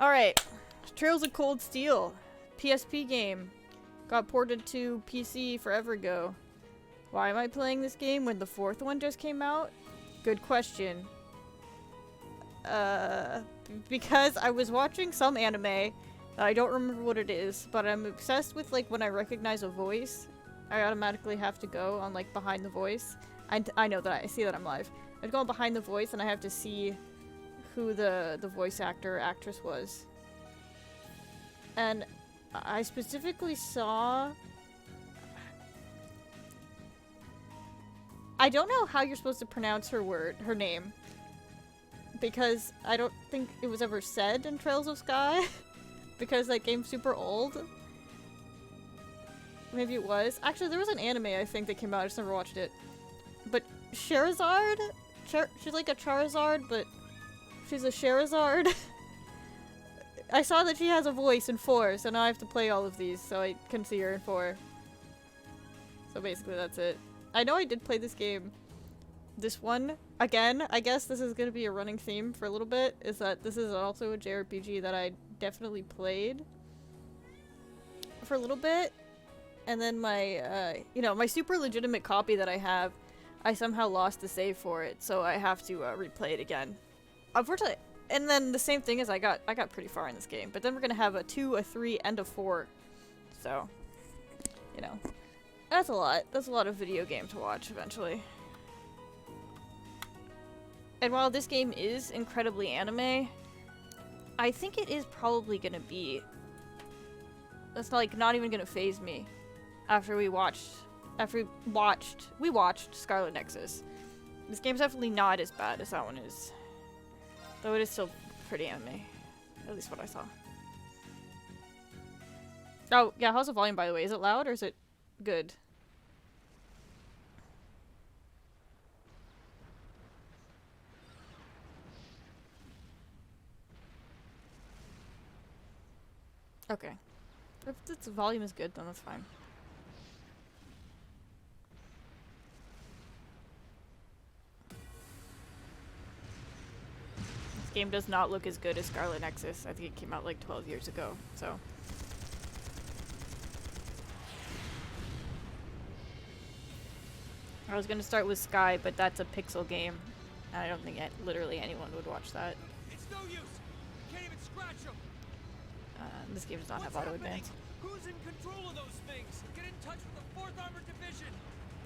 Alright. Trails of Cold Steel. PSP game. Got ported to PC forever ago. Why am I playing this game when the 4th one just came out? Good question. Because I was watching some anime. I don't remember what it is, but I'm obsessed with, like, when I recognize a voice, I automatically have to go on, like, behind the voice. I know that I see that I'm live. I'd go on behind the voice and I have to see who the voice actor or actress was. And I specifically saw... I don't know how you're supposed to pronounce her name. Because I don't think it was ever said in Trails of Sky. Because that game's super old. Maybe it was. Actually, there was an anime, I think, that came out. I just never watched it. But Charizard? She's like a Charizard, but she's a Charizard. I saw that she has a voice in 4, so now I have to play all of these, so I can see her in 4. So basically that's it. I know I did play this game. This one, again, I guess this is going to be a running theme for a little bit, is that this is also a JRPG that I definitely played for a little bit. And then my, you know, my super legitimate copy that I have, I somehow lost the save for it, so I have to replay it again. Unfortunately, and then the same thing is I got pretty far in this game, but then we're gonna have a 2, a 3, and a 4. So, you know, that's a lot. That's a lot of video game to watch eventually. And while this game is incredibly anime, I think it is probably gonna be. That's not even gonna phase me. After we watched Scarlet Nexus. This game's definitely not as bad as that one is. Though it is still pretty anime. At least what I saw. Oh, yeah, how's the volume, by the way? Is it loud or is it good? Okay. If the volume is good, then that's fine. This game does not look as good as Scarlet Nexus. I think it came out like 12 years ago, so. I was gonna start with Sky, but that's a pixel game. And I don't think literally anyone would watch that. It's no use. Can't even scratch them. This game does not have auto advance. Who's in control of those things? Get in touch with the 4th Armored Division.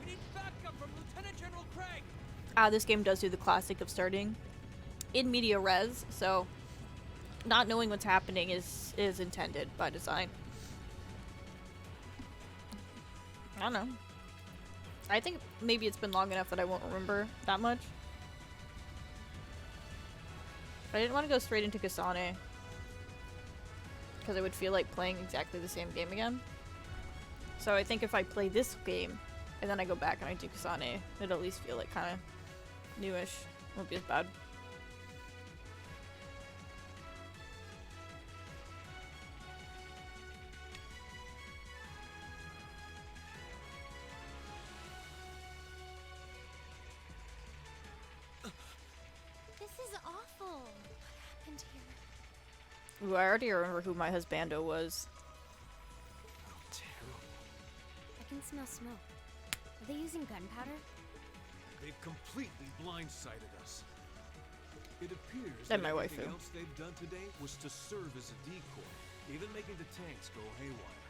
We need backup from Lieutenant General Craig. This game does do the classic of starting in media res, so not knowing what's happening is intended by design. I don't know. I think maybe it's been long enough that I won't remember that much. But I didn't want to go straight into Kasane, because I would feel like playing exactly the same game again. So I think if I play this game, and then I go back and I do Kasane, it'll at least feel like kind of newish. Won't be as bad. This is awful. What happened here? Ooh, I already remember who my husbando was. Oh, terrible. I can smell smoke. Are they using gunpowder? They've completely blindsided us. It appears And that my everything waifu. else they've done today was to serve as a decoy, even making the tanks go haywire.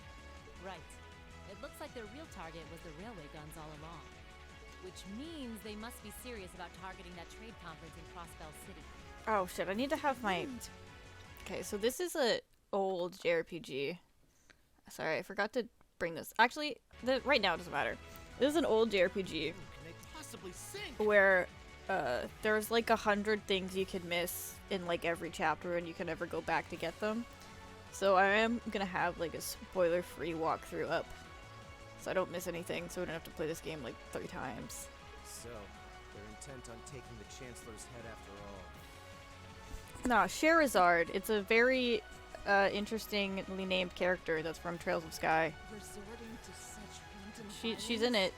Right. It looks like their real target was the railway guns all along. Which means they must be serious about targeting that trade conference in Crossbell City. Oh shit, I need to have my... Okay, so this is a old JRPG. Sorry, I forgot to bring this. Actually, right now it doesn't matter. This is an old JRPG Can they possibly sink? where there's like 100 things you can miss in like every chapter and you can never go back to get them. So I am gonna have like a spoiler-free walkthrough up, so I don't miss anything, so we don't have to play this game like 3 times. So, they're intent on taking the Chancellor's head after all. Nah, Charizard. It's a very interestingly named character that's from Trails of Sky. Resorting to such wanton She's in it.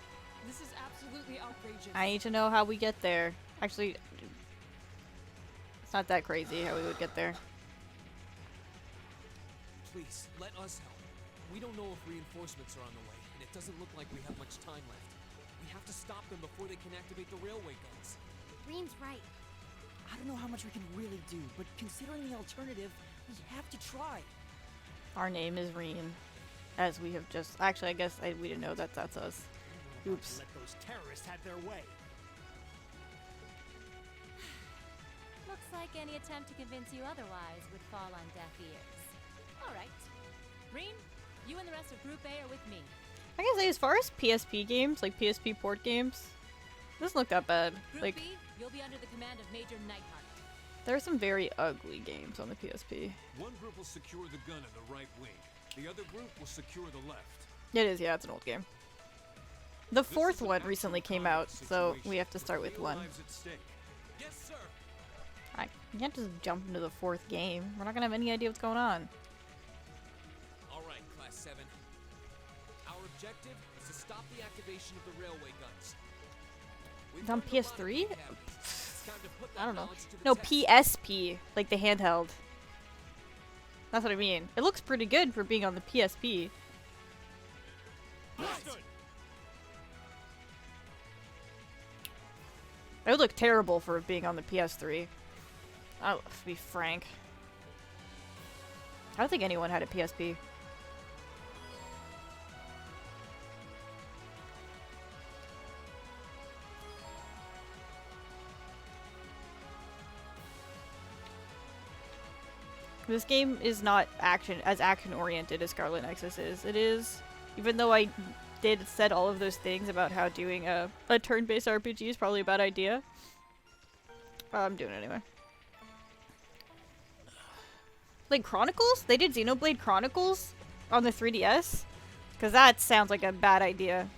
This is absolutely outrageous. I need to know how we get there. Actually, it's not that crazy how we would get there. Please, let us help. We don't know if reinforcements are on the way, and it doesn't look like we have much time left. We have to stop them before they can activate the railway guns. Reem's right. I don't know how much we can really do, but considering the alternative, we have to try. Our name is Reem. As we have just... Actually, I guess we didn't know that that's us. Oops. Let those terrorists have their way. Looks like any attempt to convince you otherwise would fall on deaf ears. Alright. Reem, you and the rest of Group A are with me. I can say, as far as PSP games, like PSP port games, it doesn't look that bad. Group Like, B, you'll be under the command of Major Nightheart. there are some very ugly games on the PSP. One group will secure the gun in the right wing. The other group will secure the left. It is, yeah, it's an old game. The fourth one recently came out, so we have to start with one. Yes, sir. I can't just jump into the fourth game. We're not gonna have any idea what's going on. All right, Class 7. Our objective is to stop the activation of the railway guns. It's on PS3? I don't know. No, No, PSP, like the handheld. That's what I mean. It looks pretty good for being on the PSP. It would look terrible for it being on the PS3. I'll be frank. I don't think anyone had a PSP. This game is not action oriented as Scarlet Nexus is. It is, even though I said all of those things about how doing a turn-based RPG is probably a bad idea. I'm doing it anyway. Like Chronicles? They did Xenoblade Chronicles on the 3DS? Because that sounds like a bad idea.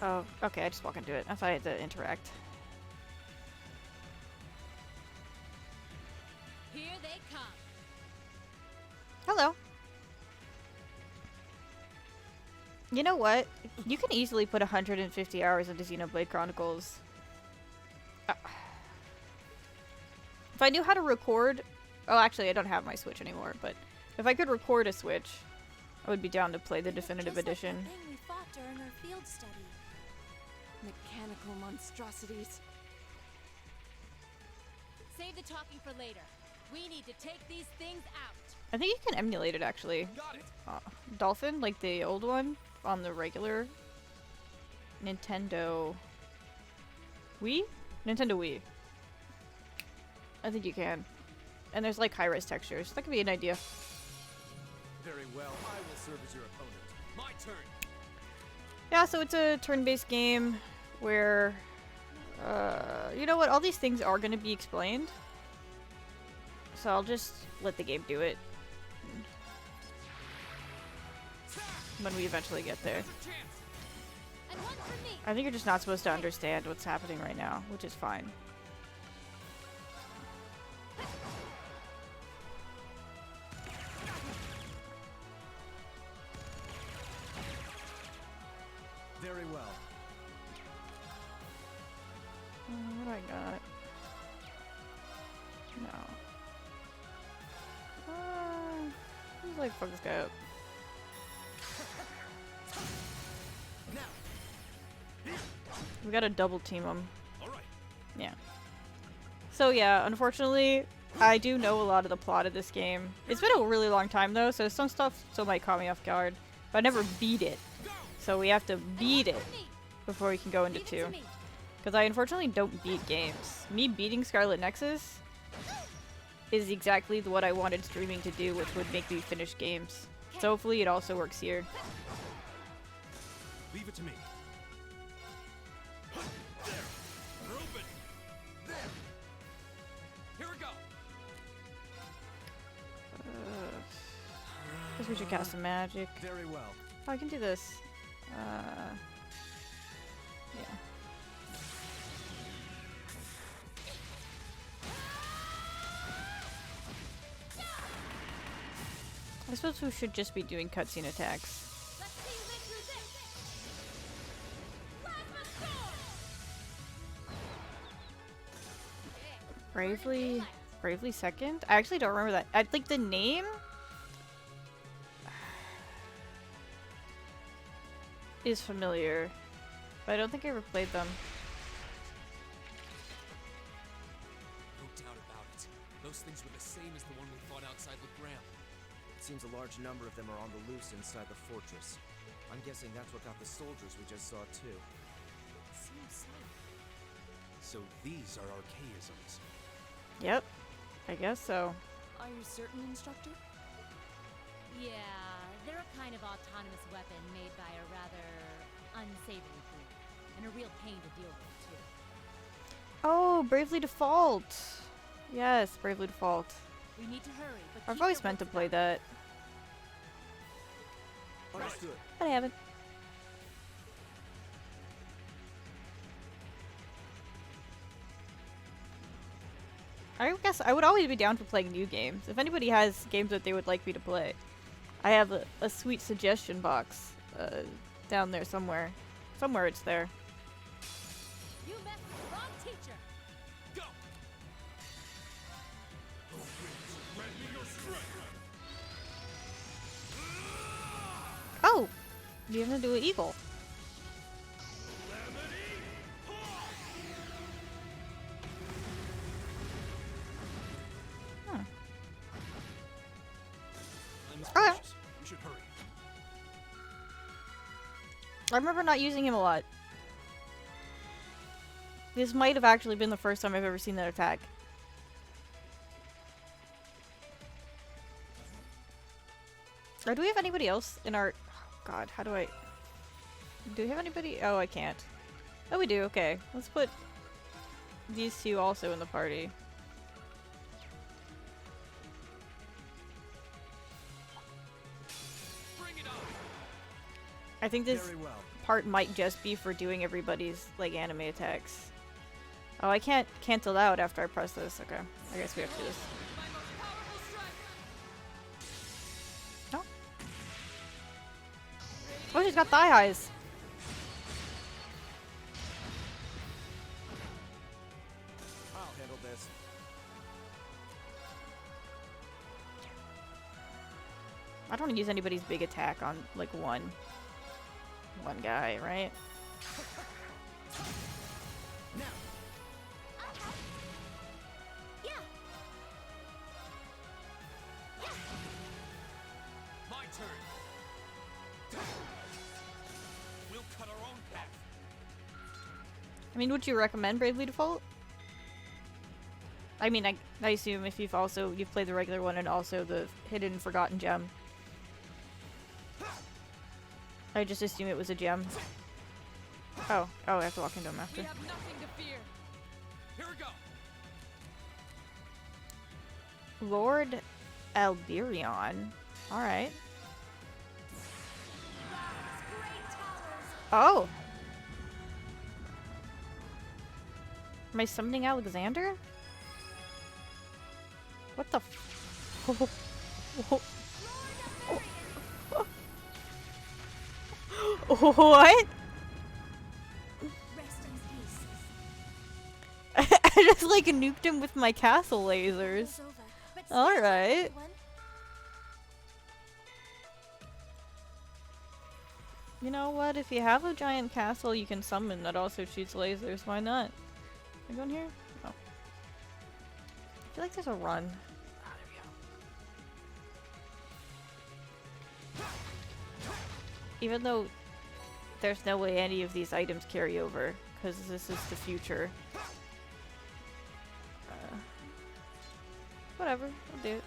Oh, okay, I just walk into it. I thought I had to interact. Here they come. Hello. You know what? You can easily put 150 hours into Xenoblade Chronicles. If I knew how to record... Oh, actually, I don't have my Switch anymore, but if I could record a Switch, I would be down to play the definitive edition. Like that thing we fought during our field study. Mechanical monstrosities. Save the talking for later. We need to take these things out. I think you can emulate it, actually. Got it. Dolphin, like the old one, on the regular Nintendo Wii? Nintendo Wii. I think you can. And there's like high-res textures. That could be an idea. Very well, I will serve as your opponent. My turn. Yeah, so it's a turn-based game where, you know what? All these things are going to be explained. So I'll just let the game do it. When we eventually get there. And one for me. I think you're just not supposed to understand what's happening right now, which is fine. Very well. What do I got? No. Just like fuck this guy up. We gotta double team him. All right. Yeah. So yeah, unfortunately, I do know a lot of the plot of this game. It's been a really long time though, so some stuff still might caught me off guard. But I never beat it. So we have to beat it before we can go into 2. Because I unfortunately don't beat games. Me beating Scarlet Nexus is exactly what I wanted streaming to do, which would make me finish games. So hopefully it also works here. Leave it to me. There. We're open. There. Here we go. Guess we should cast some magic. Very well. Oh, I can do this. Yeah. I suppose we should just be doing cutscene attacks. Let's see you live through this. Plasma storm. Bravely Bravely Second? I actually don't remember that. I think the name? Is familiar. But I don't think I ever played them. No doubt about it. Those things were the same as the one we fought outside with Graham. It seems a large number of them are on the loose inside the fortress. I'm guessing that's what got the soldiers we just saw too. Seems so. So these are archaisms. Yep. I guess so. Are you certain, Instructor? Yeah, they're a kind of autonomous weapon made by a rather unsavory group, and a real pain to deal with, too. Oh, Bravely Default! Yes, Bravely Default. We need to hurry, but I've keep always your meant to wits play about that, Understood. but I haven't. I guess I would always be down for playing new games. If anybody has games that they would like me to play, I have a sweet suggestion box down there somewhere. Somewhere it's there. You messed with the wrong teacher! Go! Oh! You have to do an eagle. Hmm. I'm Okay. suspicious. We should hurry. I remember not using him a lot. This might have actually been the first time I've ever seen that attack. Or do we have anybody else in our... Oh God, how do I... Do we have anybody? Oh, I can't. Oh, we do. Okay. Let's put these two also in the party. Bring it on! I think this Very well. part might just be for doing everybody's, like, anime attacks. Oh, I can't cancel out after I press this. Okay. I guess we have to do this. My most powerful strike! Oh. Oh, she's got thigh highs. I'll handle this. I don't want to use anybody's big attack on, like, one guy, right? Yeah. My turn! We'll cut our own path. I mean, would you recommend Bravely Default? I mean, I assume if you've played the regular one and also the Hidden and Forgotten Gem. I just assume it was a gem. Oh, I have to walk into him after. We have nothing to fear. Here we go. Lord Alberion. Alright. Oh! Am I summoning Alexander? What the f- What? Rest in peace. I just like nuked him with my castle lasers. It's over. But All seriously, right. everyone, You know what? If you have a giant castle you can summon that also shoots lasers, why not? Am I going here? Oh. I feel like there's a run. Ah, there we go. Even though there's no way any of these items carry over, because this is the future. Whatever, I'll do it.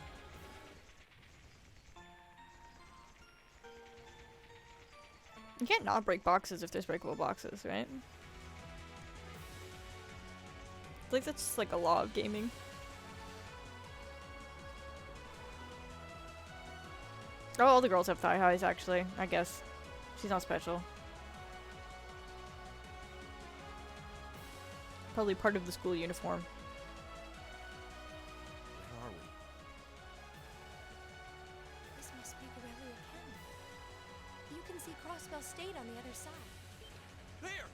You can't not break boxes if there's breakable boxes, right? I think that's just like a law of gaming. Oh, all the girls have thigh highs, actually, I guess. She's not special. Probably part of the school uniform. Where are we? this must be Gargoyle Academy. You can see Crossbell State on the other side. There!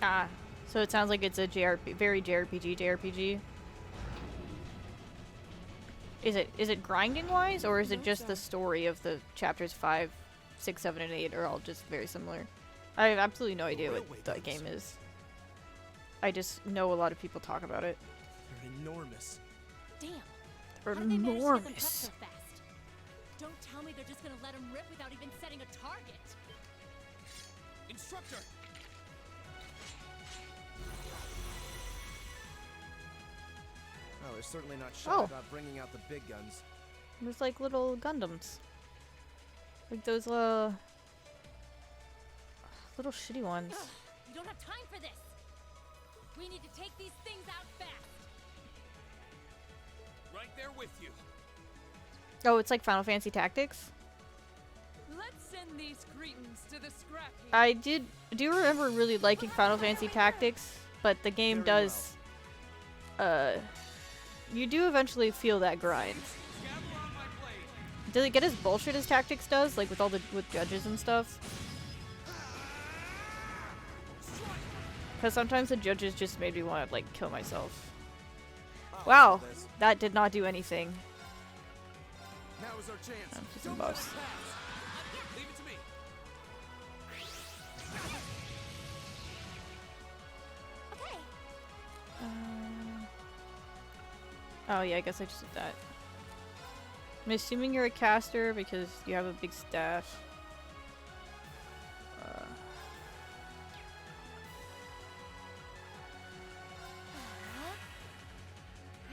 Ah, so it sounds like it's a very JRPG. Is it grinding wise, or is it just the story of the chapters 5, 6, 7, and 8 are all just very similar? I have absolutely no idea what the game is. I just know a lot of people talk about it. They're enormous. Damn. They're How did they manage to get them prepped enormous. so fast? Don't tell me they're just gonna let him rip without even setting a target. Instructor! Oh, they're certainly not shy Oh. about bringing out the big guns. There's like little Gundams. Like those little shitty ones. Ugh, we don't have time for this. We need to take these things out fast. Right there with you. Oh, it's like Final Fantasy Tactics? Let's send these cretins to the scrap heap. I do remember really liking Final Fantasy Tactics, but the game Very does you do eventually feel that grind. Gather on my blade. Does it get as bullshit as Tactics does, like with all the judges and stuff? Because sometimes the judges just made me want to like kill myself. Wow, This. that did not do anything. Now is our chance. I'm just Don't a let boss. it pass. Leave it to me. Okay. Oh yeah, I guess I just did that. I'm assuming you're a caster because you have a big staff.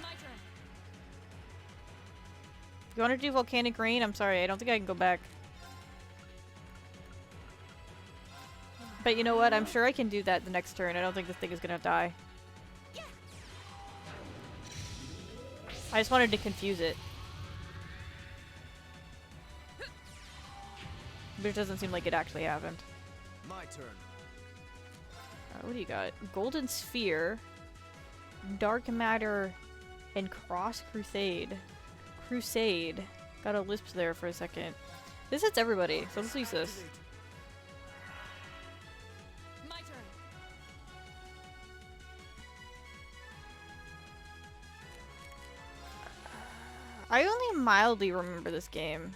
My turn. You want to do volcanic rain? I'm sorry, I don't think I can go back. But you know what? I'm sure I can do that the next turn. I don't think this thing is gonna die. I just wanted to confuse it. But it doesn't seem like it actually happened. My turn. What do you got? Golden Sphere, Dark Matter, and Cross Crusade. Crusade. Got a lisp there for a second. This hits everybody, so let's use this. My turn. I only mildly remember this game.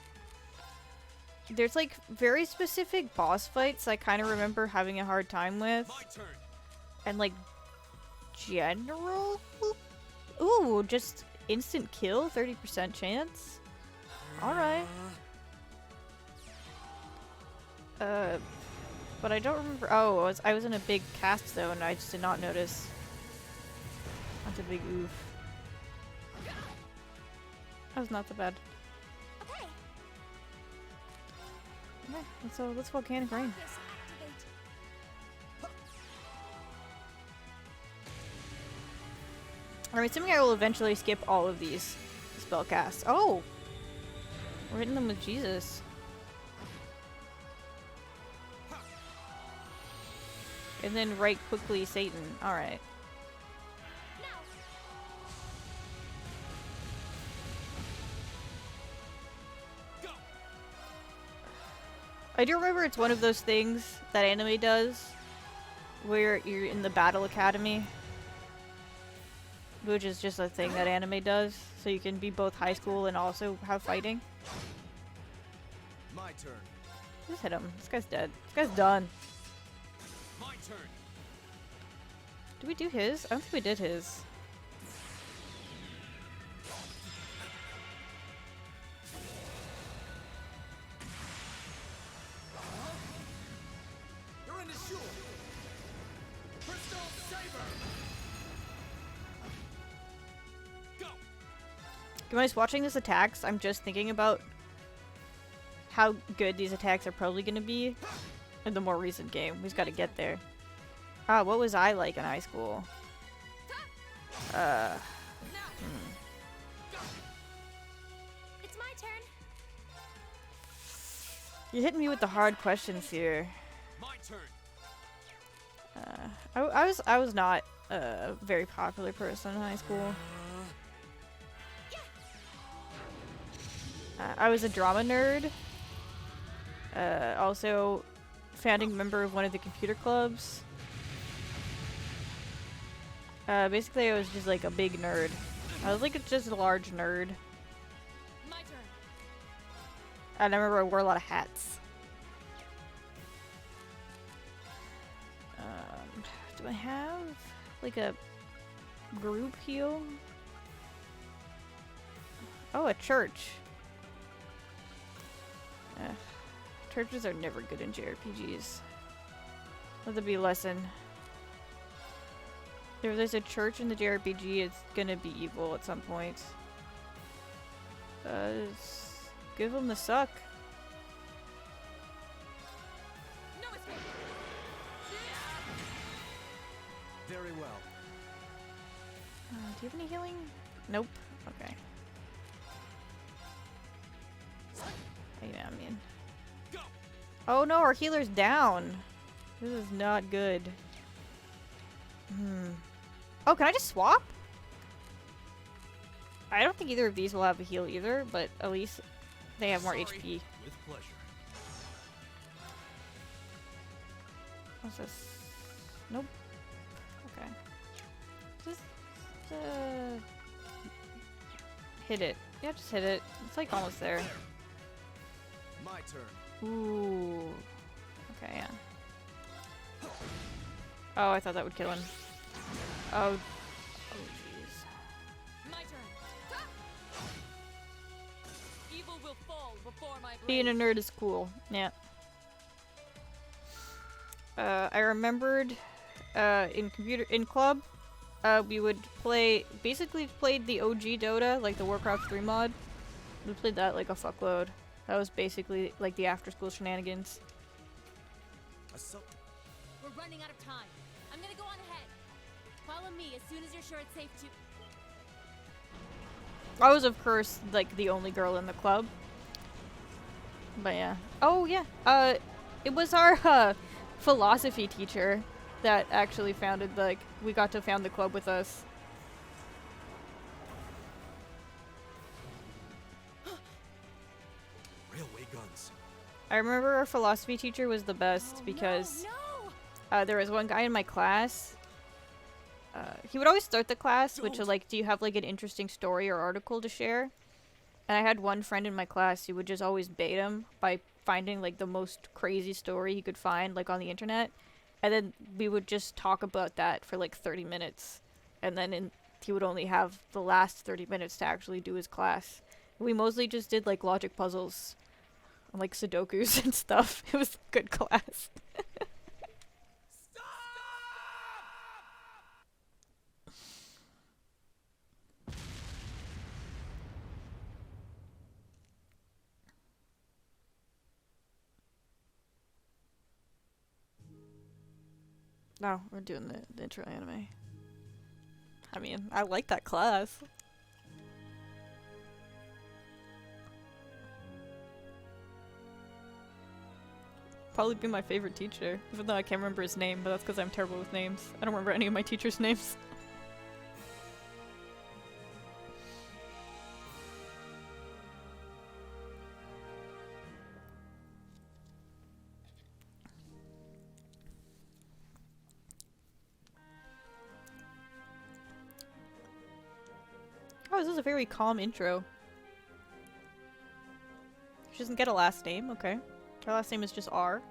There's like very specific boss fights I kind of remember having a hard time with. My turn. And like general? Ooh, just instant kill, 30% chance. Alright. But I don't remember. Oh, I was in a big cast zone. I just did not notice. That's a big oof. That was not so bad. Okay. Okay, let's volcanic rain. Focus activate. I'm assuming I will eventually skip all of these spellcasts. Oh! We're hitting them with Jesus. And then right quickly Satan. Alright. I do remember it's one of those things that anime does where you're in the battle academy, which is just a thing that anime does, so you can be both high school and also have fighting. My turn. Just hit him. This guy's dead. This guy's done. My turn. Did we do his? I don't think we did his. You're in the shoe. Crystal Saber. Go. When I was watching these attacks, I'm just thinking about how good these attacks are probably going to be in the more recent game. We just got to get there. Ah, what was I like in high school? It's my turn. You're hitting me with the hard questions here. My turn. I was not a very popular person in high school. I was a drama nerd. Also, founding member of one of the computer clubs. Basically I was just like a big nerd. I was like just a large nerd. My turn. And I remember I wore a lot of hats. Do I have like a group heal? Oh, a church. Churches are never good in JRPGs. Let there be a lesson. If there's a church in the JRPG, it's gonna be evil at some point. Just give them the suck. No escape. Very well. Do you have any healing? Nope. Okay. Yeah, I mean. Oh no, our healer's down. This is not good. Oh, can I just swap? I don't think either of these will have a heal either, but at least they have more HP. With pleasure. What's this? Nope. Okay. Just hit it. Yeah, just hit it. It's like almost there. My turn. Ooh. Okay, yeah. Oh, I thought that would kill him. Oh. Oh, jeez. My turn. Evil will fall before my blade. Being a nerd is cool. Yeah. I remembered in club, we would basically played the OG Dota, like the Warcraft 3 mod. We played that like a fuckload. That was basically like the after school shenanigans. We're running out of time. I'm gonna go on ahead. Follow me as soon as you're sure it's safe to. I was, of course, like the only girl in the club. But yeah. Oh yeah. It was our philosophy teacher that actually founded we got to found the club with us. Railway guns. I remember our philosophy teacher was the best because there was one guy in my class. He would always start the class, which was like, do you have like an interesting story or article to share? And I had one friend in my class who would just always bait him by finding like the most crazy story he could find like on the internet. And then we would just talk about that for like 30 minutes. And then he would only have the last 30 minutes to actually do his class. We mostly just did like logic puzzles, and, like Sudokus and stuff. It was a good class. No, we're doing the intro anime. I mean, I like that class. Probably be my favorite teacher, even though I can't remember his name, but that's because I'm terrible with names. I don't remember any of my teachers' names. Oh, this is a very calm intro. She doesn't get a last name, okay. Her last name is just R.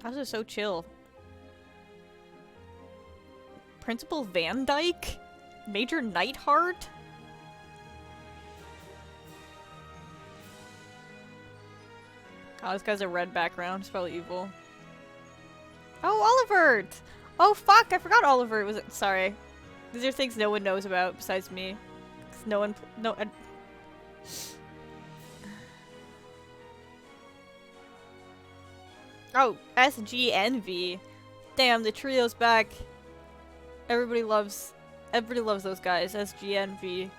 How's it so chill? Principal Van Dyke? Major Nightheart? Oh, this guy's a red background. He's probably evil. Oh, Olivert! Oh, fuck! I forgot Olivert was. Sorry. These are things no one knows about besides me. 'Cause no one. No. Oh, SGNV. Damn, the trio's back. Everybody loves those guys. SGNV.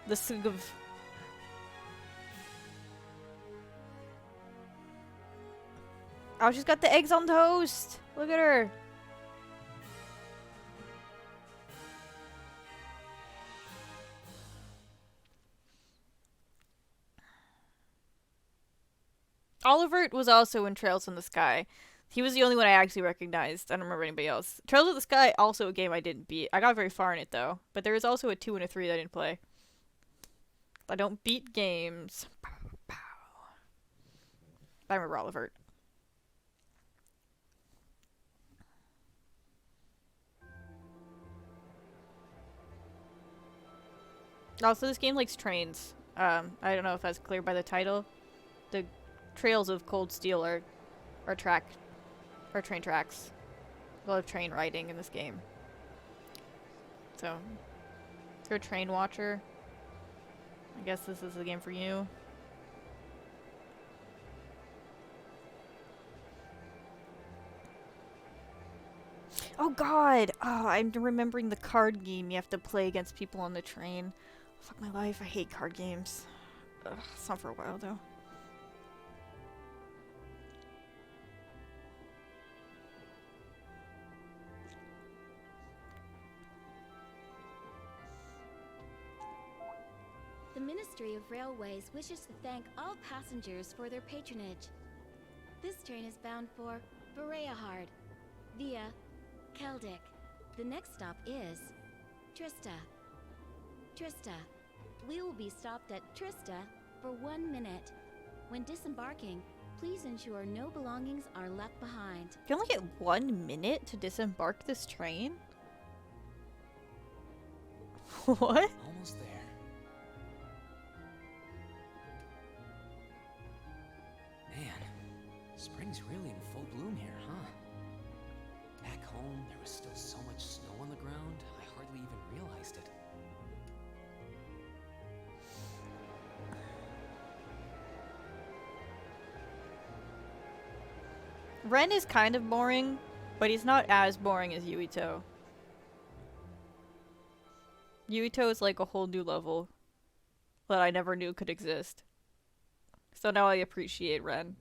The Sug of... Oh, she's got the eggs on toast. Look at her. Olivert was also in Trails in the Sky. He was the only one I actually recognized. I don't remember anybody else. Trails of the Sky, also a game I didn't beat. I got very far in it, though. But there was also a 2 and a 3 that I didn't play. I don't beat games. Pow, pow. I remember Olivert. Also, this game likes trains. I don't know if that's clear by the title. The Trails of Cold Steel are train tracks. A lot of train riding in this game. So, if you're a train watcher, I guess this is the game for you. Oh god! Oh, I'm remembering the card game you have to play against people on the train. Fuck my life, I hate card games. Ugh, it's not for a while though. The Ministry of Railways wishes to thank all passengers for their patronage. This train is bound for Bereahard via Keldic. The next stop is Trista. Trista. We will be stopped at Trista for 1 minute. When disembarking, please ensure no belongings are left behind. You only get 1 minute to disembark this train? What? Almost there. Man, spring's really in full bloom here, huh? Back home, there was still so much snow on the ground, I hardly even realized it. Ren is kind of boring, but he's not as boring as Yuito. Yuito is like a whole new level that I never knew could exist. So now I appreciate Ren.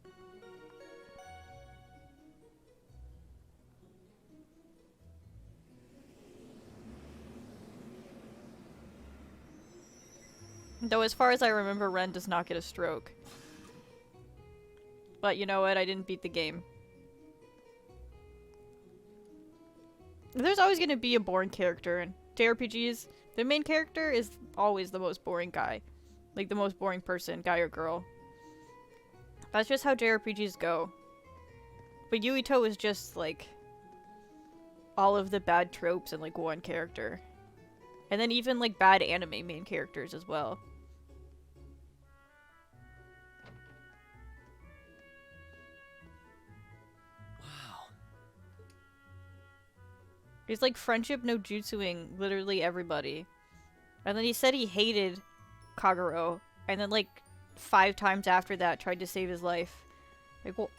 Though as far as I remember, Ren does not get a stroke. But you know what? I didn't beat the game. There's always going to be a boring character in JRPGs. The main character is always the most boring guy. Like the most boring person, guy or girl. That's just how JRPGs go. But Yuito is just like all of the bad tropes in like one character. And then even like bad anime main characters as well. He's like friendship no jutsuing literally everybody. And then he said he hated Kagero. And then like 5 times after that tried to save his life. Like, well...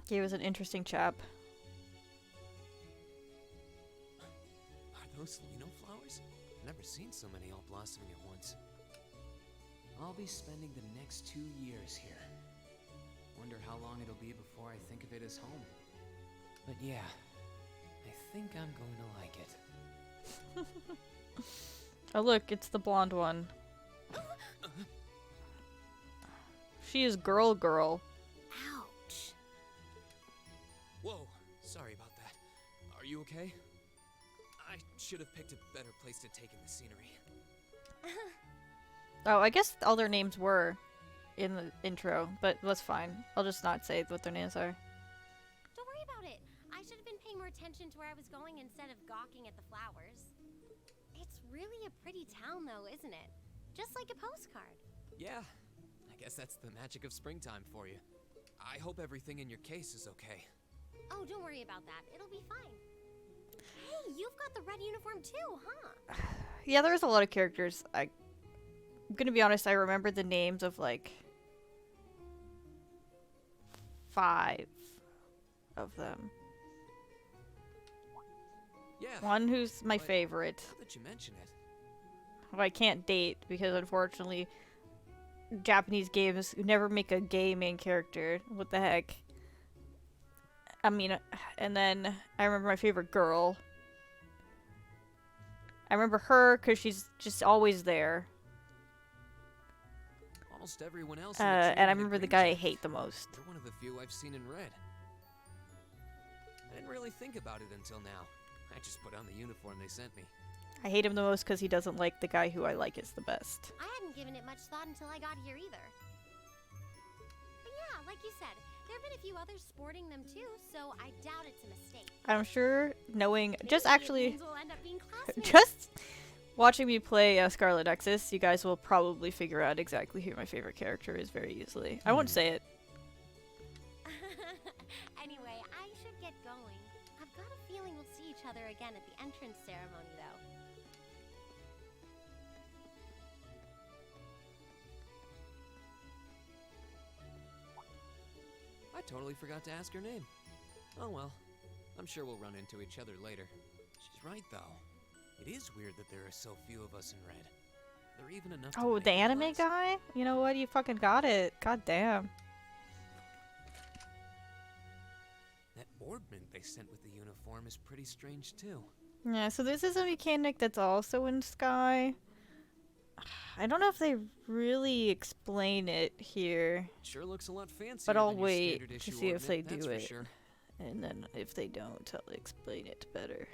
He was an interesting chap. Are those Lino flowers? I've never seen so many all blossoming at once. I'll be spending the next 2 years here. Wonder how long it'll be before I think of it as home. But yeah, I think I'm going to like it. Oh look, it's the blonde one. She is girl. Ouch. Whoa, sorry about that. Are you okay? I should have picked a better place to take in the scenery. Oh, I guess all their names were in the intro, but that's fine. I'll just not say what their names are. Don't worry about it. I should have been paying more attention to where I was going instead of gawking at the flowers. It's really a pretty town though, isn't it? Just like a postcard. Yeah, I guess that's the magic of springtime for you. I hope everything in your case is okay. Oh, don't worry about that. It'll be fine. Hey, you've got the red uniform too, huh? Yeah, there's a lot of characters. I'm gonna be honest, I remember the names of like 5 of them. Yeah. One who's my But favorite, now that you mention it, who I can't date because unfortunately Japanese games never make a gay main character. What the heck? I mean, and then I remember my favorite girl. I remember her because she's just always there. almost everyone else in the train And I had a remember the green guy I jacket. hate the most. You're one of the few I've seen in red. I didn't really think about it until now. I just put on the uniform they sent me. I hate him the most because he doesn't like the guy who I like is the best. I hadn't given it much thought until I got here either. But yeah, like you said, there have been a few others sporting them too, so I doubt it's a mistake. I'm sure knowing, just Maybe it actually, means we'll end up being classmates. just watching me play Scarlet Nexus, you guys will probably figure out exactly who my favorite character is very easily. I won't say it. Anyway, I should get going. I've got a feeling we'll see each other again at the entrance ceremony, though. I totally forgot to ask her name. Oh well. I'm sure we'll run into each other later. She's right, though. It is weird that there are so few of us in red. There are even enough to Oh, make the a anime class. guy? You know what? You fucking got it. God damn. That orbment they sent with the uniform is pretty strange, too. Yeah, so this is a mechanic that's also in Sky. I don't know if they really explain it here, Sure looks a lot fancier but I'll than your wait standard to issue see if they orbment, that's do for it. Sure. And then if they don't, I'll explain it better.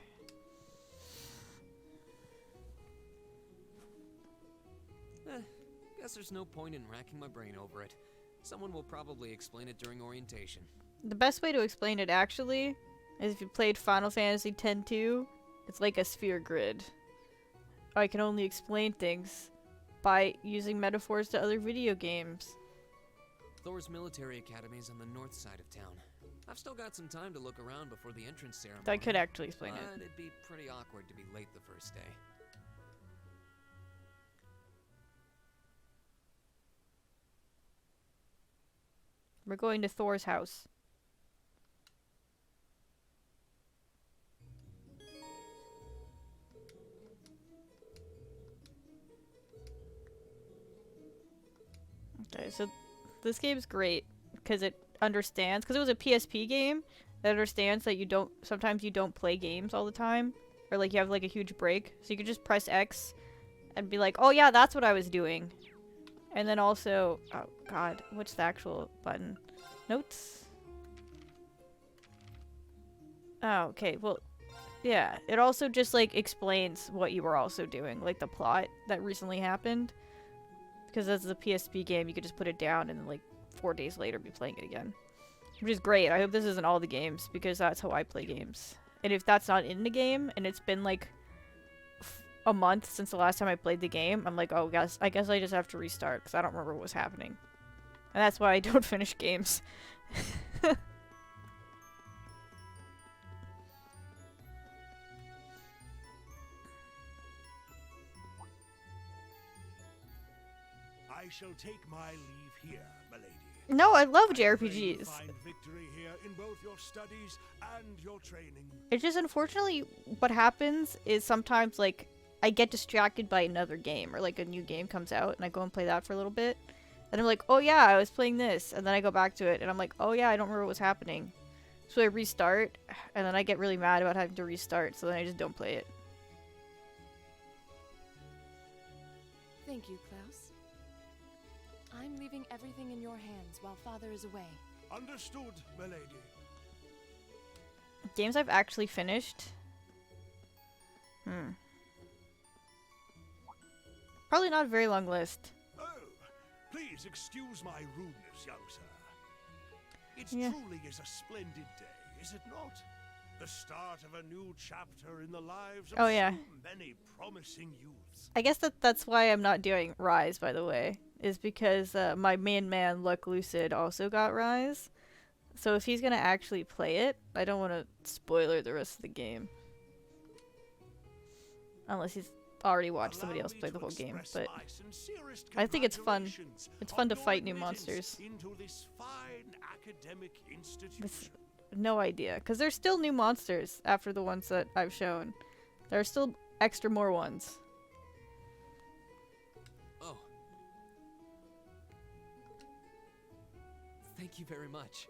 Guess there's no point in racking my brain over it. Someone will probably explain it during orientation. The best way to explain it actually is if you played Final Fantasy X-2, it's like a sphere grid. I can only explain things by using metaphors to other video games. Thor's military academy is on the north side of town. I've still got some time to look around before the entrance ceremony. That could actually explain it. But it'd be pretty awkward to be late the first day. We're going to Thor's house. Okay, so this game's great because it understands, because it was a PSP game that understands that sometimes you don't play games all the time, or like you have like a huge break, so you can just press X and be like, oh yeah, that's what I was doing. And then also, oh god, what's the actual button? Notes? Oh, okay, well, yeah. It also just, like, explains what you were also doing, like the plot that recently happened. Because as a PSP game, you could just put it down and then, like, 4 days later be playing it again. Which is great. I hope this isn't all the games, because that's how I play games. And if that's not in the game, and it's been, like, a month since the last time I played the game, I'm like, oh, I guess I just have to restart, because I don't remember what was happening. And that's why I don't finish games. I shall take my leave here, my lady. No, I love I pray you JRPGs. find victory here in both your studies and your training. It's just unfortunately what happens is sometimes like I get distracted by another game or like a new game comes out and I go and play that for a little bit. And I'm like, oh yeah, I was playing this. And then I go back to it and I'm like, oh yeah, I don't remember what was happening. So I restart and then I get really mad about having to restart. So then I just don't play it. Thank you, Klaus. I'm leaving everything in your hands while Father is away. Understood, my lady. Games I've actually finished. Probably not a very long list. Oh, please excuse my rudeness, young sir. It Yeah. truly is a splendid day, is it not? The start of a new chapter in the lives of Oh, yeah. so many promising youths. I guess that's why I'm not doing Rise, by the way. Is because my main man, Luck Lucid, also got Rise. So if he's gonna actually play it, I don't want to spoiler the rest of the game. Unless he's already watched somebody else play the whole game. But I think it's fun. It's fun to fight new monsters. Into this fine academic institution. This no idea. Because there's still new monsters after the ones that I've shown. There are still extra more ones. Oh. Thank you very much.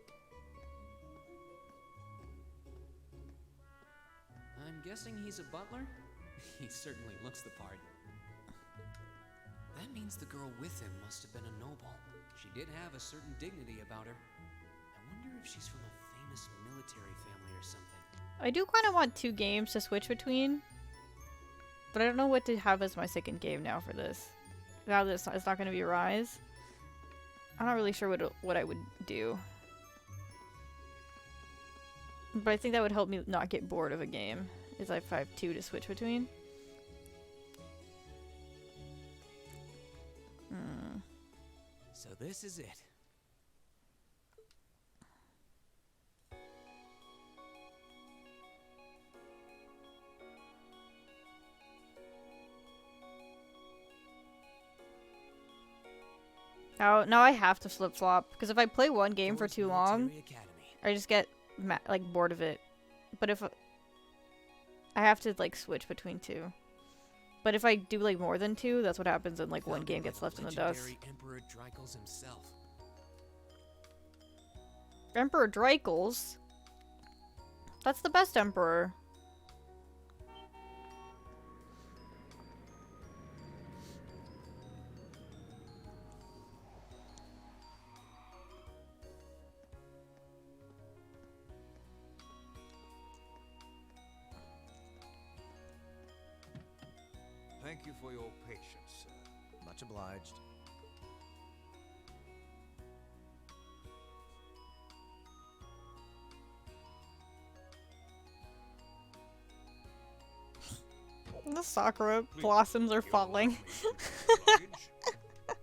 I'm guessing he's a butler? He certainly looks the part. That means the girl with him must have been a noble. She did have a certain dignity about her. I wonder if she's from a famous military family or something. I do kind of want 2 games to switch between. But I don't know what to have as my second game now for this. Now that it's not going to be Rise. I'm not really sure what I would do. But I think that would help me not get bored of a game. Is I have 2 to switch between. So this is it. Oh, now I have to flip-flop. Because if I play one game for too long, I just get like bored of it. But if I have to like switch between 2. But if I do like more than 2, that's what happens when like one game gets left in the dust. Emperor Drykel's himself. Emperor Drykel's? That's the best emperor. Thank you for your patience, sir. Much obliged. The sakura blossoms are falling.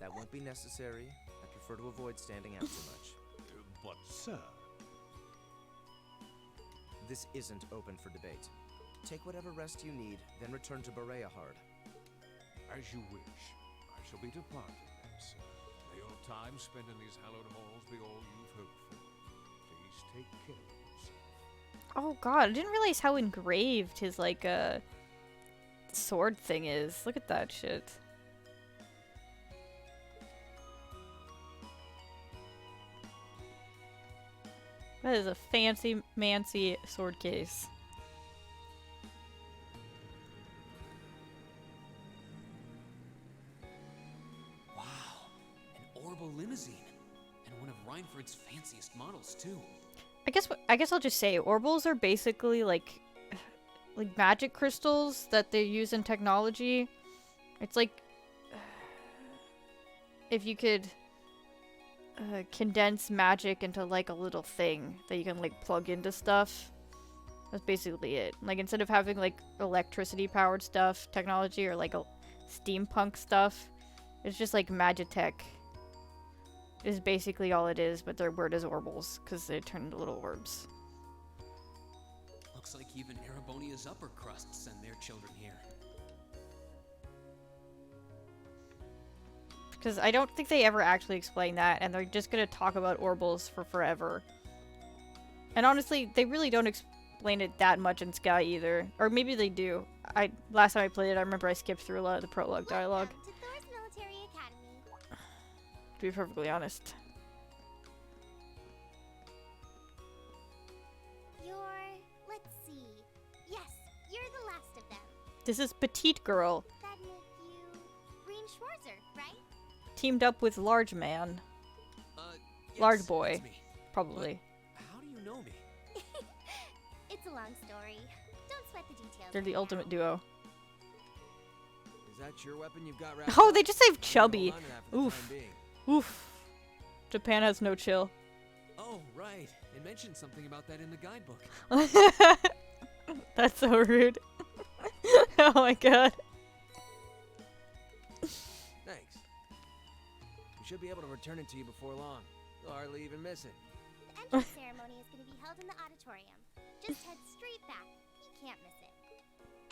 That won't be necessary. I prefer to avoid standing out too much. But, sir... This isn't open for debate. Take whatever rest you need, then return to Bereahard. As you wish. I shall be departing then, sir. May your time spent in these hallowed halls be all you've hoped for. Please take care of yourself. Oh god, I didn't realize how engraved his like sword thing is. Look at that shit. That is a fancy sword case. Wow, an Orbital limousine, and one of Reinford's fanciest models too. I guess I'll just say orbals are basically like magic crystals that they use in technology. It's like if you could condense magic into like a little thing that you can like plug into stuff. That's basically it. Like instead of having like electricity powered stuff, technology, or like a steampunk stuff, it's just like Magitech is basically all it is, but their word is orbals because they turn into little orbs. Looks like even Erebonia's upper crust send their children here. Because I don't think they ever actually explain that, and they're just gonna talk about orbals for forever. And honestly, they really don't explain it that much in Sky either. Or maybe they do. Last time I played it, I remember I skipped through a lot of the prologue dialogue. Welcome to Thor's Military Academy. To be perfectly honest. Let's see. Yes, you're the last of them. This is Petite Girl. That make you Green Schwarzer, right? Teamed up with Large Man. Yes, Large Boy. that's me. Probably. But how do you know me? It's a long story. Don't sweat the details. They're the ultimate duo. Is that your weapon you've got wrapped Oh, up? they just saved Chubby. Hold on to that for the Oof. time being. Oof. Japan has no chill. Oh, right. It mentioned something about that in the guidebook. That's so rude. Oh my god. Thanks. We should be able to return it to you before long. You'll hardly even miss it. The entrance ceremony is going to be held in the auditorium. Just head straight back. You can't miss it.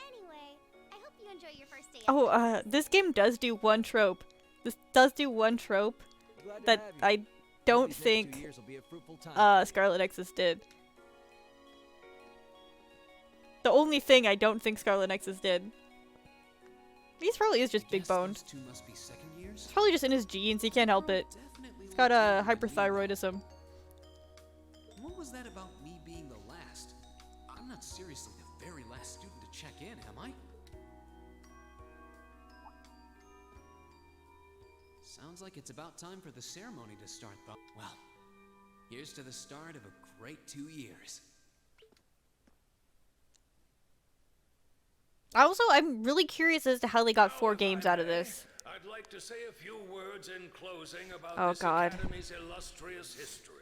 Anyway, I hope you enjoy your first day. Oh, this game does do one trope. This does do one trope Glad to that have you. I don't These next 2 think years will be a fruitful time. Scarlet Nexus did. The only thing I don't think Scarlet Nexus did. He probably is just big boned. Those two must be second years. It's probably just in his genes. He can't help it. He's got a hyperthyroidism. What was that about me being the last? I'm not seriously the very last student to check in, am I? Sounds like it's about time for the ceremony to start, though. Well, here's to the start of a great 2 years. Also, I'm really curious as to how they got 4 games out of this. I'd like to say a few words in closing about Oh, this God. academy's illustrious history.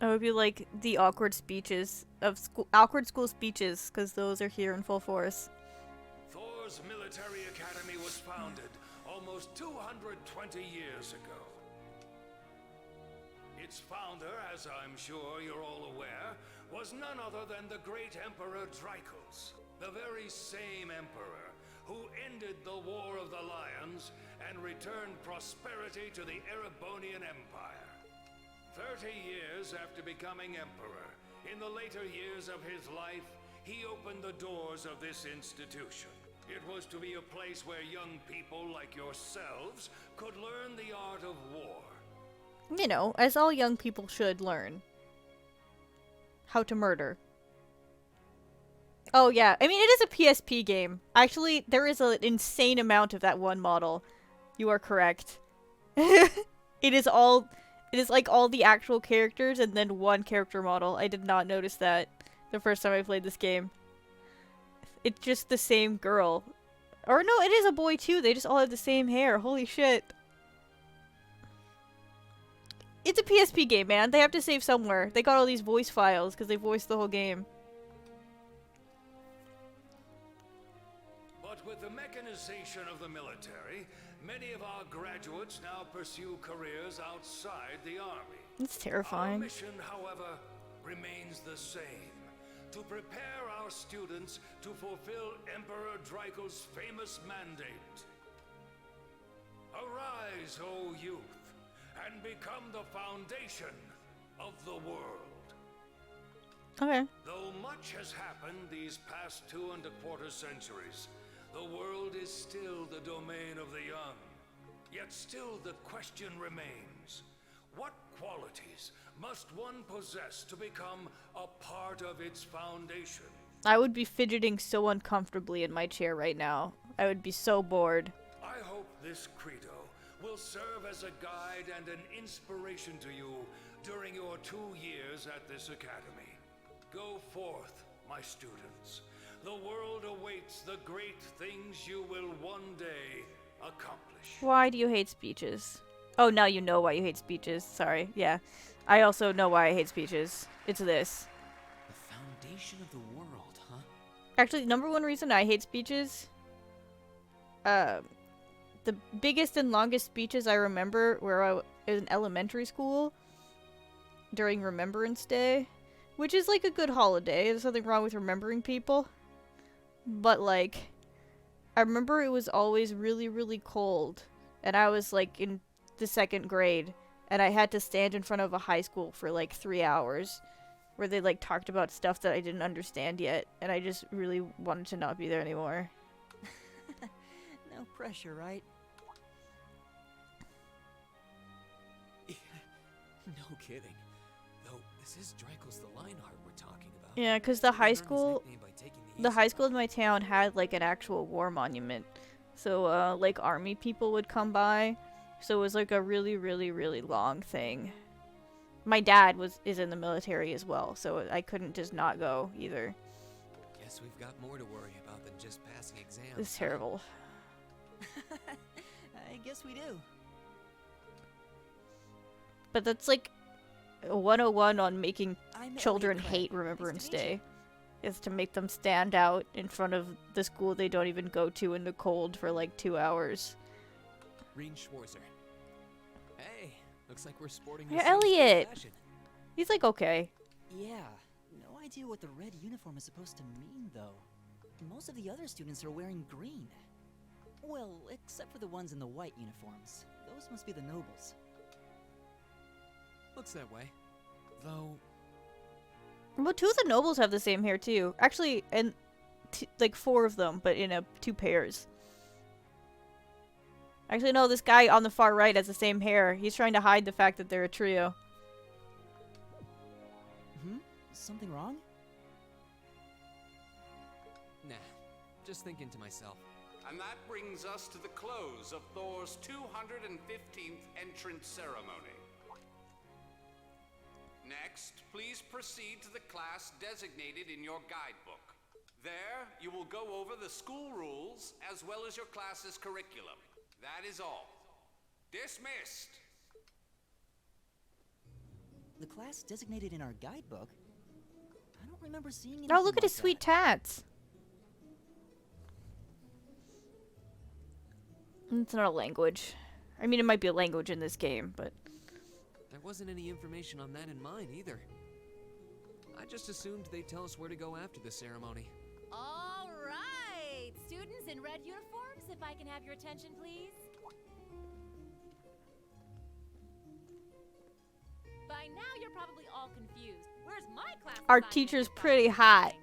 It would be like the awkward speeches of school, awkward school speeches, because those are here in full force. Thor's military academy was founded almost 220 years ago. Its founder, as I'm sure you're all aware, was none other than the great Emperor Dracos, the very same emperor who ended the War of the Lions and returned prosperity to the Erebonian Empire. 30 years after becoming emperor, in the later years of his life, he opened the doors of this institution. It was to be a place where young people like yourselves could learn the art of war. You know, as all young people should learn. How to murder. Oh yeah, I mean it is a PSP game. Actually, there is an insane amount of that one model. You are correct. It is like all the actual characters and then one character model. I did not notice that the first time I played this game. It's just the same girl. Or no, it is a boy too. They just all have the same hair. Holy shit. It's a PSP game, man. They have to save somewhere. They got all these voice files because they voiced the whole game. But with the mechanization of the military, many of our graduates now pursue careers outside the army. It's terrifying. Our mission, however, remains the same. To prepare our students to fulfill Emperor Dracos' famous mandate. Arise, O youth, and become the foundation of the world. Okay. Though much has happened these past 2.25 centuries, the world is still the domain of the young. Yet still the question remains, what qualities must one possess to become a part of its foundation? I would be fidgeting so uncomfortably in my chair right now. I would be so bored. I hope this credo will serve as a guide and an inspiration to you during your 2 years at this academy. Go forth, my students. The world awaits the great things you will one day accomplish. Why do you hate speeches? Oh, now you know why you hate speeches. Sorry. Yeah. I also know why I hate speeches. It's this. The foundation of the world, huh? Actually, number one reason I hate speeches, the biggest and longest speeches I remember were I was in elementary school during Remembrance Day, which is like a good holiday. There's nothing wrong with remembering people. But like, I remember it was always really, really cold, and I was like in the 2nd grade, and I had to stand in front of a high school for like 3 hours, where they like talked about stuff that I didn't understand yet, and I just really wanted to not be there anymore. No pressure, right? No kidding. Though this is Dracos the Lionheart we're talking about. Yeah, because the high school in my town had like an actual war monument, so like army people would come by, so it was like a really, really, really long thing. My dad is in the military as well, so I couldn't just not go either. Guess we've got more to worry about than just passing exams. It's terrible. I guess we do. But that's like 101 on making children hate Remembrance Day. Is to make them stand out in front of the school they don't even go to in the cold for like 2 hours. Reen Schwarzer. Hey, looks like we're sporting Yeah, Elliot! fashion. He's like, okay. Yeah, no idea what the red uniform is supposed to mean, though. Most of the other students are wearing green. Well, except for the ones in the white uniforms. Those must be the nobles. Looks that way. Though... Well, 2 of the nobles have the same hair, too. Actually, and like 4 of them, but in 2 pairs. Actually, no, this guy on the far right has the same hair. He's trying to hide the fact that they're a trio. Something wrong? Nah, just thinking to myself. And that brings us to the close of Thor's 215th entrance ceremony. Next, please proceed to the class designated in your guidebook. There, you will go over the school rules as well as your class's curriculum. That is all. Dismissed! The class designated in our guidebook? I don't remember seeing anything Oh, look at like his sweet that. tats. It's not a language. I mean, it might be a language in this game, but... There wasn't any information on that in mine, either. I just assumed they'd tell us where to go after the ceremony. All right, students in red uniforms, if I can have your attention, please. By now, you're probably all confused. Where's my class? Our assignment teacher's about pretty this hot. thing?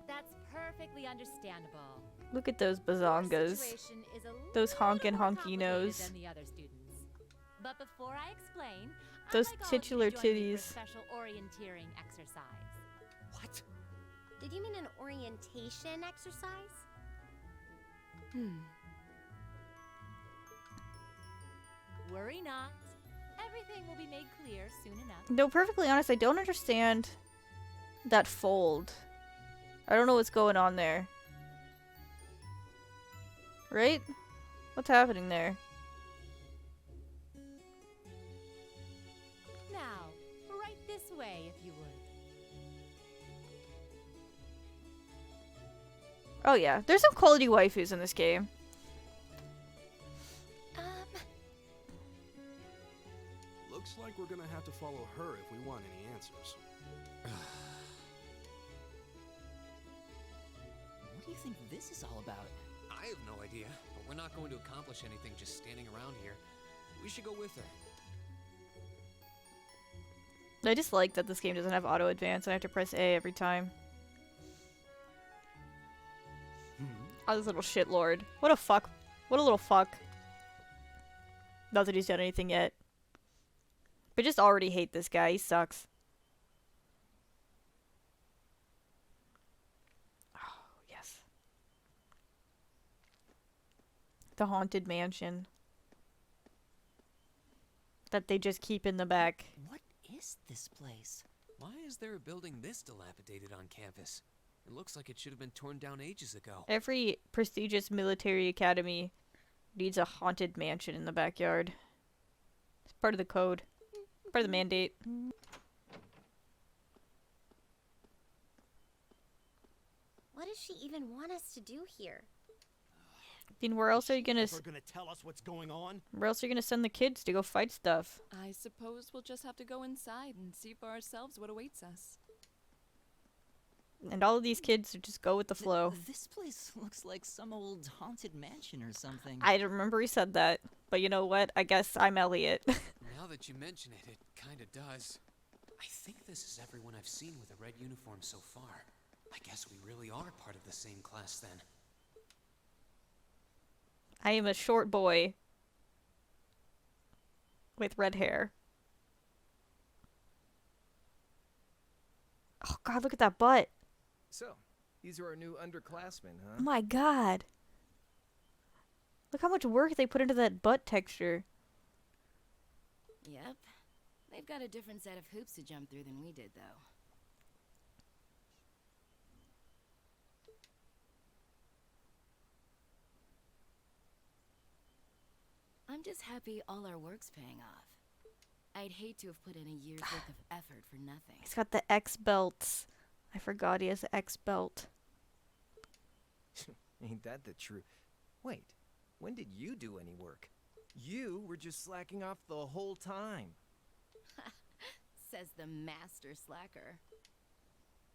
That's perfectly understandable. Look at those Your bazongas. situation is a Those little honkin' more honky complicated nose. than the other students. But before I explain, Those I'd like all of you to titular join me for a titties. special orienteering exercise. What? Did you mean an orientation exercise? Worry not. Everything will be made clear soon enough. No, perfectly honest, I don't understand that fold. I don't know what's going on there. Right? What's happening there? Now, right this way, if you would. Oh yeah, there's some quality waifus in this game. Looks like we're gonna have to follow her if we want any answers. What do you think this is all about? I have no idea, but we're not going to accomplish anything just standing around here. We should go with her. I just like that this game doesn't have auto advance. I have to press A every time. Oh, this little shitlord. What a fuck. What a little fuck. Not that he's done anything yet. But just already hate this guy. He sucks. Oh, yes. The haunted mansion. That they just keep in the back. What is this place? Why is there a building this dilapidated on campus? It looks like it should have been torn down ages ago. Every prestigious military academy needs a haunted mansion in the backyard. It's part of the code. Part of the mandate. What does she even want us to do here? I mean, where else are you gonna... We're gonna tell us what's going on? Where else are you gonna send the kids to go fight stuff? I suppose we'll just have to go inside and see for ourselves what awaits us. And all of these kids just go with the flow. This place looks like some old haunted mansion or something. I don't remember he said that. But you know what? I guess I'm Elliot. Now that you mention it, it kinda does. I think this is everyone I've seen with a red uniform so far. I guess we really are part of the same class then. I am a short boy. With red hair. Oh god, look at that butt. So, these are our new underclassmen, huh? Oh my god. Look how much work they put into that butt texture. Yep. They've got a different set of hoops to jump through than we did, though. I'm just happy all our work's paying off. I'd hate to have put in a year's worth of effort for nothing. He's got the X belts. I forgot he has the X belt. Ain't that the truth? Wait, when did you do any work? You were just slacking off the whole time. Says the master slacker.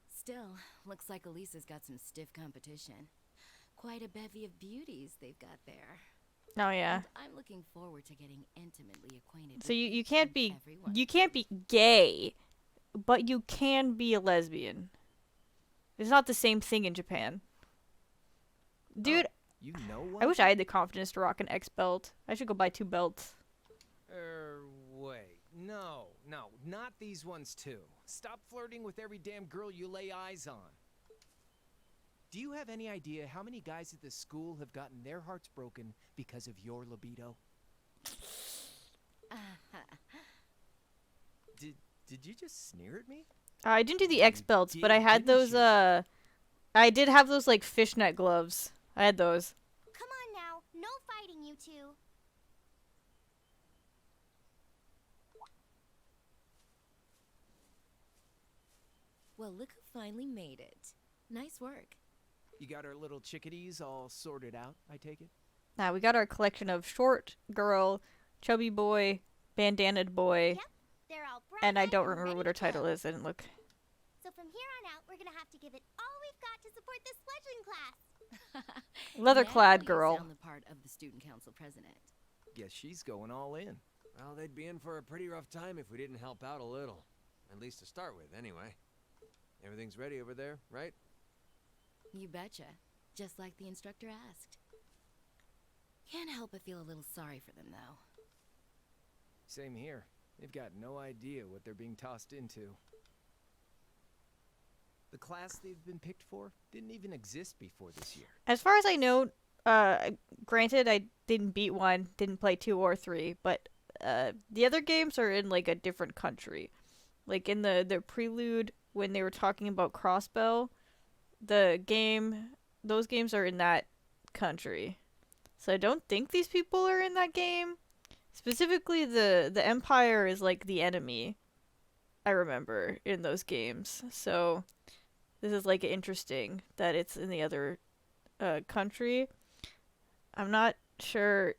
Still, looks like Elisa's got some stiff competition. Quite a bevy of beauties they've got there. Oh yeah. And I'm looking forward to getting intimately acquainted So with you each can't and be everyone. you can't be gay, but you can be a lesbian. It's not the same thing in Japan. Dude, You know what? I wish I had the confidence to rock an X belt. I should go buy 2 belts. Wait. No, not these ones too. Stop flirting with every damn girl you lay eyes on. Do you have any idea how many guys at this school have gotten their hearts broken because of your libido? Did you just sneer at me? I didn't do the X belts, but I had didn't those I did have those like fishnet gloves. I had those. Come on now, no fighting, you two. Well, look who finally made it. Nice work. You got our little chickadees all sorted out, I take it? Now we got our collection of short girl, chubby boy, bandanaed boy, They're all bright and I eyed don't and remember ready what her to go. title is. I didn't look. So from here on out, we're gonna have to give it all we've got to support this fledgling class. Leather-clad Now you girl. sound the part of the student council president. Guess she's going all in. Well, they'd be in for a pretty rough time if we didn't help out a little. At least to start with, anyway. Everything's ready over there, right? You betcha. Just like the instructor asked. Can't help but feel a little sorry for them, though. Same here. They've got no idea what they're being tossed into. The class they've been picked for didn't even exist before this year. As far as I know, granted I didn't beat 1, didn't play 2 or 3, but the other games are in like a different country. Like in the prelude when they were talking about Crossbow, those games are in that country. So I don't think these people are in that game. Specifically the Empire is like the enemy, I remember, in those games. So this is like interesting that it's in the other country. I'm not sure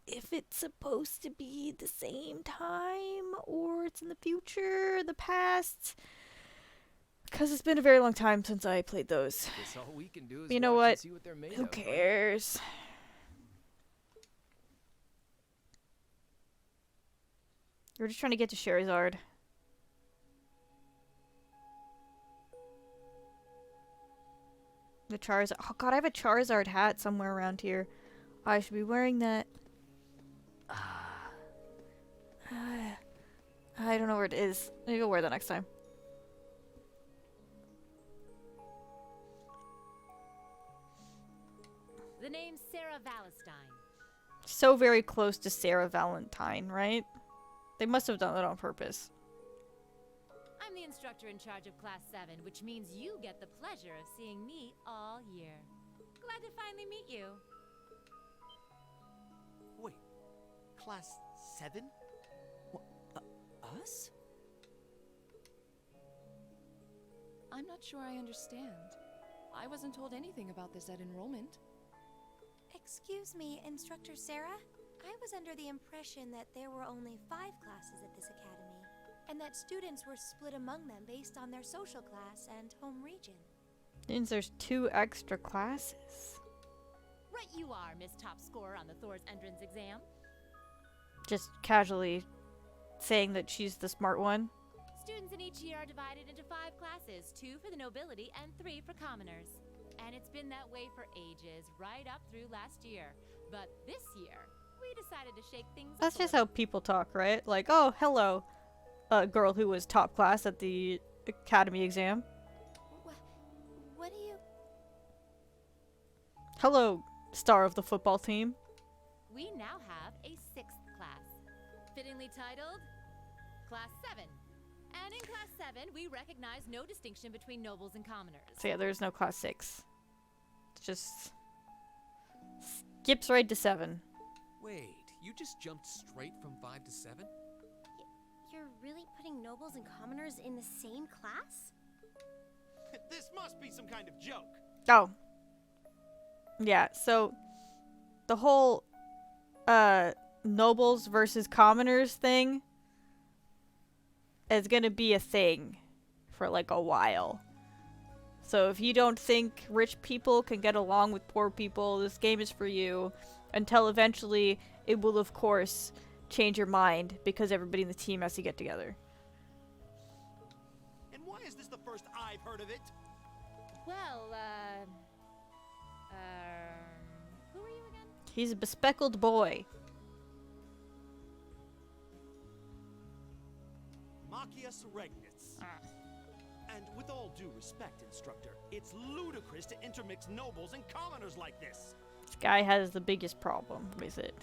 if it's supposed to be the same time or it's in the future, the past. Because it's been a very long time since I played those. Guess all we can do is You know watch what? and see what they're made Who of, right? cares? We're just trying to get to Charizard. The Charizard. Oh god, I have a Charizard hat somewhere around here. I should be wearing that. I don't know where it is. Maybe I'll wear that next time. The name's Sarah Valentine. So very close to Sarah Valentine, right? They must have done that on purpose. I'm the instructor in charge of Class 7, which means you get the pleasure of seeing me all year. Glad to finally meet you. Wait, Class 7? Us? I'm not sure I understand. I wasn't told anything about this at enrollment. Excuse me, Instructor Sarah? I was under the impression that there were only 5 classes at this academy, and that students were split among them based on their social class and home region. Means there's 2 extra classes. Right you are, Miss Top Scorer on the Thor's entrance exam. Just casually saying that she's the smart one. Students in each year are divided into 5 classes, 2 for the nobility and 3 for commoners. And it's been that way for ages, right up through last year. But this year, we decided to shake things up. That's just how people talk, right? Like, oh, hello, a girl who was top class at the academy exam. What do you... Hello, star of the football team. We now have a 6th class, fittingly titled Class 7. And in Class 7, we recognize no distinction between nobles and commoners. So yeah, there's no class 6. It's just skips right to 7. Wait, you just jumped straight from 5 to 7? You're really putting nobles and commoners in the same class? This must be some kind of joke. Oh. Yeah, so the whole nobles versus commoners thing is gonna be a thing for like a while. So if you don't think rich people can get along with poor people, this game is for you. until eventually it will, of course, change your mind because everybody in the team has to get together. And why is this the first I've heard of it? Well, who are you again? He's a bespeckled boy. Machias Regnitz. And with all due respect, instructor, it's ludicrous to intermix nobles and commoners like this. This guy has the biggest problem with it,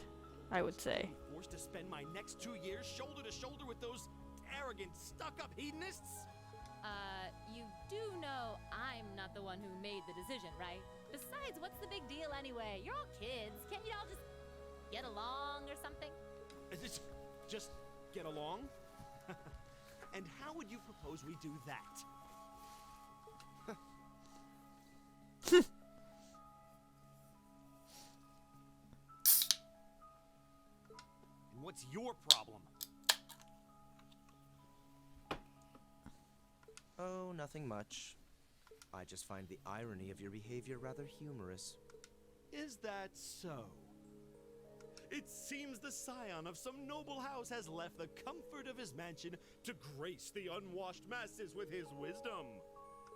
I would say. Forced to spend my next 2 years shoulder to shoulder with those arrogant, stuck-up hedonists? You do know I'm not the one who made the decision, right? Besides, what's the big deal anyway? You're all kids. Can't you all just get along or something? Just get along? And how would you propose we do that? And what's your problem? Oh, nothing much. I just find the irony of your behavior rather humorous. Is that so? It seems the scion of some noble house has left the comfort of his mansion to grace the unwashed masses with his wisdom.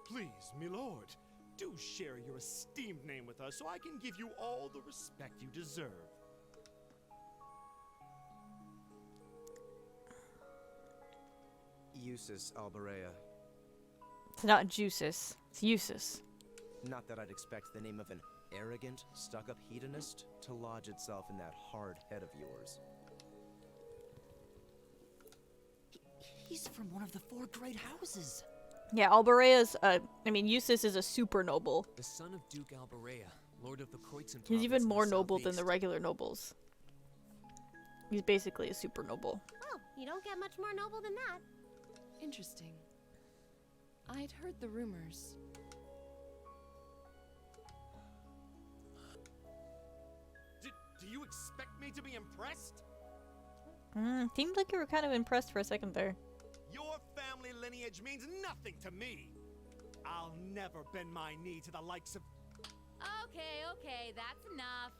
Please, my lord, do share your esteemed name with us so I can give you all the respect you deserve. Usus Alberea. It's not Juices, it's Usus. Not that I'd expect the name of an arrogant, stuck-up hedonist to lodge itself in that hard head of yours. He's from one of the 4 great houses. Yeah, Alberea's, Usus is a super noble. The son of Duke Alberea, Lord of the Kreutzen. He's even more noble than the regular nobles. He's basically a super noble. Well, you don't get much more noble than that. Interesting. I'd heard the rumors. Do you expect me to be impressed? Seemed like you were kind of impressed for a second there. Your family lineage means nothing to me. I'll never bend my knee to the likes of... Okay, that's enough.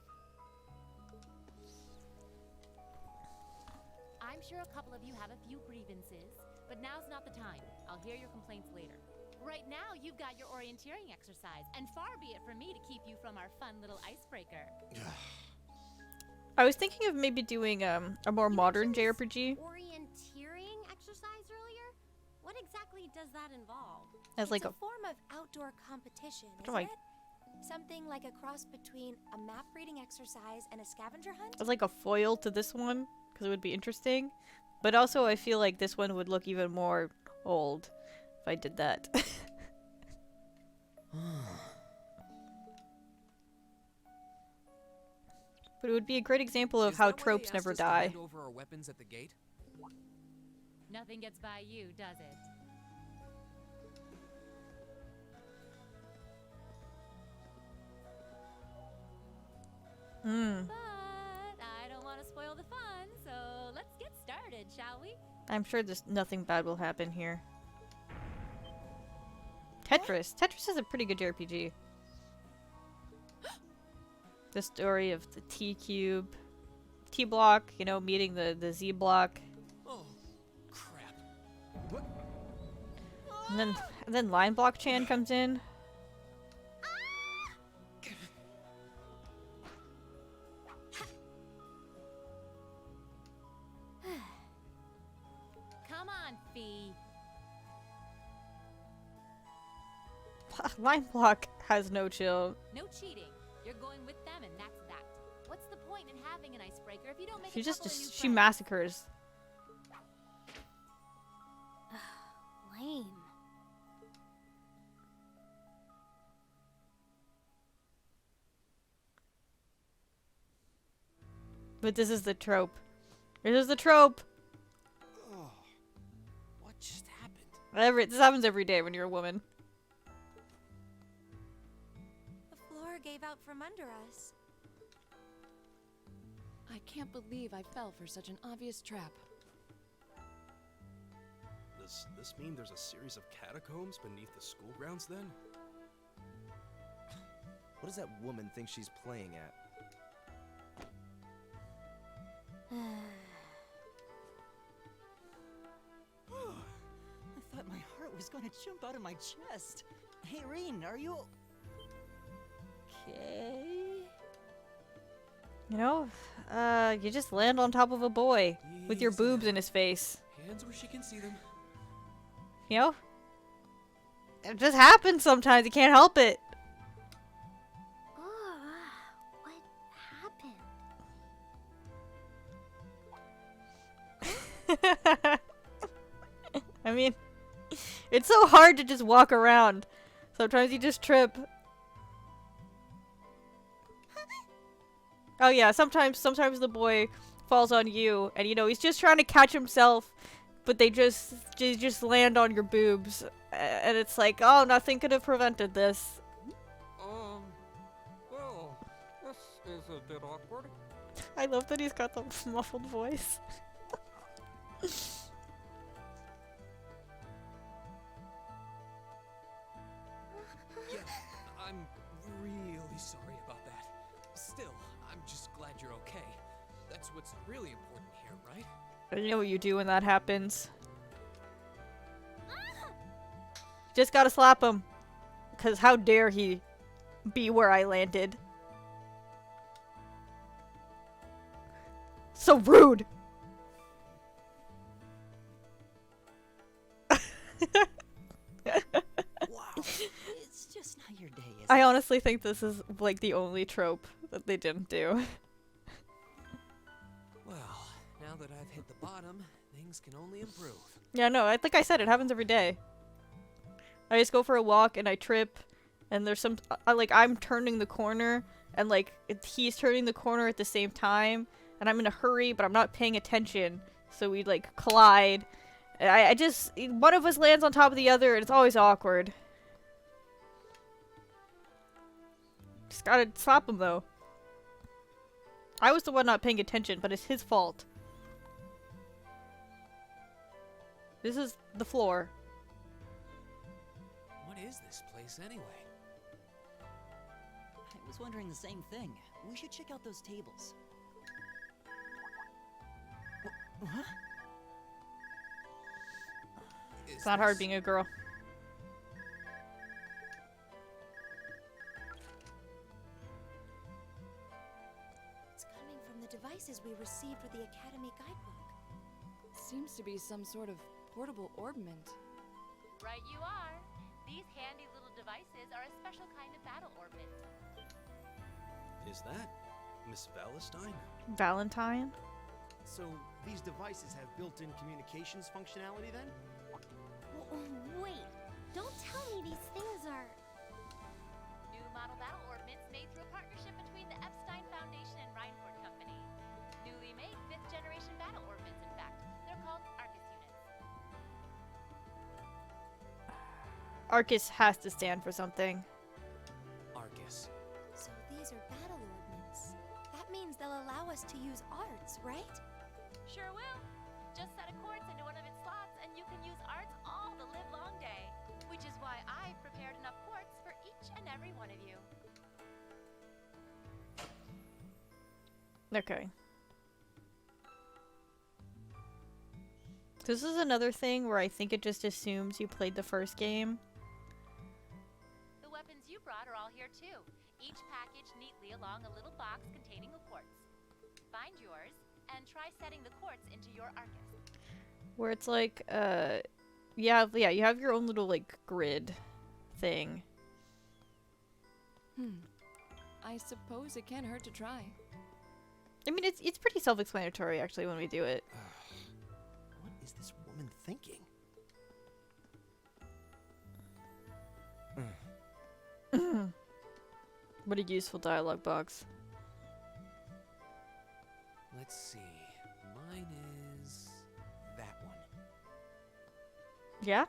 I'm sure a couple of you have a few grievances, but now's not the time. I'll hear your complaints later. Right now, you've got your orienteering exercise, and far be it from me to keep you from our fun little icebreaker. I was thinking of maybe doing a more modern JRPG. Orienteering exercise earlier? What exactly does that involve? As like it's a form of outdoor competition, do isn't I- it? Something like a cross between a map reading exercise and a scavenger hunt? as like a foil to this one, because it would be interesting. But also, I feel like this one would look even more old if I did that. But it would be a great example of how tropes never die. Hand over our weapons at the gate? Nothing gets by you, does it? But I don't want to spoil the fun, so let's get started, shall we? I'm sure nothing bad will happen here. Tetris. Tetris is a pretty good JRPG. The story of the T-cube, T-block, you know, meeting the Z-block. Oh, crap. What? And then Line Block Chan comes in. Come on, Fee. Line Block has no chill. No cheating. You're going with them, and that's that. What's the point in having an icebreaker if you don't make She a just couple of new she friends? massacres. Lame. But this is the trope. This is the trope. Oh, what just happened? This happens every day when you're a woman. The floor gave out from under us. I can't believe I fell for such an obvious trap. Does this mean there's a series of catacombs beneath the school grounds then? What does that woman think she's playing at? I thought my heart was going to jump out of my chest. Hey, Reen, are you okay? You know, you just land on top of a boy with your boobs in his face. Hands where she can see them. You know? It just happens sometimes. You can't help it. What happened? I mean, it's so hard to just walk around. Sometimes you just trip. Oh yeah, sometimes the boy falls on you, and you know he's just trying to catch himself, but they just land on your boobs, and it's like, oh, nothing could have prevented this. Well, this is a bit awkward. I love that he's got the muffled voice. Yeah, I'm really sorry about that. Still, I'm just glad you're okay. That's what's really important here, right? I know what you do when that happens. Just gotta slap him. Because how dare he be where I landed. So rude! Wow, it's just not your day, is it? I honestly think this is like the only trope that they didn't do. Well, now that I've hit the bottom, things can only improve. Yeah, no, like I said, it happens every day. I just go for a walk and I trip, and there's some like I'm turning the corner, and like he's turning the corner at the same time, and I'm in a hurry, but I'm not paying attention, so we like collide. I just one of us lands on top of the other, and it's always awkward. Just gotta slap him though. I was the one not paying attention, but it's his fault. This is the floor. What is this place anyway? I was wondering the same thing. We should check out those tables. Huh? It's not hard being a girl. It's coming from the devices we received with the Academy Guidebook. Seems to be some sort of portable orbment. Right you are. These handy little devices are a special kind of battle orbment. Is that Miss Valentine? Valentine? So these devices have built-in communications functionality then? Wait, don't tell me these things are... New model battle orbments made through a partnership between the Epstein Foundation and Reinford Company. Newly made 5th generation battle orbments, in fact. They're called Arcus units. Arcus has to stand for something. Arcus. So these are battle ordnance. That means they'll allow us to use arts, right? Sure will. Just set a quartz into one of its slots and you can use arts all the live long day. Which is why I prepared enough quartz for each and every one of you. Okay. This is another thing where I think it just assumes you played the first game. The weapons you brought are all here too. Each packaged neatly along a little box containing a quartz. Find yours and try setting the quartz into your Arcus. Where it's like, yeah, you have your own little, like, grid thing. I suppose it can't hurt to try. I mean, it's pretty self-explanatory, actually, when we do it. What is this woman thinking? What a useful dialogue box. Let's see. Mine is that one. Yeah?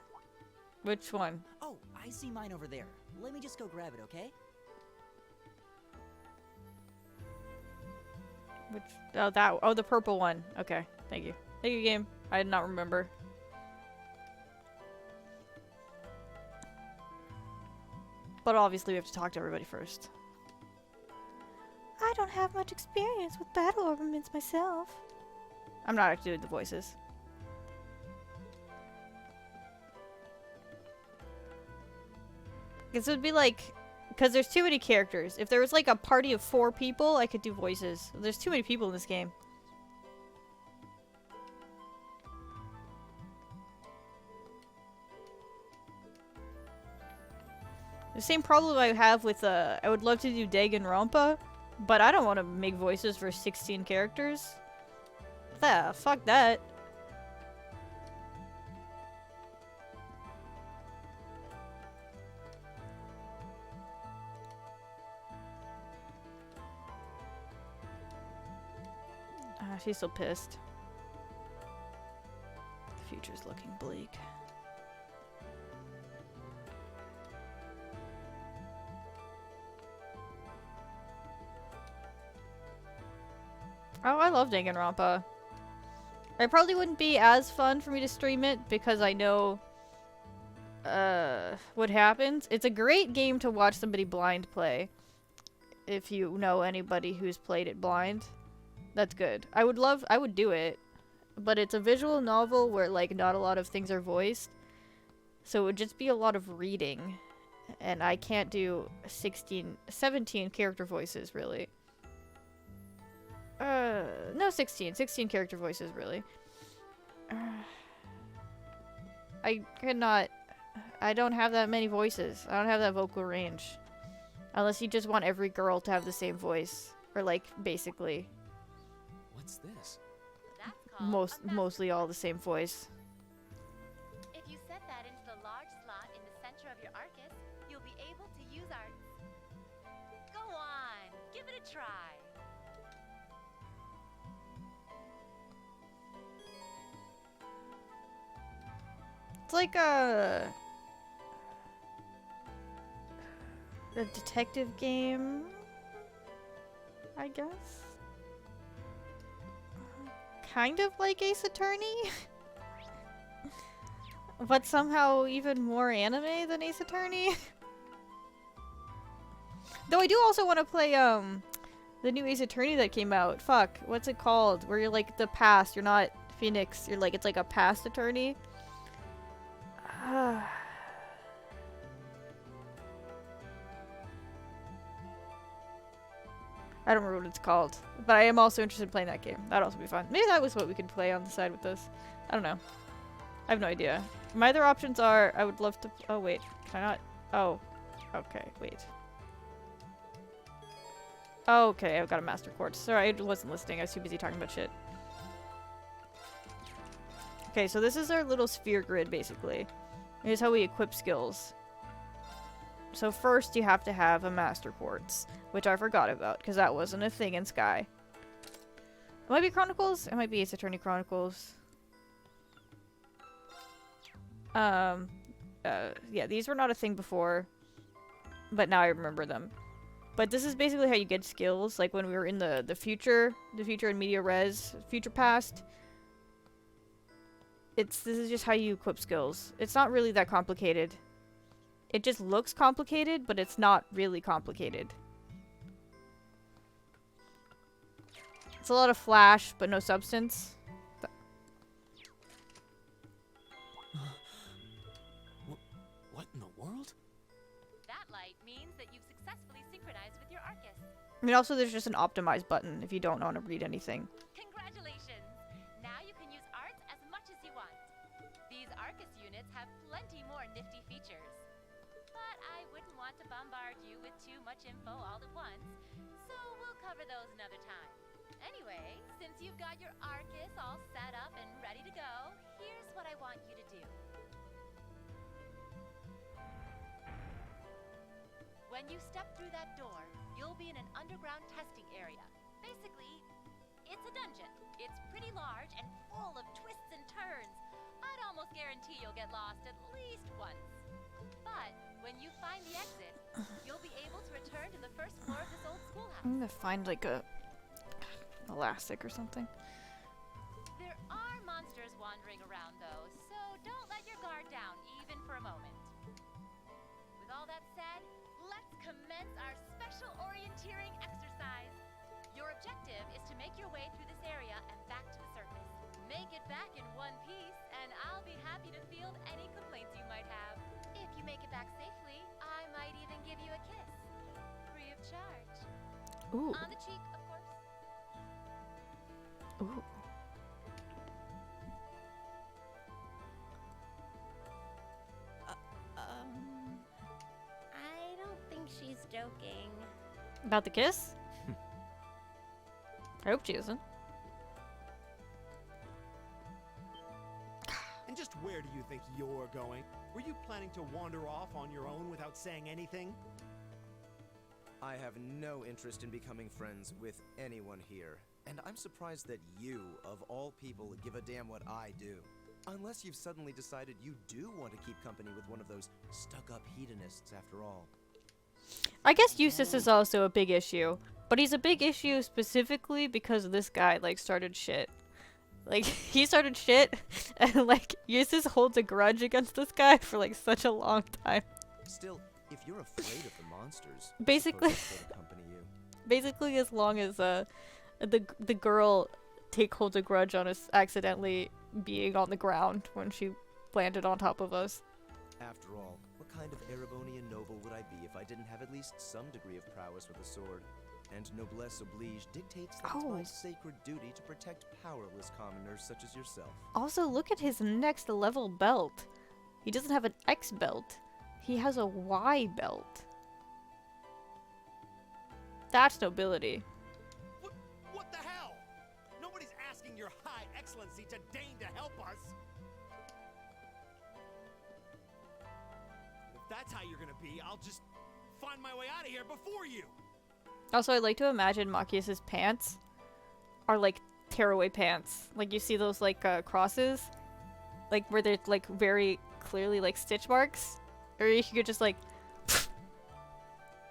Which one? Oh, I see mine over there. Let me just go grab it, okay? Which? Oh, the purple one. Okay, thank you. Thank you, game. I did not remember. But obviously we have to talk to everybody first. I don't have much experience with battle armaments myself. I'm not actually doing the voices. This would be like, because there's too many characters. If there was like a party of 4 people, I could do voices. There's too many people in this game. The same problem I have with, I would love to do Danganronpa, but I don't want to make voices for 16 characters. Fuck that. She's so pissed. The future's looking bleak. Oh, I love Danganronpa. It probably wouldn't be as fun for me to stream it because I know what happens. It's a great game to watch somebody blind play. If you know anybody who's played it blind. That's good. I would do it. But it's a visual novel where, like, not a lot of things are voiced. So it would just be a lot of reading. And I can't do 17 character voices, really. No, 16 character voices, really. I don't have that many voices. I don't have that vocal range. Unless you just want every girl to have the same voice. Or, like, basically. What's this? Mostly all the same voice. If you set that into the large slot in the center of your Arcus, you'll be able to use arts. Go on, give it a try. It's like a detective game, I guess. Kind of like Ace Attorney, but somehow even more anime than Ace Attorney. Though I do also want to play the new Ace Attorney that came out. Fuck, what's it called? Where you're like the past, you're not Phoenix, you're like, it's like a past attorney. I don't remember what it's called, but I am also interested in playing that game. That'd also be fun. Maybe that was what we could play on the side with this. I don't know. I have no idea. My other options are, I would love to... Oh, wait. Can I not? Oh. Okay, wait. Oh, okay, I've got a Master Quartz. Sorry, I wasn't listening. I was too busy talking about shit. Okay, so this is our little sphere grid, basically. Here's how we equip skills. So first you have to have a Master Quartz, which I forgot about, because that wasn't a thing in Sky. It might be Chronicles? It might be Ace Attorney Chronicles. Yeah, these were not a thing before, but now I remember them. But this is basically how you get skills, like when we were in the future in Media Res, future past. This is just how you equip skills. It's not really that complicated. It just looks complicated, but it's not really complicated. It's a lot of flash, but no substance. What in the world? That light means that you've successfully synchronized with your Arcus. I mean, also there's just an optimize button if you don't want to read anything. Congratulations! Now you can use arts as much as you want. These Arcus units have plenty more nifty features. But I wouldn't want to bombard you with too much info all at once, so we'll cover those another time. Anyway, since you've got your Arcus all set up and ready to go, here's what I want you to do. When you step through that door, you'll be in an underground testing area. Basically, it's a dungeon. It's pretty large and full of twists and turns. I'd almost guarantee you'll get lost at least once. But when you find the exit, you'll be able to return to the first floor of this old schoolhouse. I'm gonna find like a elastic or something. There are monsters wandering around though, so don't let your guard down even for a moment. With all that said, let's commence our special orienteering exercise. Your objective is to make your way through this area and back to the surface. Make it back in one piece, and I'll be happy to field any complaints you might have. If you make it back safely, I might even give you a kiss. Free of charge. Ooh. On the cheek, of course. Ooh. I don't think she's joking. About the kiss? I hope she isn't. And just where do you think you're going? Were you planning to wander off on your own without saying anything? I have no interest in becoming friends with anyone here. And I'm surprised that you, of all people, give a damn what I do. Unless you've suddenly decided you do want to keep company with one of those stuck-up hedonists after all. I guess Eustace is also a big issue. But he's a big issue specifically because this guy, like, started shit. Like, he started shit, and, like, Eustace holds a grudge against this guy for, like, such a long time. Still, if you're afraid of the monsters, Basically, accompany you. basically as long as, the girl holds a grudge on us accidentally being on the ground when she landed on top of us. After all, what kind of Erebonian noble would I be if I didn't have at least some degree of prowess with a sword? And noblesse oblige dictates that it's my sacred duty to protect powerless commoners such as yourself. Also, look at his next level belt. He doesn't have an X belt. He has a Y belt. That's nobility. What the hell? Nobody's asking your high excellency to deign to help us. If that's how you're gonna be, I'll just find my way out of here before you. Also, I'd like to imagine Machias's pants are like tearaway pants. Like, you see those, like, crosses? Like, where they're, like, very clearly, like, stitch marks? Or you could just, like,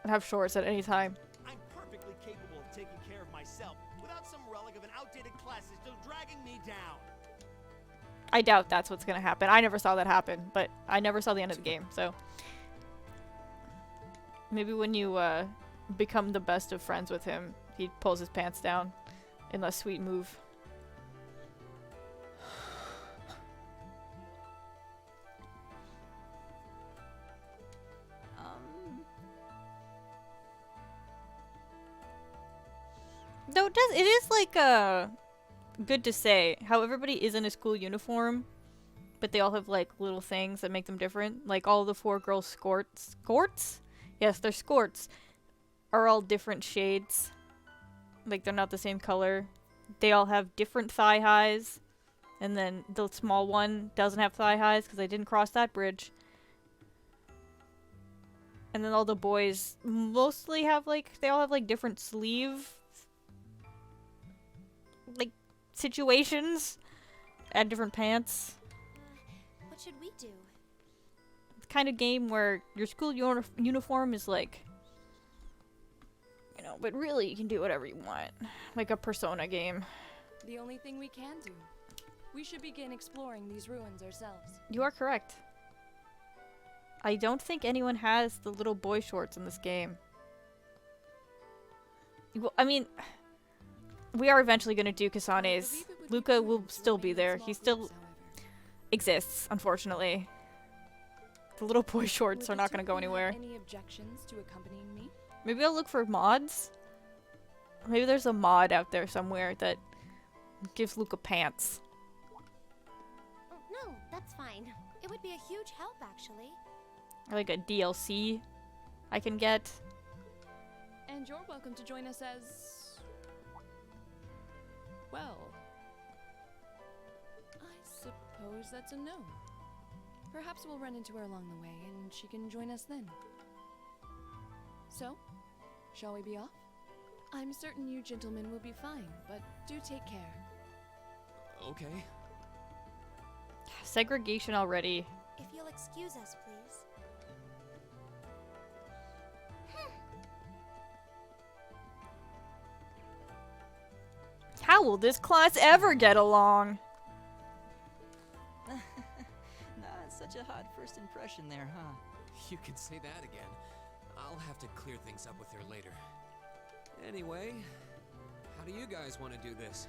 and have shorts at any time. I'm perfectly capable of taking care of myself without some relic of an outdated class system dragging me down. I doubt that's what's gonna happen. I never saw that happen, but I never saw the end of the game, so. Maybe when you, become the best of friends with him, he pulls his pants down in a sweet move. No, it is like good to say how everybody is in a school uniform, but they all have like little things that make them different. Like all the 4 girls' skirts? Yes, they're skirts. Are all different shades. Like, they're not the same color. They all have different thigh highs. And then the small one doesn't have thigh highs because they didn't cross that bridge. And then all the boys mostly have, like, they all have, like, different sleeve, like, situations. And different pants. What should we do? It's the kind of game where your school uniform is, like, but really you can do whatever you want. Like a Persona game. The only thing we can do. We should begin exploring these ruins ourselves. You are correct. I don't think anyone has the little boy shorts in this game. Well, I mean, we are eventually going to do Kasane's. Luca will still be there. He still exists, unfortunately. The little boy shorts are not going to go anywhere. Any objections to accompanying me? Maybe I'll look for mods. Maybe there's a mod out there somewhere that gives Luca pants. Oh, no, that's fine. It would be a huge help, actually. Or like a DLC I can get. And you're welcome to join us as... well... I suppose that's a no. Perhaps we'll run into her along the way, and she can join us then. So, shall we be off? I'm certain you gentlemen will be fine, but do take care. Okay. Segregation already. If you'll excuse us, please. How will this class ever get along? Such a hot first impression there, huh? You can say that again. I'll have to clear things up with her later. Anyway, how do you guys want to do this?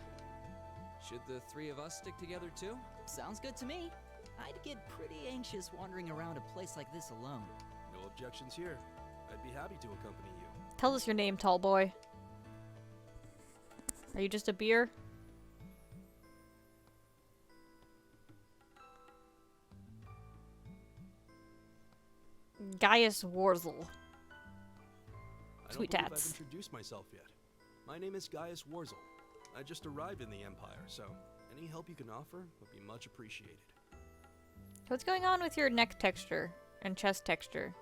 Should the three of us stick together too? Sounds good to me. I'd get pretty anxious wandering around a place like this alone. No objections here. I'd be happy to accompany you. Tell us your name, tall boy. Are you just a beer? Gaius Warzel. Sweet I don't believe tats. I've introduced myself yet. My name is Gaius Warzel. I just arrived in the Empire, so any help you can offer would be much appreciated. What's going on with your neck texture and chest texture?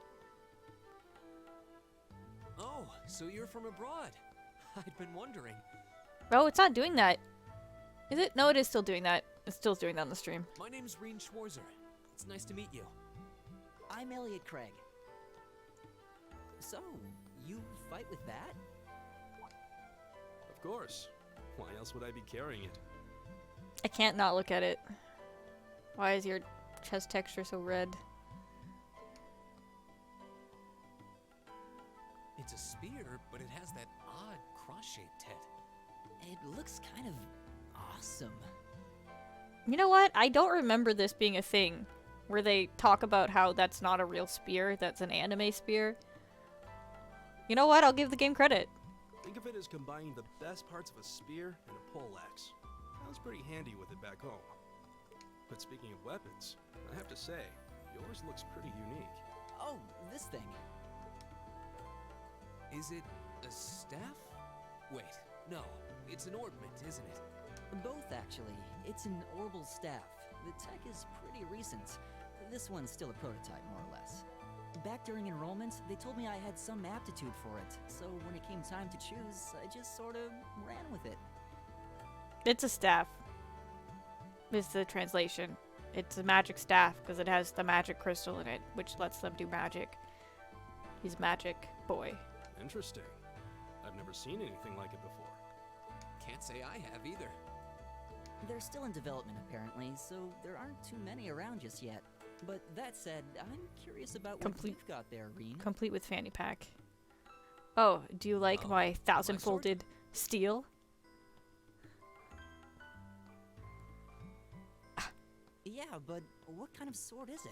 Oh, so you're from abroad. I'd been wondering. Oh, it's not doing that. Is it? No, it is still doing that. It's still doing that on the stream. My name's Reen Schwarzer. It's nice to meet you. I'm Elliot Craig. So, you fight with that? Of course. Why else would I be carrying it? I can't not look at it. Why is your chest texture so red? It's a spear, but it has that odd cross-shaped head. It looks kind of awesome. You know what? I don't remember this being a thing where they talk about how that's not a real spear, that's an anime spear. You know what? I'll give the game credit. Think of it as combining the best parts of a spear and a poleaxe. I was pretty handy with it back home. But speaking of weapons, I have to say, yours looks pretty unique. Oh, this thing. Is it a staff? Wait, no. It's an ornament, isn't it? Both, actually. It's an Orbital Staff. The tech is pretty recent. This one's still a prototype, more or less. Back during enrollment, they told me I had some aptitude for it, so when it came time to choose, I just sort of ran with it. It's a staff. Is the translation. It's a magic staff because it has the magic crystal in it, which lets them do magic. He's a magic boy. Interesting. I've never seen anything like it before. Can't say I have either. They're still in development, apparently, so there aren't too many around just yet. But that said, I'm curious about what you've got there, Reen. Complete with fanny pack. Oh, do you like my 1,000-folded steel? Yeah, but what kind of sword is it?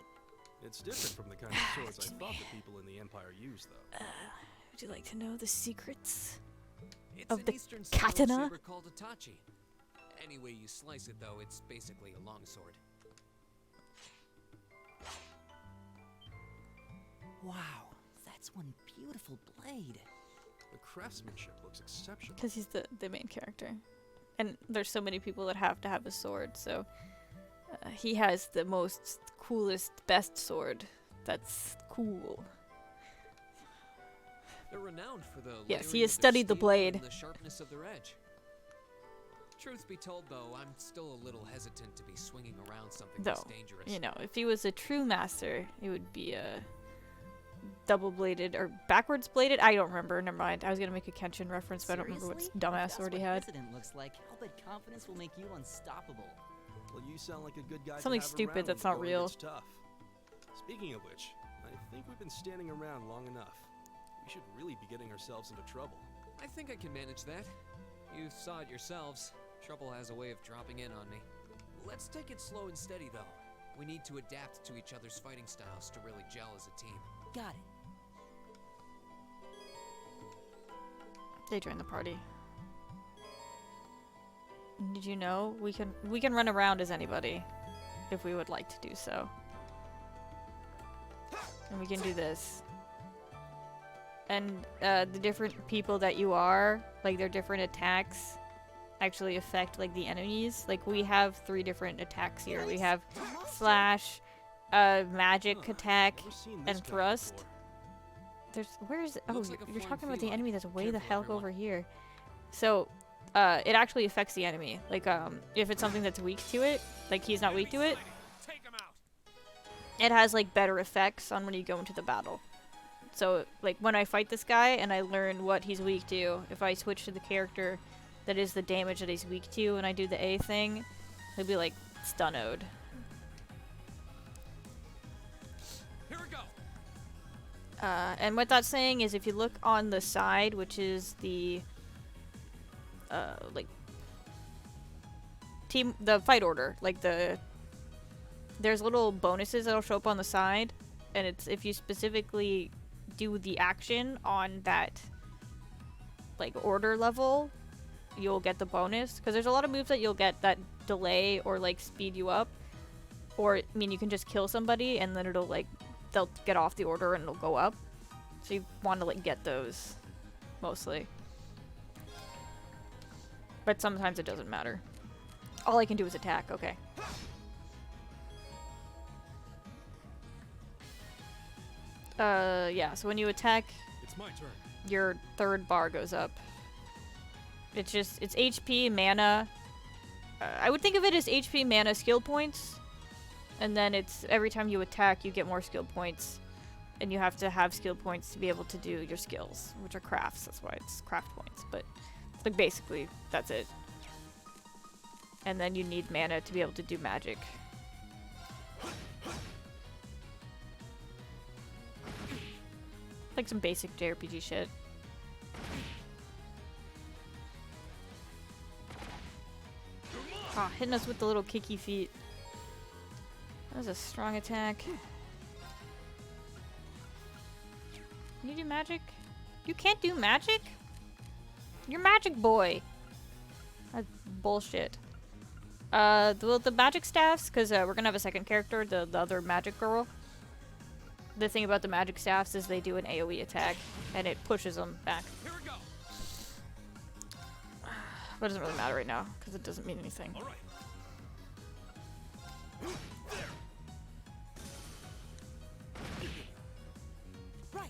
It's different from the kind of swords I thought the people in the Empire used, though. Would you like to know the secrets It's of an the Eastern style katana? saber called a tachi. Any way you slice it, though, it's basically a longsword. Wow, that's one beautiful blade. The craftsmanship looks exceptional. Because he's the main character. And there's so many people that have to have a sword, so he has the most coolest, best sword. That's cool. They're renowned for the Yes, he layering has of their studied the steel blade. and the sharpness of their edge. Truth be told, though, I'm still a little hesitant to be swinging around something this Though, dangerous. you know, if he was a true master, it would be a double-bladed or backwards-bladed. I don't remember. Never mind. I was gonna make a Kenshin reference, but I don't remember what Seriously? dumbass That's sword he what had. President looks like. I'll bet confidence will make you unstoppable. Well, you sound like a good guy. Something to have stupid around that's when not the going real. gets tough. Speaking of which, I think we've been standing around long enough. We should really be getting ourselves into trouble. I think I can manage that. You saw it yourselves. Trouble has a way of dropping in on me. Let's take it slow and steady, though. We need to adapt to each other's fighting styles to really gel as a team. Got it. They joined the party. Did you know we can run around as anybody if we would like to do so. And we can do this. And the different people that you are, like their different attacks actually affect like the enemies. Like we have 3 different attacks here. We have slash, magic attack, and thrust. Where's you're talking about the enemy that's way the hell over here. So it actually affects the enemy. Like if it's something that's weak to it, like he's not weak to it, it has like better effects on when you go into the battle. So like when I fight this guy and I learn what he's weak to, if I switch to the character that is the damage that he's weak to and I do the A thing, he'll be like stun-o'd. Here we go. And what that's saying is if you look on the side, which is the like the fight order. Like there's little bonuses that'll show up on the side, and it's if you specifically do the action on that like order level, you'll get the bonus. Because there's a lot of moves that you'll get that delay or like speed you up, or I mean you can just kill somebody and then it'll like they'll get off the order and it'll go up. So you want to like get those mostly. But sometimes it doesn't matter. All I can do is attack, okay. Yeah, so when you attack, It's my turn. your third bar goes up. It's HP, mana. I would think of it as HP, mana, skill points. And then it's every time you attack, you get more skill points. And you have to have skill points to be able to do your skills, which are crafts. That's why it's craft points. But like basically, that's it. And then you need mana to be able to do magic. Like some basic JRPG shit. Ah, hitting us with the little kicky feet. That was a strong attack. Can you do magic? You can't do magic? You're magic boy. That's bullshit. The magic staffs, because we're gonna have a second character, the other magic girl. The thing about the magic staffs is they do an AoE attack, and it pushes them back. Here we go. But it doesn't really matter right now, because it doesn't mean anything. All right. Right.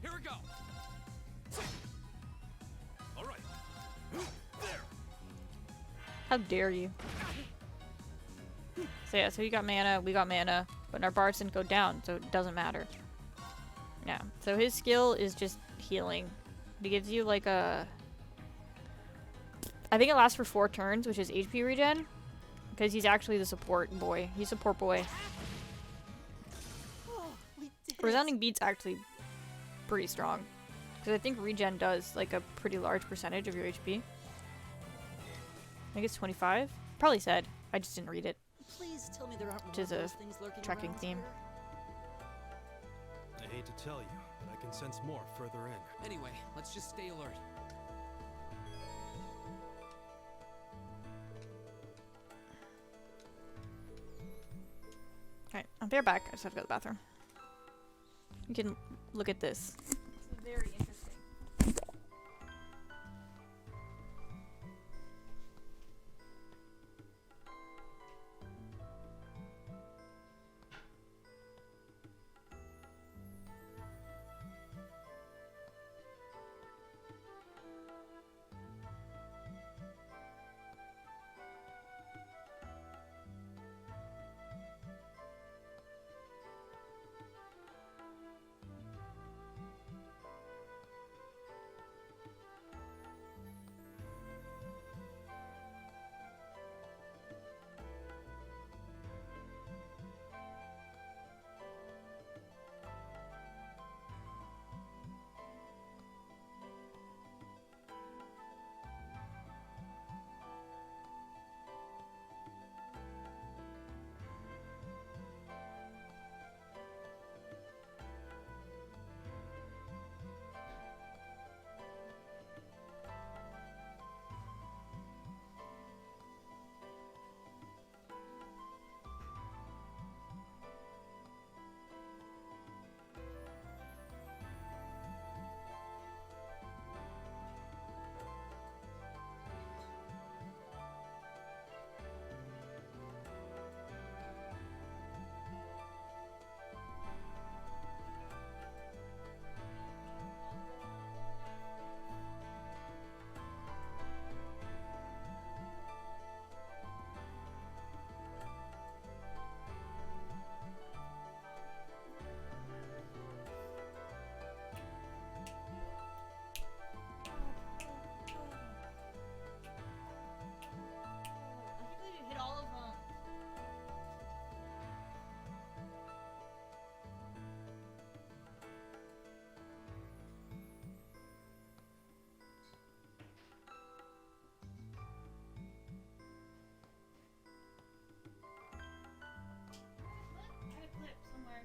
Here we go. All right. There. How dare you? So yeah, so you got mana, we got mana, but our bars didn't go down, so it doesn't matter. Yeah, so his skill is just healing. He gives you like a... I think it lasts for 4 turns, which is HP regen. Because he's actually the support boy. He's support boy. Resounding Beat's actually pretty strong. Because I think regen does like a pretty large percentage of your HP. I think it's 25. Probably said. I just didn't read it. Please tell me there aren't Which is more of a those things lurking trekking around theme. I hate to tell you, but I can sense more further in. Anyway, let's just stay alert. Alright, I'll be right back. I just have to go to the bathroom. You can look at this. It's very interesting.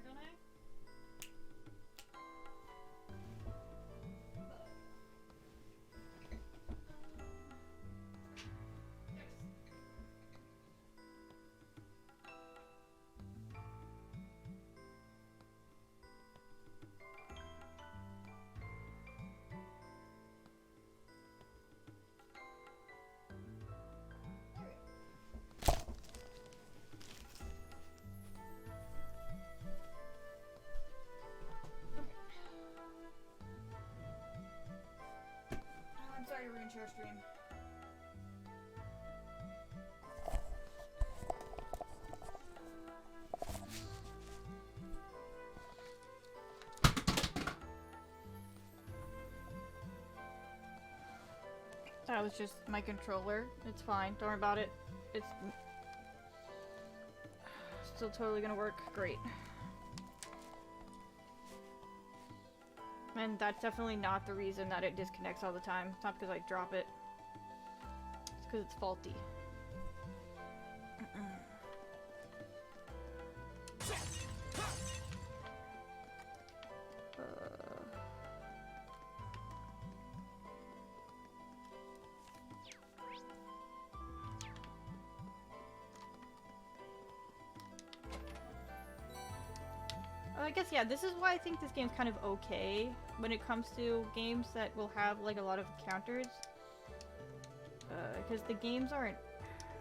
don't I? I'm sorry to ruin share stream. That was just my controller. It's fine. Don't worry about it. It's still totally gonna work great. And that's definitely not the reason that it disconnects all the time. It's not because I drop it. It's because it's faulty. I guess, yeah, this is why I think this game's kind of okay when it comes to games that will have, like, a lot of counters. Because the games aren't...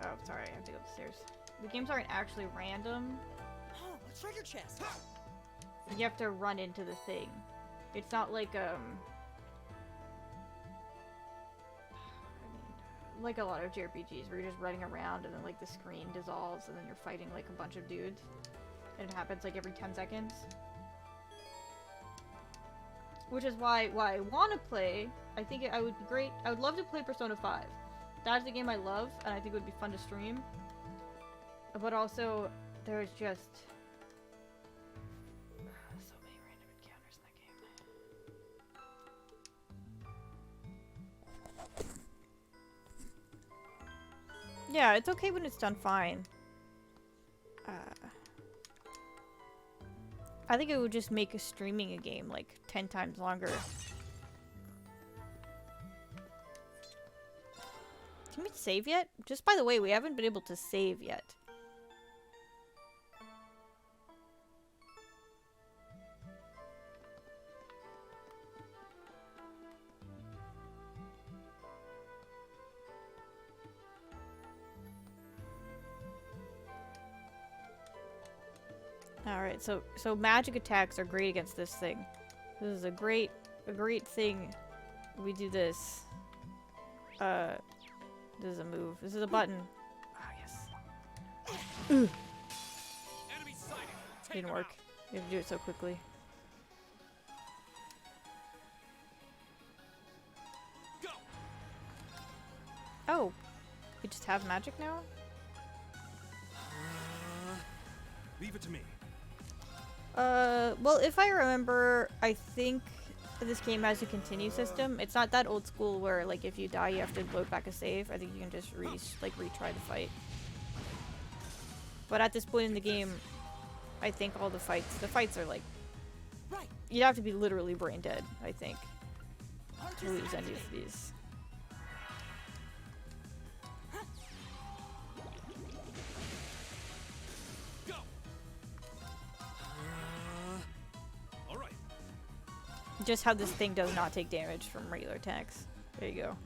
Oh, sorry, I have to go upstairs. The games aren't actually random. Oh, a treasure chest! You have to run into the thing. It's not like, like a lot of JRPGs where you're just running around and then, like, the screen dissolves and then you're fighting, like, a bunch of dudes. And it happens, like, every 10 seconds. Which is why I want to play. I think I would be great. I would love to play Persona 5. That's the game I love, and I think it would be fun to stream. But also, there's just so many random encounters in that game. Yeah, it's okay when it's done fine. I think it would just make streaming a game like 10 times longer. Can we save yet? Just by the way, we haven't been able to save yet. Alright, so magic attacks are great against this thing. This is a great thing. We do this. This is a move. This is a button. Ah, yes. Didn't work. You have to do it so quickly. Oh. We just have magic now? Leave it to me. Well, if I remember, I think this game has a continue system. It's not that old school where, like, if you die, you have to load back a save. I think you can just retry the fight. But at this point in the game, I think all the fights are, like, you'd have to be literally brain dead, I think, to lose any of these. Just how this thing does not take damage from regular attacks. There you go.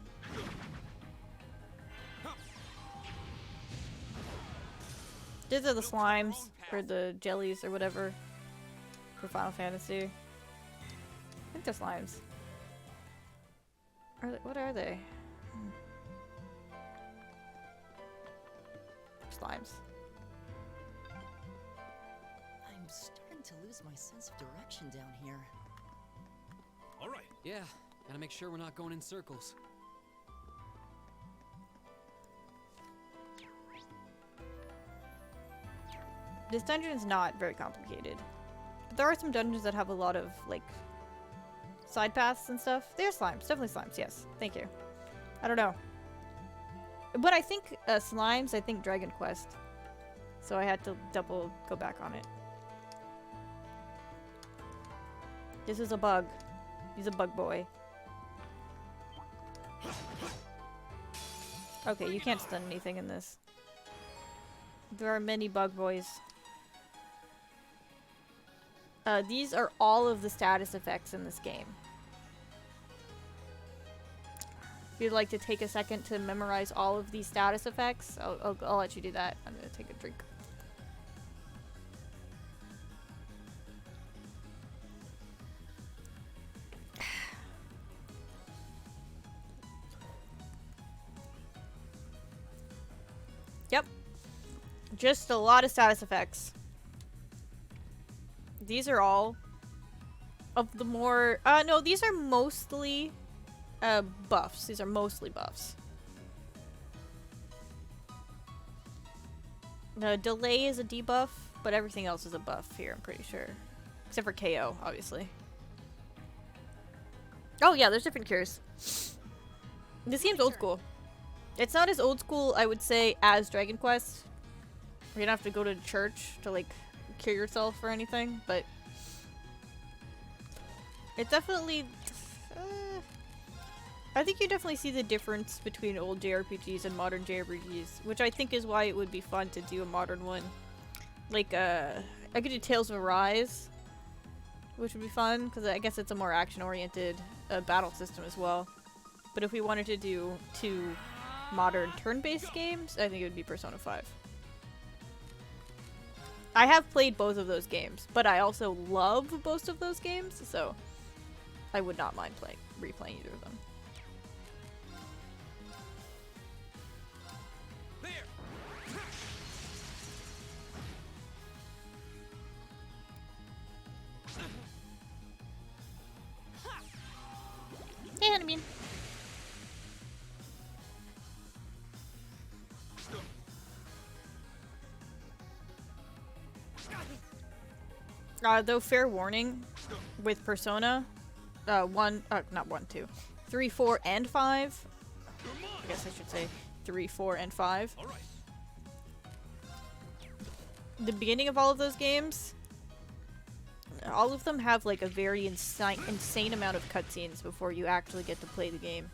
These are the slimes, or the jellies, or whatever, for Final Fantasy. I think they're slimes. What are they? Slimes. I'm starting to lose my sense of direction down here. All right. Yeah, gotta make sure we're not going in circles. This dungeon is not very complicated. But there are some dungeons that have a lot of, like, side paths and stuff. They're slimes. Definitely slimes, yes. Thank you. I don't know. But I think slimes, I think Dragon Quest. So I had to double go back on it. This is a bug. He's a bug boy. Okay, you can't stun anything in this. There are many bug boys. These are all of the status effects in this game. If you'd like to take a second to memorize all of these status effects, I'll let you do that. I'm gonna take a drink. Yep. Just a lot of status effects. These are all of the more... no, these are mostly buffs. These are mostly buffs. The delay is a debuff, but everything else is a buff here, I'm pretty sure. Except for KO, obviously. Oh yeah, there's different cures. This game's old school. It's not as old school, I would say, as Dragon Quest. You're gonna have to go to church to, like, cure yourself or anything, but... It definitely... I think you definitely see the difference between old JRPGs and modern JRPGs, which I think is why it would be fun to do a modern one. Like, I could do Tales of Arise, which would be fun, because I guess it's a more action-oriented battle system as well. But if we wanted to do 2 modern turn-based games, I think it would be Persona 5. I have played both of those games, but I also love both of those games, so I would not mind replaying either of them. Hey, Honeybean. Though fair warning, with Persona, 3, 4, and 5. I guess I should say 3, 4, and 5. The beginning of all of those games, all of them have like a very insane amount of cutscenes before you actually get to play the game.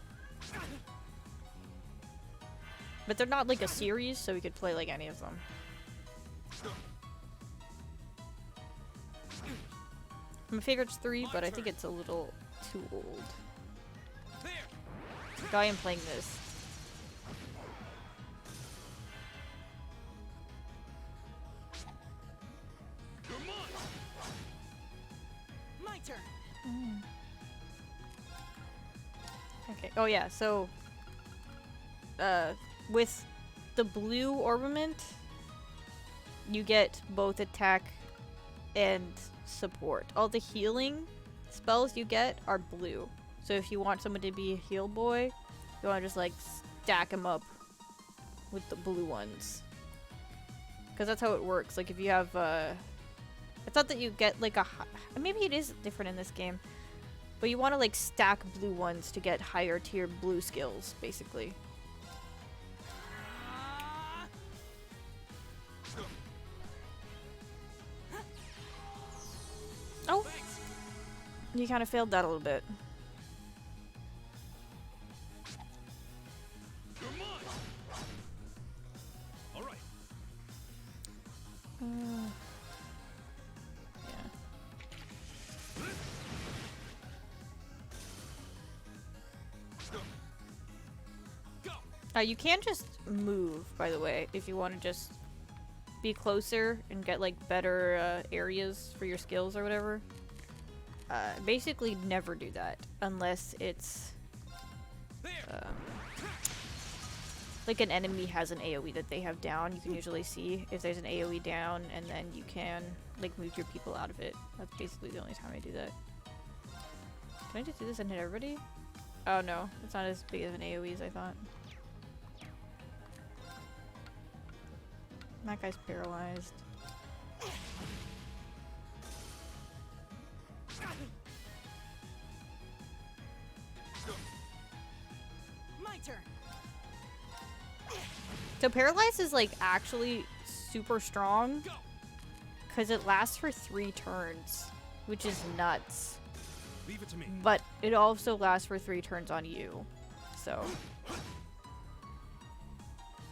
But they're not like a series, so we could play like any of them. My favorite's 3, but I think it's a little too old. So I am playing this. My turn. Okay. Oh yeah. So, with the blue ornament, you get both attack and support. All the healing spells you get are blue. So if you want someone to be a heal boy, you want to just like stack them up with the blue ones. Because that's how it works. Like if you have, I thought that you get like maybe it is different in this game. But you want to like stack blue ones to get higher tier blue skills, basically. Oh! You kind of failed that a little bit. Alright. You can just move, by the way, if you want to just be closer and get like better areas for your skills or whatever. Basically never do that unless it's like an enemy has an AoE that they have down. You can usually see if there's an AoE down, and then you can like move your people out of it. That's basically the only time I do that. Can I just do this and hit everybody? Oh no, it's not as big of an AoE as I thought. That guy's paralyzed. My turn. So paralyzed is like actually super strong because it lasts for 3 turns, which is nuts. Leave it to me. But it also lasts for 3 turns on you. So.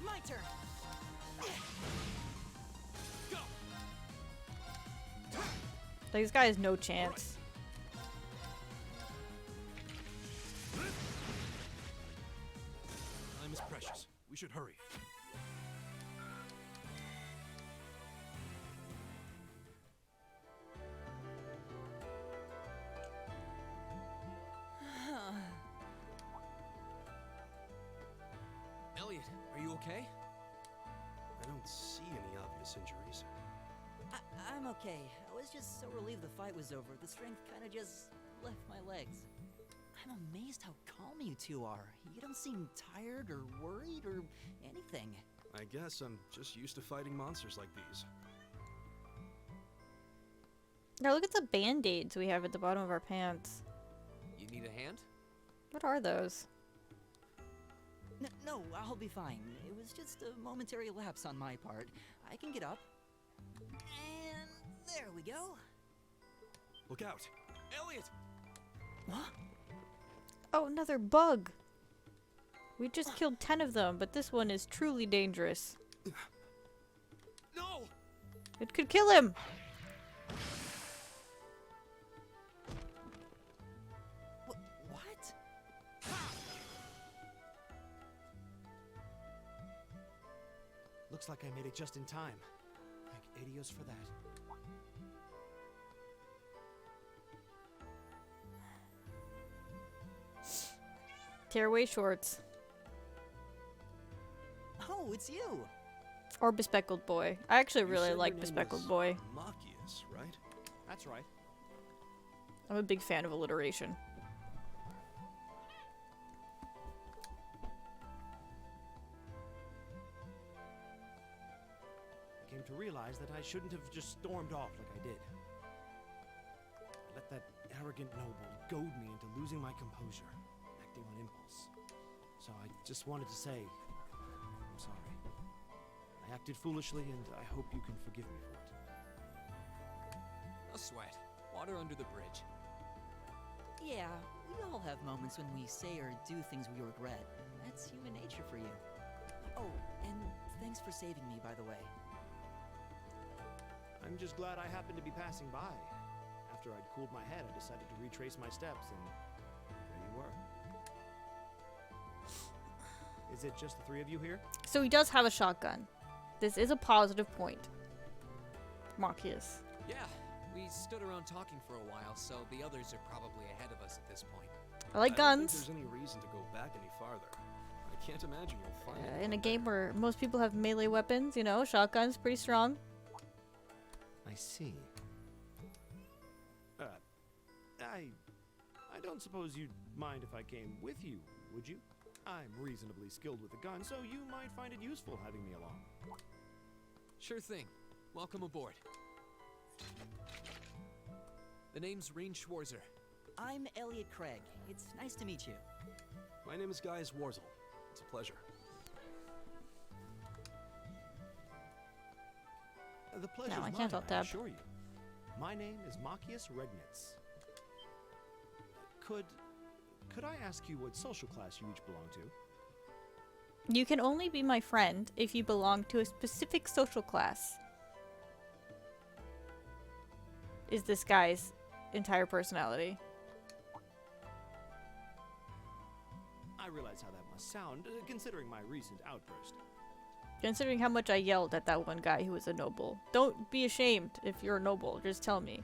My turn. Like, this guy has no chance. Time is precious. We should hurry. Elliot, are you okay? I don't see any obvious injuries. I'm okay. I was just so relieved the fight was over. The strength kind of just left my legs. I'm amazed how calm you two are. You don't seem tired or worried or anything. I guess I'm just used to fighting monsters like these. Now look at the band-aids we have at the bottom of our pants. You need a hand? What are those? No, I'll be fine. It was just a momentary lapse on my part. I can get up. And there we go. Look out. Elliot! What? Oh, another bug. We just killed 10 of them, but this one is truly dangerous. No! It could kill him! What? Looks like I made it just in time. Thank Adios for that. Tearaway shorts. Oh, it's you! Or Bespeckled Boy. I actually You really said like your name Bespeckled was Boy. Machias, right? That's right. I'm a big fan of alliteration. I came to realize that I shouldn't have just stormed off like I did. I let that arrogant noble goad me into losing my composure, acting on impulse. So I just wanted to say, I'm sorry. I acted foolishly, and I hope you can forgive me for it. No sweat. Water under the bridge. Yeah, we all have moments when we say or do things we regret. That's human nature for you. Oh, and thanks for saving me, by the way. I'm just glad I happened to be passing by. After I'd cooled my head, I decided to retrace my steps, and there you were. Is it just the 3 of you here? So he does have a shotgun. This is a positive point. Machias. Yeah, we stood around talking for a while, so the others are probably ahead of us at this point. I like I don't guns. think there's any reason to go back any farther. I can't imagine you'll find it. In a game where most people have melee weapons, you know, shotgun's pretty strong. I see. I don't suppose you'd mind if I came with you, would you? I'm reasonably skilled with a gun, so you might find it useful having me along. Sure thing. Welcome aboard. The name's Rean Schwarzer. I'm Elliot Craig. It's nice to meet you. My name is Gaius Warzel. It's a pleasure. The pleasure's No, I mine, can't alt I tab. assure you. My name is Machias Regnitz. Could I ask you what social class you each belong to? You can only be my friend if you belong to a specific social class. Is this guy's entire personality. I realize how that must sound, considering my recent outburst. Considering how much I yelled at that one guy who was a noble. Don't be ashamed if you're a noble, just tell me.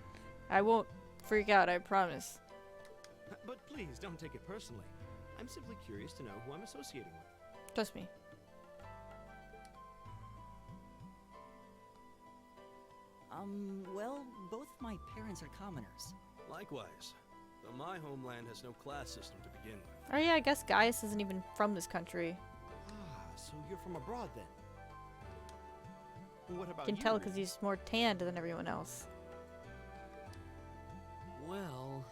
I won't freak out, I promise. But please, don't take it personally. I'm simply curious to know who I'm associating with. Trust me. Well, both my parents are commoners. Likewise. Though my homeland has no class system to begin with. Oh yeah, I guess Gaius isn't even from this country. Ah, so you're from abroad then? What about You you? can tell because he's more tanned than everyone else. Well...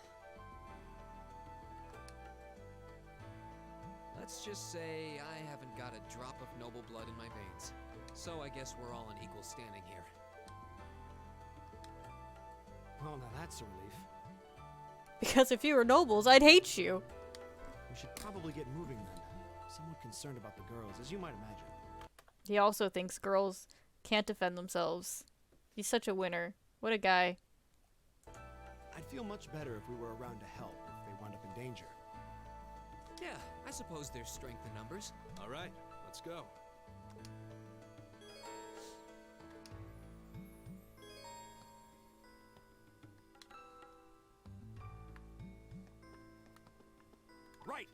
let's just say I haven't got a drop of noble blood in my veins. So I guess we're all in equal standing here. Well, now that's a relief. Because if you were nobles, I'd hate you. We should probably get moving then. Somewhat concerned about the girls, as you might imagine. He also thinks girls can't defend themselves. He's such a winner. What a guy. I'd feel much better if we were around to help if they wound up in danger. Yeah, I suppose there's strength in numbers. All right, let's go. Right.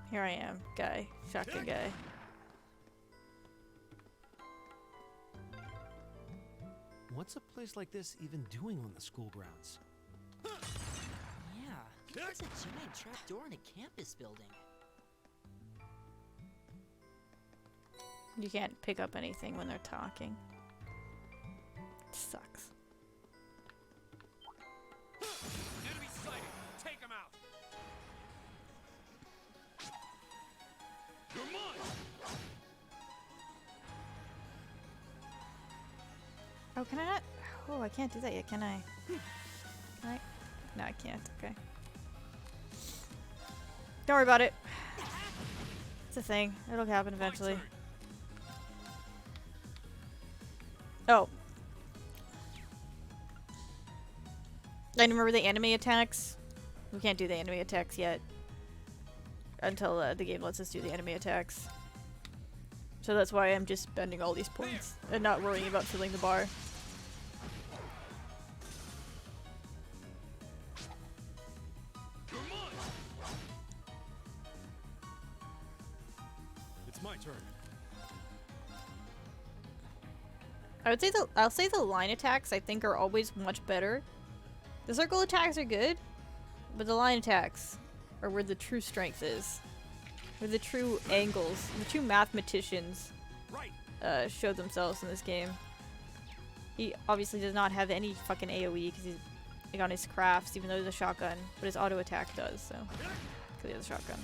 Here I am, guy. Shotgun guy. What's a place like this even doing on the school grounds? Yeah, there's a giant trapdoor in a campus building. You can't pick up anything when they're talking. Sucks. Enemy sighted! Take him out! You're mine! Oh, can I not? Oh, I can't do that yet, can I? Can I? No, I can't. Okay. Don't worry about it. It's a thing. It'll happen eventually. Oh. I remember the anime attacks. We can't do the anime attacks yet. Until the game lets us do the anime attacks. So that's why I'm just spending all these points and not worrying about filling the bar. It's my turn. I would say I'll say the line attacks I think are always much better. The circle attacks are good, but the line attacks are where the true strength is. Where the true angles, the true mathematicians show themselves in this game. He obviously does not have any fucking AoE because he's like on his crafts, even though he's a shotgun, but his auto attack does, so. Because he has a shotgun.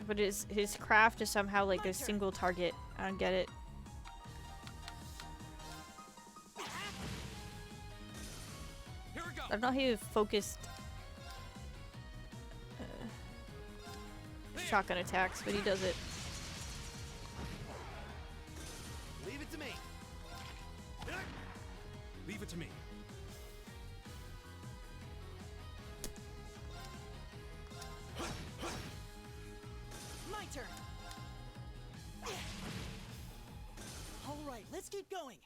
But his craft is somehow like a single target. I don't get it. I don't know how you focused shotgun attacks, but he does it. Leave it to me. Leave it to me. My turn. All right, let's keep going.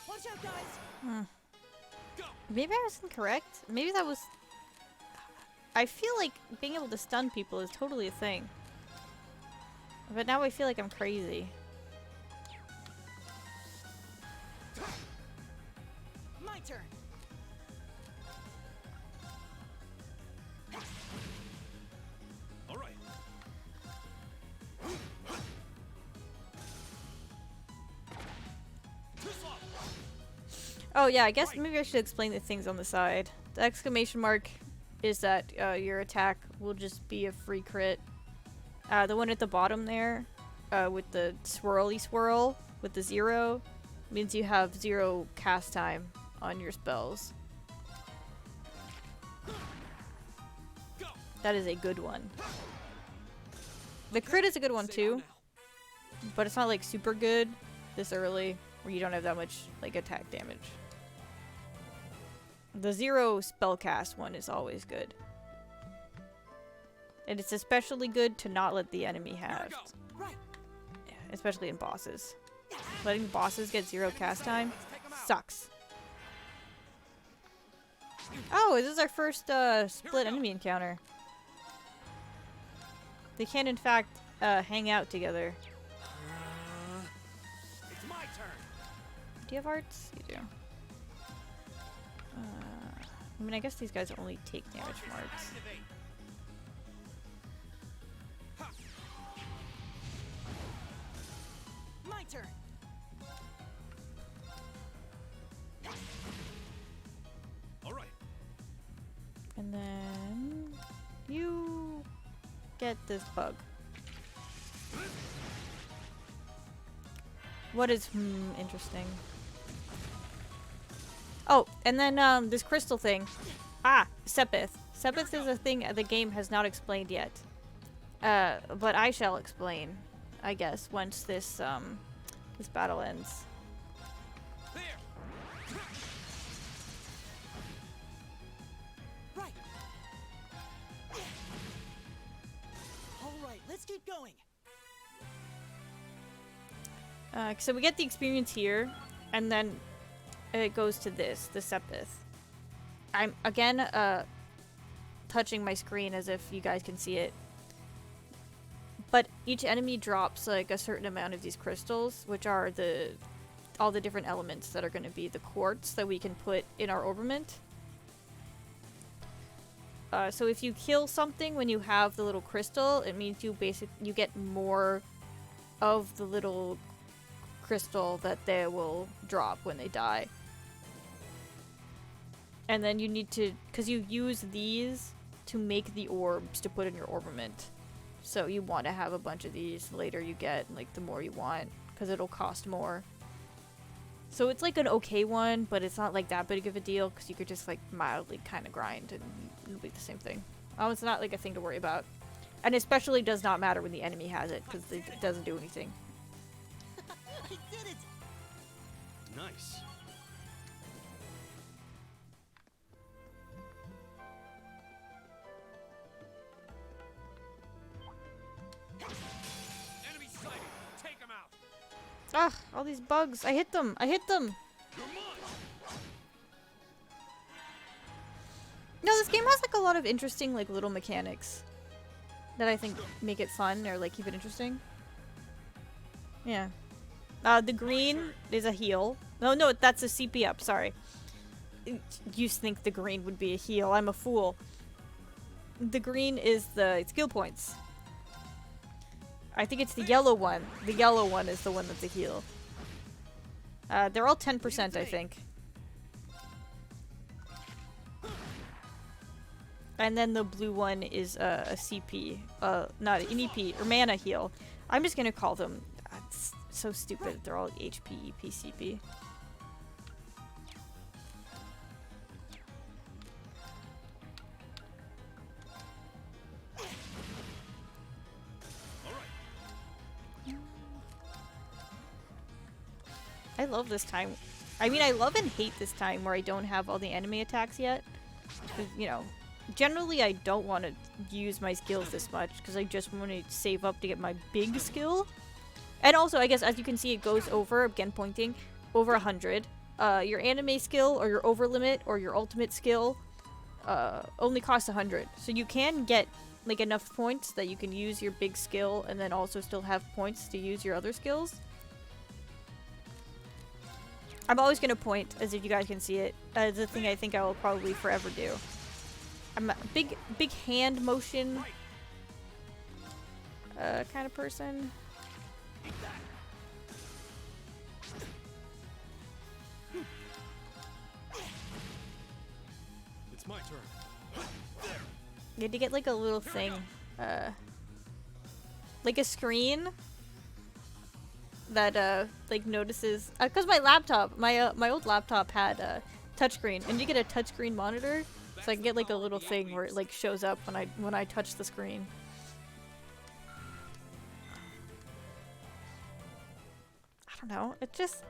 Watch out, guys. Maybe I was incorrect. Maybe that was... I feel like being able to stun people is totally a thing. But now I feel like I'm crazy. My turn. All right. Oh yeah, I guess maybe I should explain the things on the side. The exclamation mark is that your attack will just be a free crit. The one at the bottom there, with the swirly swirl, with the 0, means you have 0 cast time on your spells. That is a good one. The crit is a good one too, but it's not like super good this early where you don't have that much like attack damage. The 0 spellcast one is always good. And it's especially good to not let the enemy have. Yeah, especially in bosses. Letting bosses get 0 cast time sucks. Oh, this is our first split enemy encounter. They can in fact hang out together. It's my turn. Do you have arts? You do. I mean, I guess these guys only take damage from arts. My turn. get this bug. What is interesting? Oh, and then this crystal thing. Ah, Sepith. Sepith is a thing the game has not explained yet. But I shall explain, I guess, once this this battle ends. Right. All right, let's keep going. So we get the experience here, and then it goes to this, the Sepith. I'm again touching my screen as if you guys can see it. But each enemy drops like a certain amount of these crystals, which are all the different elements that are going to be the quartz that we can put in our ornament. So if you kill something when you have the little crystal, it means you get more of the little crystal that they will drop when they die. And then you need to, because you use these to make the orbs to put in your ornament. So you want to have a bunch of these. The later you get, like, the more you want, because it'll cost more. So it's like an okay one, but it's not like that big of a deal, because you could just like mildly kind of grind and it'll be the same thing. It's not like a thing to worry about. And especially does not matter when the enemy has it, because it doesn't do anything. I did it! Nice. Enemy sighted. Take him out. Ah, all these bugs. I hit them. I hit them. No, this game has like a lot of interesting like little mechanics that I think make it fun or like keep it interesting. Yeah. The green is a heal. No, that's a CP up. Sorry. You think the green would be a heal. I'm a fool. The green is the skill points. I think it's the yellow one. The yellow one is the one that's a heal. They're all 10%, I think. And then the blue one is a CP. Not an EP, or mana heal. I'm just gonna call them... It's so stupid. They're all HP, EP, CP. I love this time. I mean, I love and hate this time where I don't have all the enemy attacks yet. 'Cause, you know, generally I don't want to use my skills this much because I just want to save up to get my big skill. And also, I guess, as you can see, it goes over, again pointing, over 100. Your anime skill or your over limit or your ultimate skill only costs 100. So you can get like enough points that you can use your big skill and then also still have points to use your other skills. I'm always going to point, as if you guys can see it, as a thing I think I will probably forever do. I'm a big hand motion kind of person. It's my turn. You had to get like a little thing, like a screen that like notices, because my laptop, my old laptop had a touchscreen, and you get a touchscreen monitor, so I can get like a little thing where it like shows up when I touch the screen. I don't know. It just.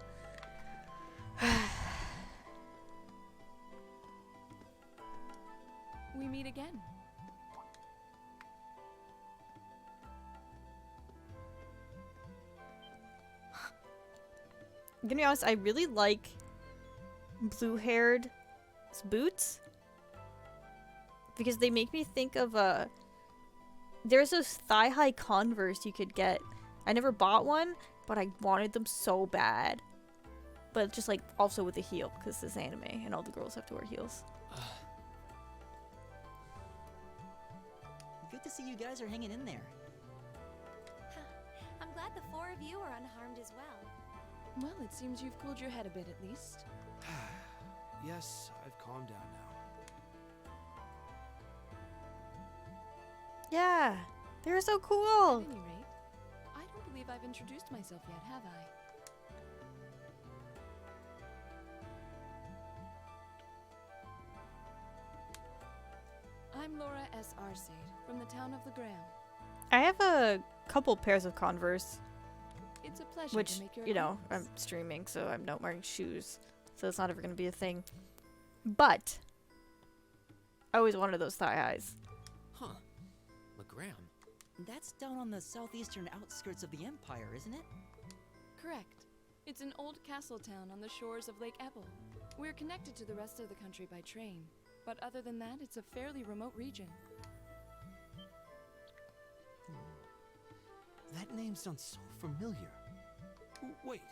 We meet again. I'm gonna be honest, I really like blue-haired boots because they make me think of there's those thigh-high Converse you could get. I never bought one, but I wanted them so bad. But just like also with a heel because this anime and all the girls have to wear heels. Good to see you guys are hanging in there. I'm glad the four of you are unharmed as well. Well, it seems you've cooled your head a bit at least. Yes, I've calmed down now. Yeah, They're so At cool. any rate, I don't believe I've introduced myself yet, have I? I'm Laura S. Arcade, from the town of Legram. I have a couple pairs of Converse, It's a pleasure which, to make your you know, I'm acquaintance. streaming, so I'm not wearing shoes. So it's not ever going to be a thing. But I always wanted those thigh highs. Huh. Legram. That's down on the southeastern outskirts of the Empire, isn't it? Correct. It's an old castle town on the shores of Lake Ebble. We're connected to the rest of the country by train, but other than that, it's a fairly remote region. That name sounds so familiar. Wait,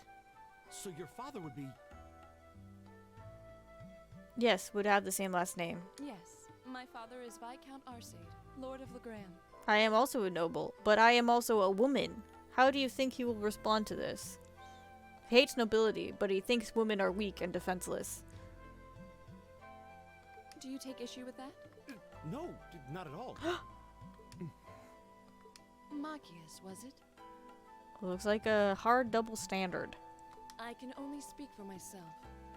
so your father would be... Yes, would have the same last name. Yes, my father is Viscount Arcade, Lord of Legram. I am also a noble, but I am also a woman. How do you think he will respond to this? He hates nobility, but he thinks women are weak and defenseless. Do you take issue with that? No, not at all. Machias, was it? Looks like a hard double standard. I can only speak for myself,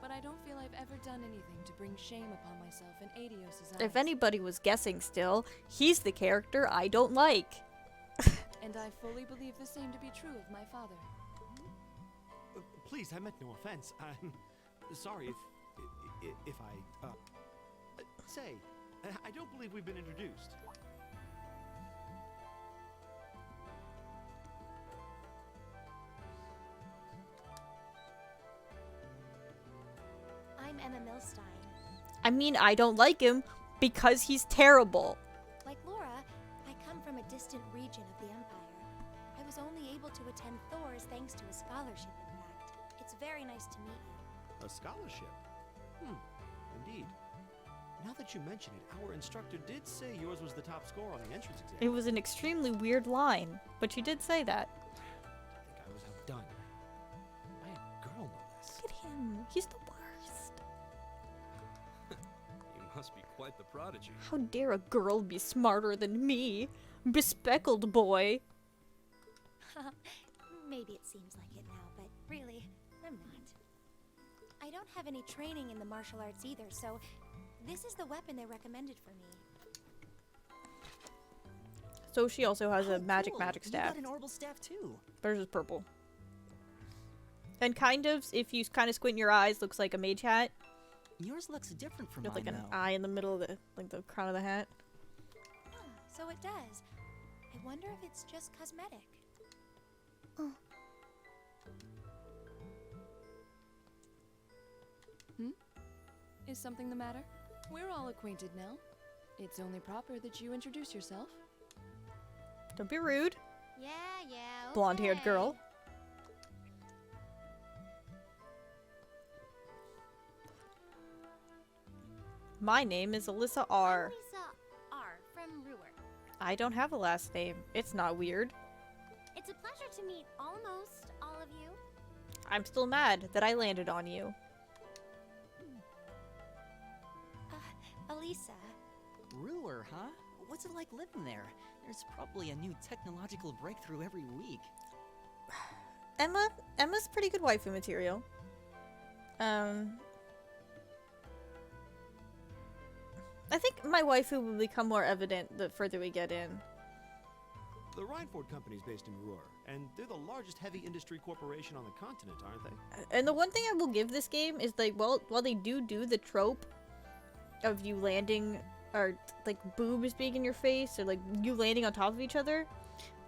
but I don't feel I've ever done anything to bring shame upon myself in Adios's eyes. If anybody was guessing still, he's the character I don't like. And I fully believe the same to be true of my father. Please, I meant no offense. I'm sorry if I... say, I don't believe we've been introduced. I'm Emma Milstein. I mean, I don't like him because he's terrible. Like Laura, I come from a distant region of the Empire. I was only able to attend Thor's thanks to a scholarship, in fact. It's very nice to meet you. A scholarship? Indeed. Now that you mention it, our instructor did say yours was the top score on the entrance exam. It was an extremely weird line, but you did say that. I think I was outdone. By a girl, no less. Look at him. He's the worst. You must be quite the prodigy. How dare a girl be smarter than me? Bespeckled boy. Maybe it seems like it now, but really, I'm not. I don't have any training in the martial arts either, so this is the weapon they recommended for me. So she also has a Oh, magic cool. magic You staff. got an orbital staff too. Hers is purple. And kind of, if you kind of squint your eyes, looks like a mage hat. Yours looks different from With mine, like an though. eye in the middle of the, like the crown of the hat. Huh, so it does. I wonder if it's just cosmetic. Is something the matter? We're all acquainted now. It's only proper that you introduce yourself. Don't be rude. Yeah, yeah. Blonde-haired okay. girl. My name is Alyssa R. Lisa R. from Ruhr. I don't have a last name. It's not weird. It's a pleasure to meet almost all of you. I'm still mad that I landed on you. Elisa. Ruhr, huh? What's it like living there? There's probably a new technological breakthrough every week. Emma's pretty good waifu material. I think my waifu will become more evident the further we get in. The Rhineford Company's based in Ruhr, and they're the largest heavy industry corporation on the continent, aren't they? And the one thing I will give this game is like, well, while they do the trope of you landing, or like boobs being in your face, or like you landing on top of each other,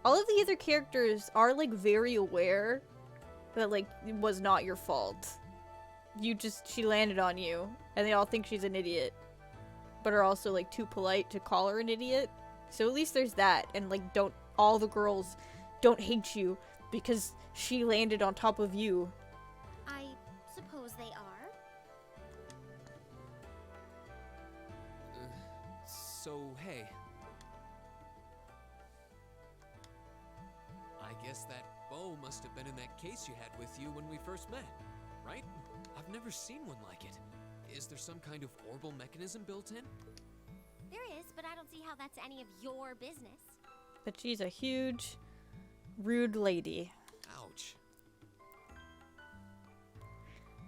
all of the other characters are like very aware that like it was not your fault. She landed on you, and they all think she's an idiot, but are also like too polite to call her an idiot. So at least there's that, and like all the girls don't hate you because she landed on top of you. I suppose they are. So, hey. I guess that bow must have been in that case you had with you when we first met, right? I've never seen one like it. Is there some kind of orbital mechanism built in? There is, but I don't see how that's any of your business. But she's a huge, rude lady. Ouch.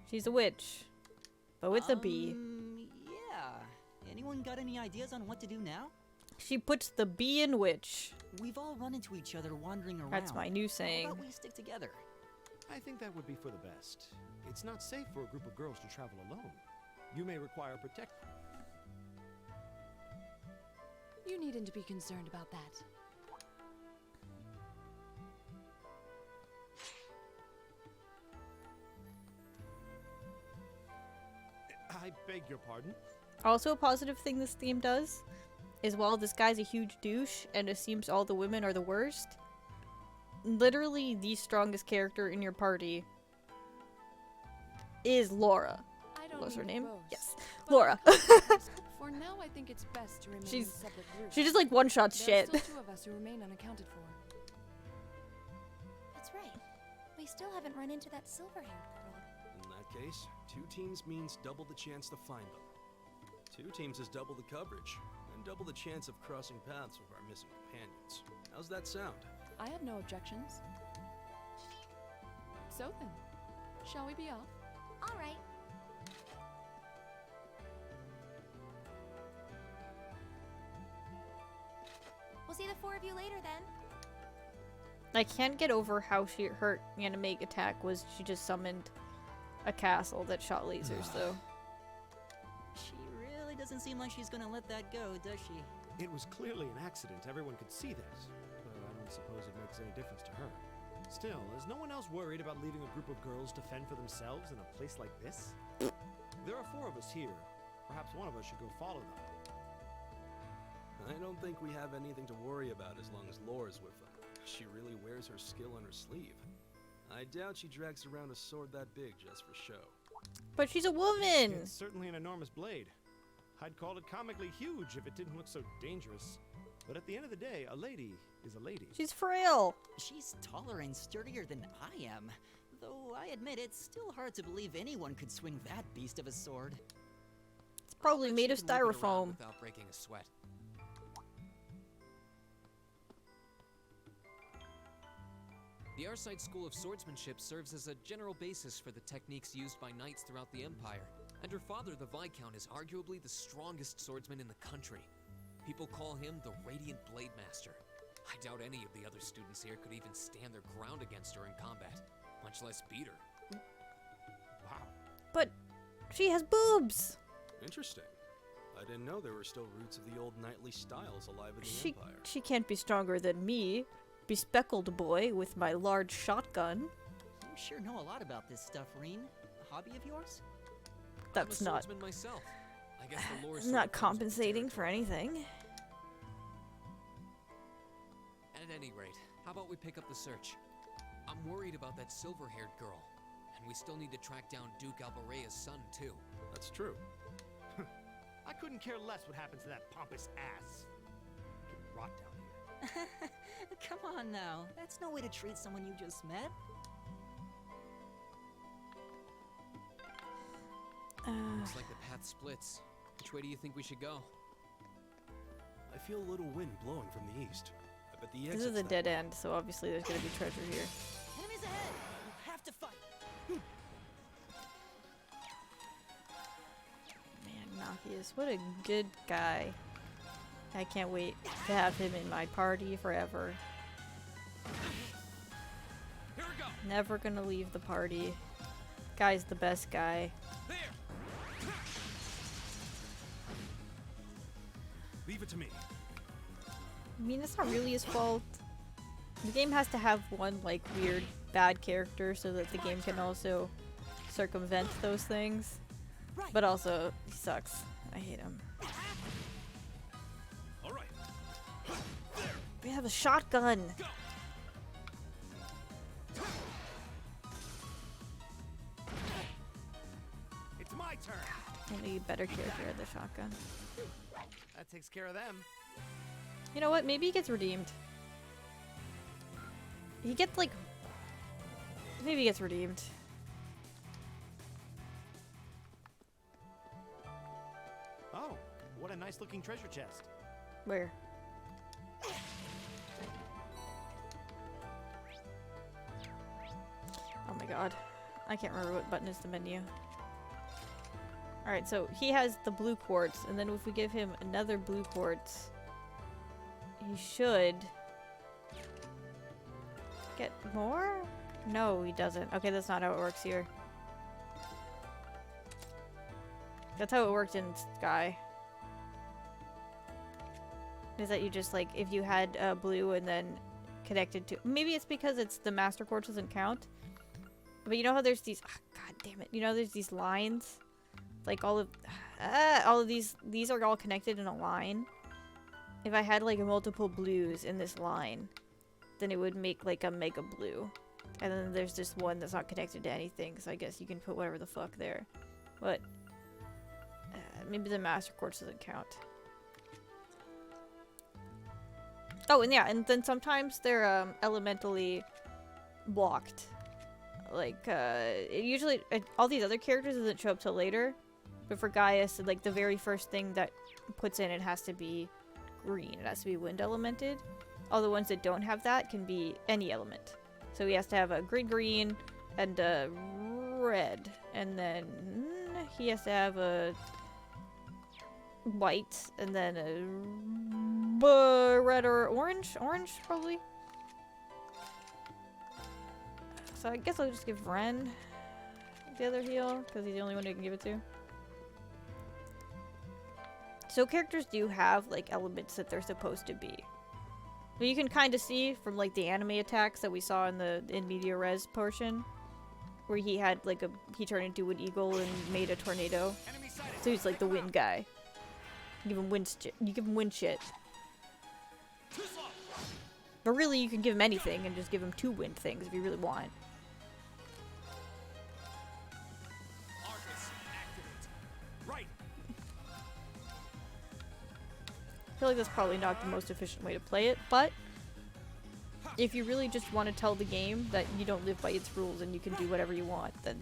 She's a witch, but with a B. Yeah. Anyone got any ideas on what to do now? She puts the B in witch. We've all run into each other wandering around. That's my new saying. How about we stick together? I think that would be for the best. It's not safe for a group of girls to travel alone. You may require protection. You needn't to be concerned about that. I beg your pardon? Also, a positive thing this theme does is while this guy's a huge douche and assumes all the women are the worst, literally the strongest character in your party is Laura. What's her name? Yes, Laura. For now, I think it's best to remain in She's separate groups. she just like one-shots shit. There are still 2 of us who remain unaccounted for. That's right. We still haven't run into that silver-haired girl. In that case, 2 teams means double the chance to find them. 2 teams is double the coverage, and double the chance of crossing paths with our missing companions. How's that sound? I have no objections. So then, shall we be off? All right. We'll see the 4 of you later then. I can't get over how her anime attack was she just summoned a castle that shot lasers though. She really doesn't seem like she's gonna let that go, does she? It was clearly an accident. Everyone could see that. But I don't suppose it makes any difference to her. Still, is no one else worried about leaving a group of girls to fend for themselves in a place like this? There are 4 of us here. Perhaps one of us should go follow them. I don't think we have anything to worry about as long as Laura's with them. She really wears her skill on her sleeve. I doubt she drags around a sword that big just for show. But she's a woman! It's certainly an enormous blade. I'd call it comically huge if it didn't look so dangerous. But at the end of the day, a lady is a lady. She's frail! She's taller and sturdier than I am. Though I admit it's still hard to believe anyone could swing that beast of a sword. It's probably made of styrofoam. Without breaking a sweat. The Arside School of Swordsmanship serves as a general basis for the techniques used by knights throughout the Empire, and her father, the Viscount, is arguably the strongest swordsman in the country. People call him the Radiant Blade Master. I doubt any of the other students here could even stand their ground against her in combat, much less beat her. Wow. But she has boobs! Interesting. I didn't know there were still roots of the old knightly styles alive in the Empire. She can't be stronger than me, bespeckled boy with my large shotgun. You sure know a lot about this stuff, Reen. A hobby of yours? That's I'm a not. swordsman myself. I guess the lore I'm sort not of comes with the compensating for anything. At any rate, how about we pick up the search? I'm worried about that silver-haired girl, and we still need to track down Duke Albarea's son, too. That's true. I couldn't care less what happens to that pompous ass. He can rot down here. Come on now. That's no way to treat someone you just met. Looks like the path splits. Which way do you think we should go? I feel a little wind blowing from the east. I bet the This exit's is a that dead way. end, so obviously there's gonna be treasure here. Enemies ahead! We'll have to fight! Man, Nakius, what a good guy. I can't wait to have him in my party forever. Here we go. Never gonna leave the party. Guy's the best guy. There. Leave it to me. I mean, it's not really his fault. The game has to have one, like, weird, bad character so that the game can also circumvent those things. But also, he sucks. I hate him. All right. We have a shotgun! It's my turn. Only better character at the shotgun. That takes care of them. You know what? Maybe he gets redeemed. He gets, like... Maybe he gets redeemed. Oh, what a nice looking treasure chest. Where? my god. I can't remember what button is the menu. Alright, so he has the blue quartz, and then if we give him another blue quartz, he should get more? No, he doesn't. Okay, that's not how it works here. That's how it worked in Sky. Is that you just, like, if you had blue and then connected to... Maybe it's because it's the master quartz doesn't count. But you know how there's these... Oh, god damn it. You know there's these lines? Like, all of these are all connected in a line. If I had, like, multiple blues in this line, then it would make, like, a mega blue. And then there's just one that's not connected to anything, so I guess you can put whatever the fuck there. But... maybe the master quartz doesn't count. Oh, and yeah, and then sometimes they're elementally blocked. Like, usually all these other characters doesn't show up till later, but for Gaius, like the very first thing that puts in it has to be green. It has to be wind elemented. All the ones that don't have that can be any element. So he has to have a green and a red, and then he has to have a white, and then a red or orange probably. So I guess I'll just give Ren the other heal because he's the only one who can give it to. So characters do have like elements that they're supposed to be. But you can kind of see from like the anime attacks that we saw in the media res portion, where he had like he turned into an eagle and made a tornado. So he's like the wind guy. You give him wind shit. But really, you can give him anything and just give him 2 wind things if you really want. Right. I feel like that's probably not the most efficient way to play it, but if you really just want to tell the game that you don't live by its rules and you can do whatever you want, then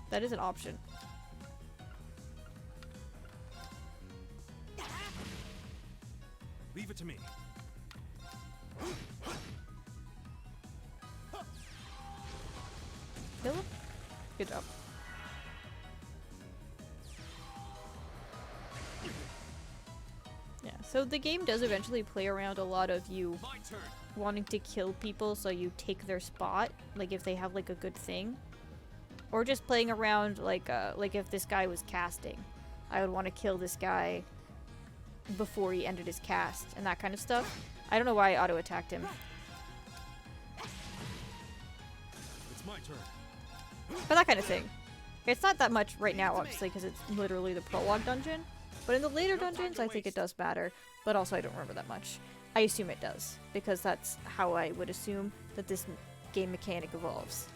that is an option. Leave it to me. Kill him? Good job. Yeah, so the game does eventually play around a lot of you wanting to kill people so you take their spot, like if they have like a good thing. Or just playing around like if this guy was casting. I would want to kill this guy before he ended his cast and that kind of stuff. I don't know why I auto-attacked him. It's my turn. But that kind of thing. It's not that much right now, obviously, because it's literally the prologue dungeon. But in the later dungeons, I think it does matter. But also, I don't remember that much. I assume it does, because that's how I would assume that this game mechanic evolves.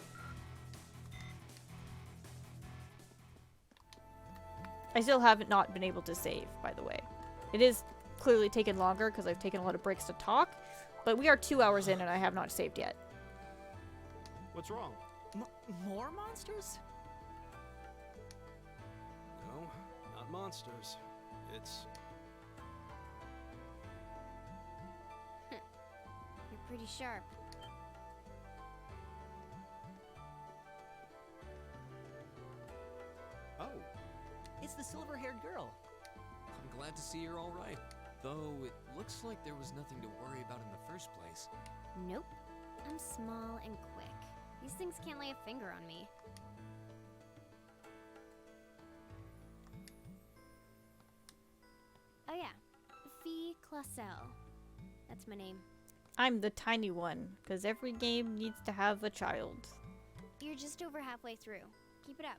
I still haven't not been able to save, by the way. It is clearly taken longer, because I've taken a lot of breaks to talk. But we are 2 hours in, and I have not saved yet. What's wrong? More monsters? No, not monsters. It's... You're pretty sharp. Oh. It's the silver-haired girl. I'm glad to see you're all right. Though it looks like there was nothing to worry about in the first place. Nope. I'm small and quick. These things can't lay a finger on me. Oh yeah, Fee Clausel. That's my name. I'm the tiny one, because every game needs to have a child. You're just over halfway through. Keep it up.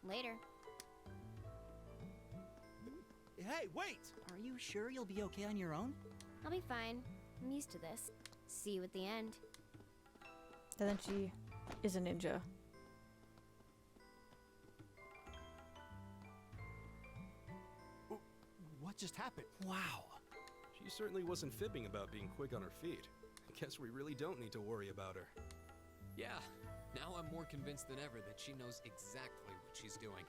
Later. Hey, wait! Are you sure you'll be okay on your own? I'll be fine. I'm used to this. See you at the end. And then she is a ninja. What just happened? Wow. She certainly wasn't fibbing about being quick on her feet. I guess we really don't need to worry about her. Yeah, now I'm more convinced than ever that she knows exactly what she's doing.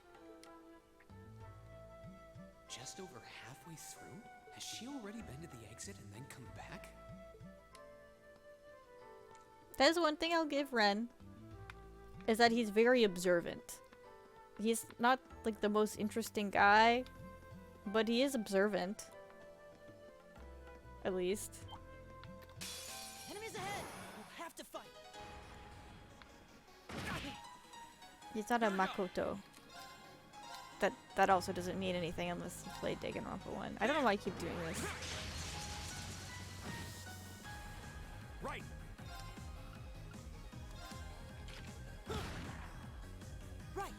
Just over halfway through? Has she already been to the exit and then come back? That is one thing I'll give Ren. is that he's very observant. He's not like the most interesting guy, but he is observant. At least. Enemies ahead! We'll have to fight! He's not a Makoto. That also doesn't mean anything unless you play Danganronpa 1. I don't know why I keep doing this. Right. Right.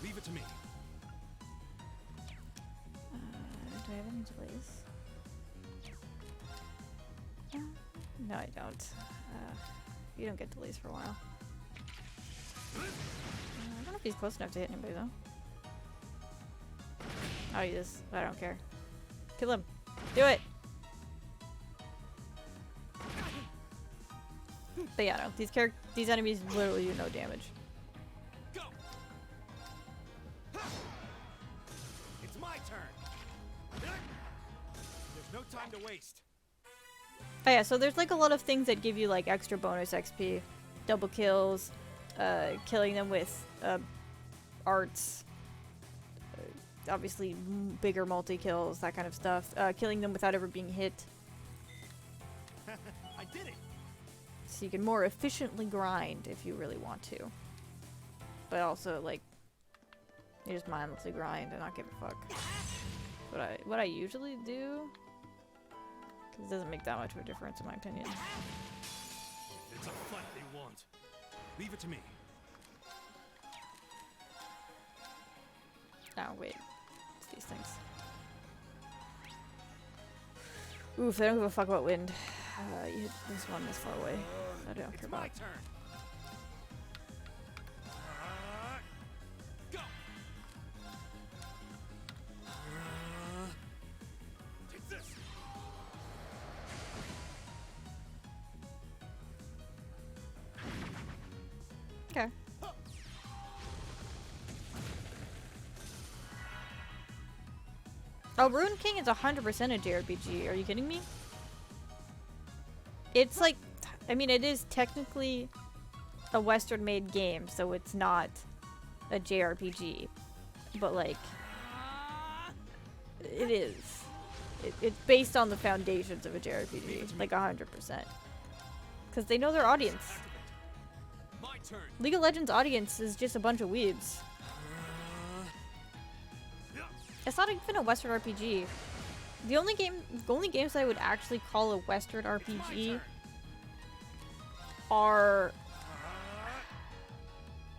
Leave it to me. Do I have any delays? No, I don't. You don't get delays for a while. I don't know if he's close enough to hit anybody though. Oh, he is. I don't care. Kill him. Do it. But yeah, no. These enemies literally do no damage. Go. It's my turn. There's no time to waste. Oh yeah, so there's like a lot of things that give you like extra bonus XP. Double kills, killing them with arts, obviously bigger multi-kills, that kind of stuff. Killing them without ever being hit. I did it. So you can more efficiently grind if you really want to. But also like, you just mindlessly grind and not give a fuck. What I usually do. It doesn't make that much of a difference in my opinion. It's a fight they want. Leave it to me. Oh, wait. It's these things. Oof, I don't give a fuck about wind. You hit this one this far away. I don't care about it. It's my turn. Go. Take this. Okay. Oh, Rune King is 100% a JRPG. Are you kidding me? It's like, I mean, it is technically a Western-made game, so it's not a JRPG. But like, it is. It's based on the foundations of a JRPG, like 100%. Because they know their audience. My turn. League of Legends audience is just a bunch of weebs. It's not even a Western RPG. The only games I would actually call a Western RPG are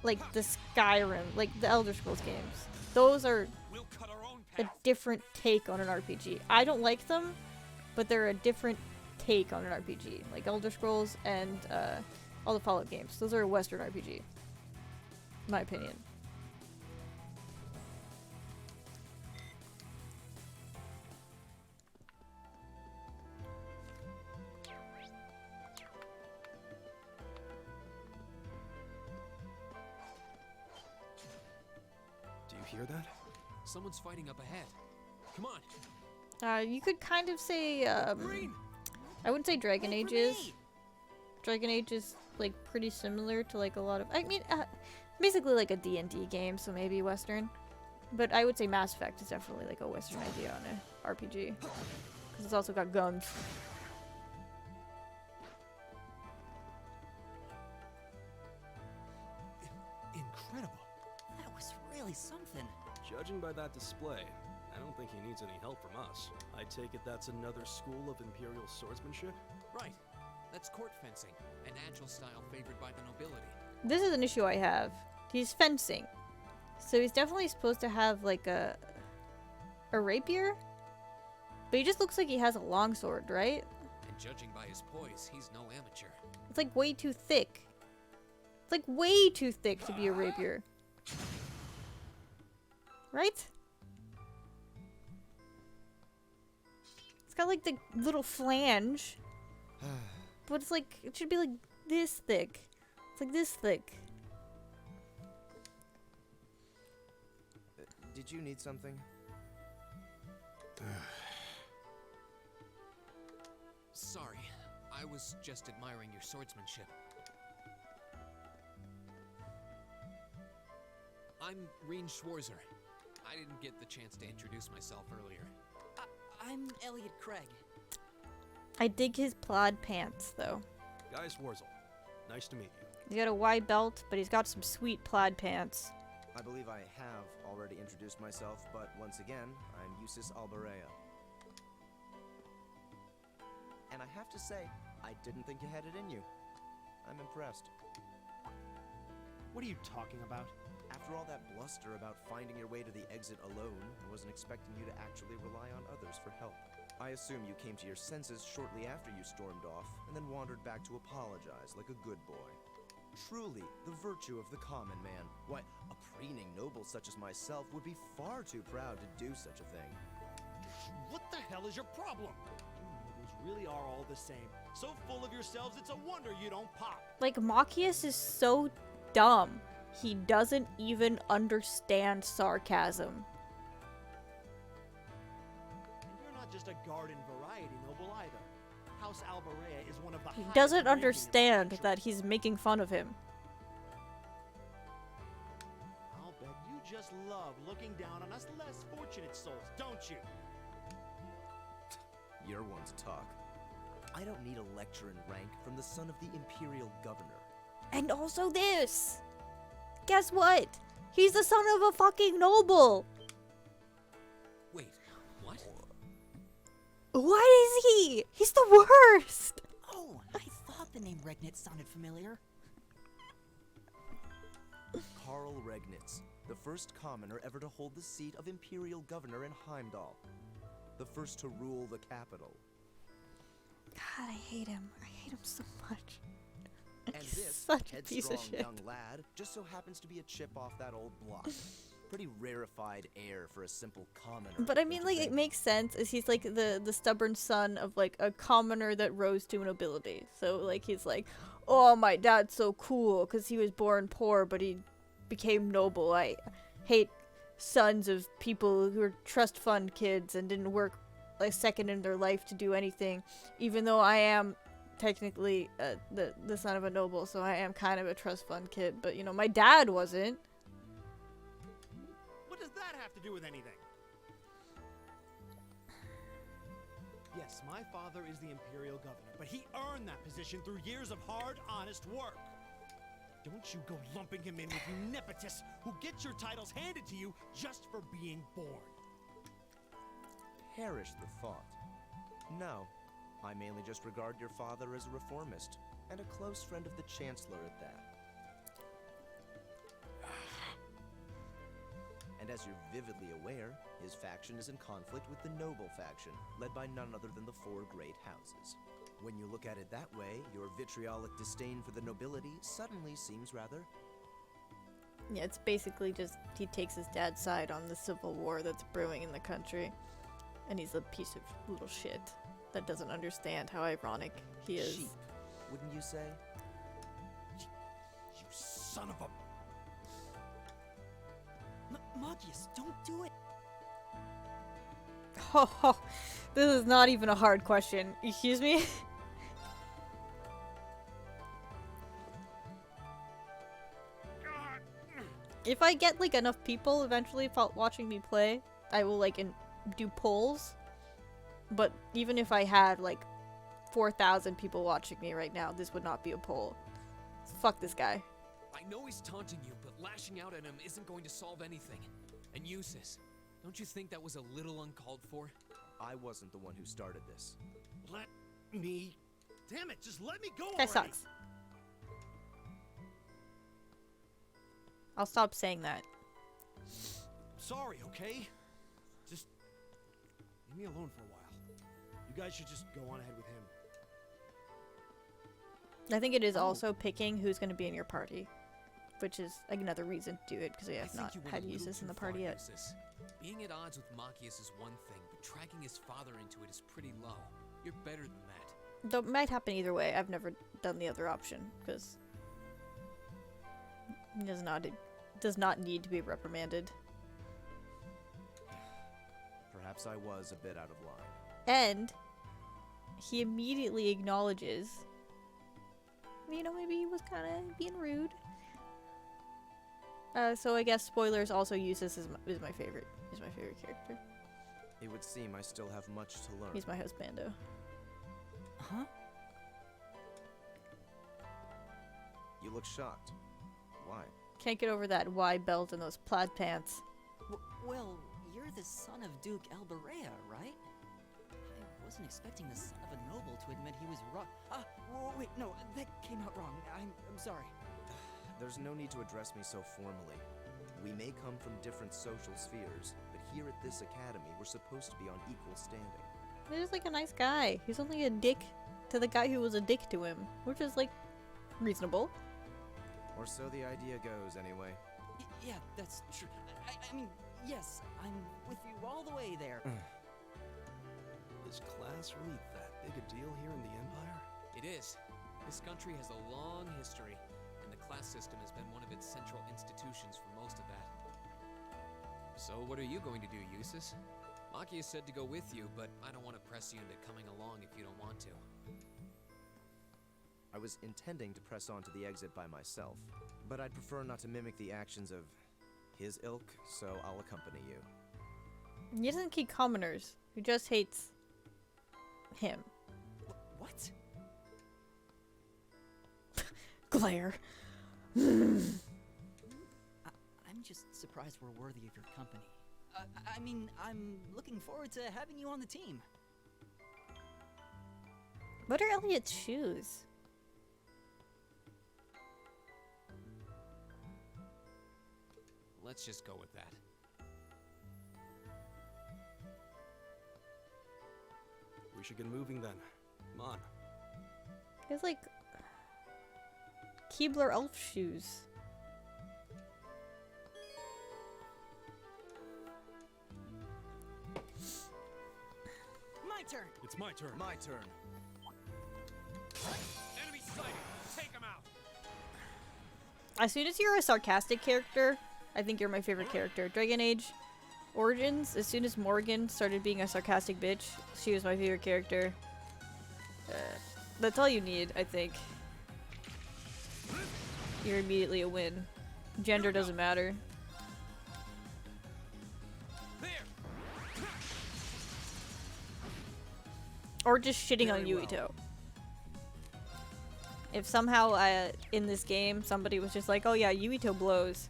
like the Skyrim, like the Elder Scrolls games. Those are a different take on an RPG. I don't like them, but they're a different take on an RPG. Like Elder Scrolls and all the Fallout games. Those are a Western RPG. In my opinion. Do you hear that? Someone's fighting up ahead. Come on. You could kind of say, I wouldn't say Dragon Age is. Dragon Age is like pretty similar to like a lot of, I mean, basically like a D&D game, so maybe Western. But I would say Mass Effect is definitely like a Western idea on an RPG. Because it's also got guns. Incredible. That was really something. Judging by that display, I don't think he needs any help from us. I take it that's another school of Imperial swordsmanship? Right. That's court fencing, an agile style favored by the nobility. This is an issue I have. He's fencing. So he's definitely supposed to have like a rapier? But he just looks like he has a longsword, right? And judging by his poise, he's no amateur. It's like way too thick. It's like way too thick to be a rapier. Right? It's got like the little flange. But it's like, it should be like this thick. It's like this thick. Did you need something? Sorry, I was just admiring your swordsmanship. I'm Reen Schwarzer. I didn't get the chance to introduce myself earlier. I'm Elliot Craig. I dig his plaid pants, though. Guy Swarzel. Nice to meet you. He's got a wide belt, but he's got some sweet plaid pants. I believe I have already introduced myself, but once again, I'm Eustace Alberea. And I have to say, I didn't think you had it in you. I'm impressed. What are you talking about? After all that bluster about finding your way to the exit alone, I wasn't expecting you to actually rely on others for help. I assume you came to your senses shortly after you stormed off, and then wandered back to apologize like a good boy. Truly, the virtue of the common man. Why, a preening noble such as myself would be far too proud to do such a thing. What the hell is your problem? You nobles really are all the same. So full of yourselves, it's a wonder you don't pop. Like, Machias is so dumb. He doesn't even understand sarcasm. And you're not just a garden variety noble either. House Alberea is one of the He highest doesn't ranking understand that he's making fun of him. I'll bet you just love looking down on us less fortunate souls, don't you? You're one to talk. I don't need a lecture in rank from the son of the Imperial Governor. And also this! Guess what? He's the son of a fucking noble! Wait, what? What is he? He's the worst! Oh, I thought the name Regnitz sounded familiar. Karl Regnitz, the first commoner ever to hold the seat of Imperial Governor in Heimdall. The first to rule the capital. God, I hate him. I hate him so much. And He's this such a piece of headstrong shit. young lad just so happens to be a chip off that old block. Pretty rarefied air for a simple commoner. But I mean, like, it makes sense, as he's like the stubborn son of like a commoner that rose to nobility. So like he's like, oh, my dad's so cool because he was born poor, but he became noble. I hate sons of people who are trust fund kids and didn't work a second in their life to do anything, even though I am technically the son of a noble, so I am kind of a trust fund kid, but you know, my dad wasn't. What does that have to do with anything? Yes, my father is the Imperial Governor, but he earned that position through years of hard, honest work. Don't you go lumping him in with you nepotists who get your titles handed to you just for being born. Perish the thought. No, I mainly just regard your father as a reformist, and a close friend of the Chancellor at that. And as you're vividly aware, his faction is in conflict with the noble faction, led by none other than the four great houses. When you look at it that way, your vitriolic disdain for the nobility suddenly seems rather... Yeah, it's basically just he takes his dad's side on the civil war that's brewing in the country. And he's a piece of little shit that doesn't understand how ironic he is. Sheep, wouldn't you say? You son of a... Magius, don't do it. Oh, this is not even a hard question. Excuse me? If I get like enough people eventually watching me play, I will like do polls. But even if I had like 4,000 people watching me right now, this would not be a poll. Fuck this guy. I know he's taunting you, but lashing out at him isn't going to solve anything. And Eustace, don't you think that was a little uncalled for? I wasn't the one who started this. Let me... Damn it, just let me go That already. sucks. I'll stop saying that. Sorry, okay? Just leave me alone for a while. You guys should just go on ahead with him. I think it is also picking who's going to be in your party, which is another reason to do it, because I have not had Eustace in the party yet. Eustace. Being at odds with Machias is one thing, but dragging his father into it is pretty low. You're better than that. Though it might happen either way. I've never done the other option, because he does not need to be reprimanded. Perhaps I was a bit out of line. And he immediately acknowledges, you know, maybe he was kind of being rude. So I guess spoilers also use this as my favorite. He's my favorite character. It would seem I still have much to learn. He's my husbando. Huh? You look shocked. Why? Can't get over that wide belt and those plaid pants. Well, you're the son of Duke Alberea, right? I wasn't expecting the son of a noble to admit he was wrong. Wait, no, that came out wrong. I'm sorry. There's no need to address me so formally. We may come from different social spheres, but here at this academy, we're supposed to be on equal standing. He's like a nice guy. He's only a dick to the guy who was a dick to him, which is like reasonable. Or so the idea goes, anyway. Yeah, that's true. I mean, yes, I'm with you all the way there. Is class really that big a deal here in the Empire? It is. This country has a long history, and the class system has been one of its central institutions for most of that. So what are you going to do, Eustace? Makia said to go with you, but I don't want to press you into coming along if you don't want to. I was intending to press on to the exit by myself, but I'd prefer not to mimic the actions of his ilk, so I'll accompany you. He doesn't keep commoners. He just hates him. What? Glare. I'm just surprised we're worthy of your company. I mean, I'm looking forward to having you on the team. What are Elliot's shoes? Let's just go with that. We should get moving then. Come on. He has like Keebler elf shoes. My turn. It's my turn. My turn. Enemy sighted. Take him out. As soon as you're a sarcastic character, I think you're my favorite character. Dragon Age Origins, as soon as Morgan started being a sarcastic bitch, she was my favorite character. That's all you need, I think. You're immediately a win. Gender doesn't matter. Or just shitting on Yuito. If somehow in this game somebody was just like, oh yeah, Yuito blows,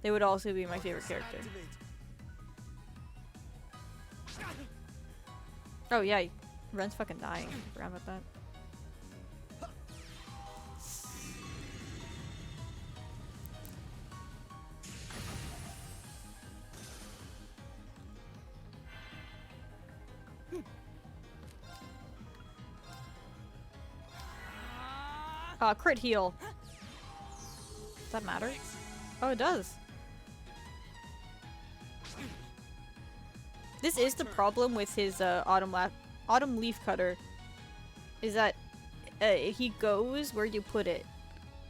they would also be my favorite character. Oh yeah, Ren's fucking dying. Forgot about that. Crit heal. Does that matter? Oh, it does. This is the problem with his autumn leaf cutter, is that he goes where you put it.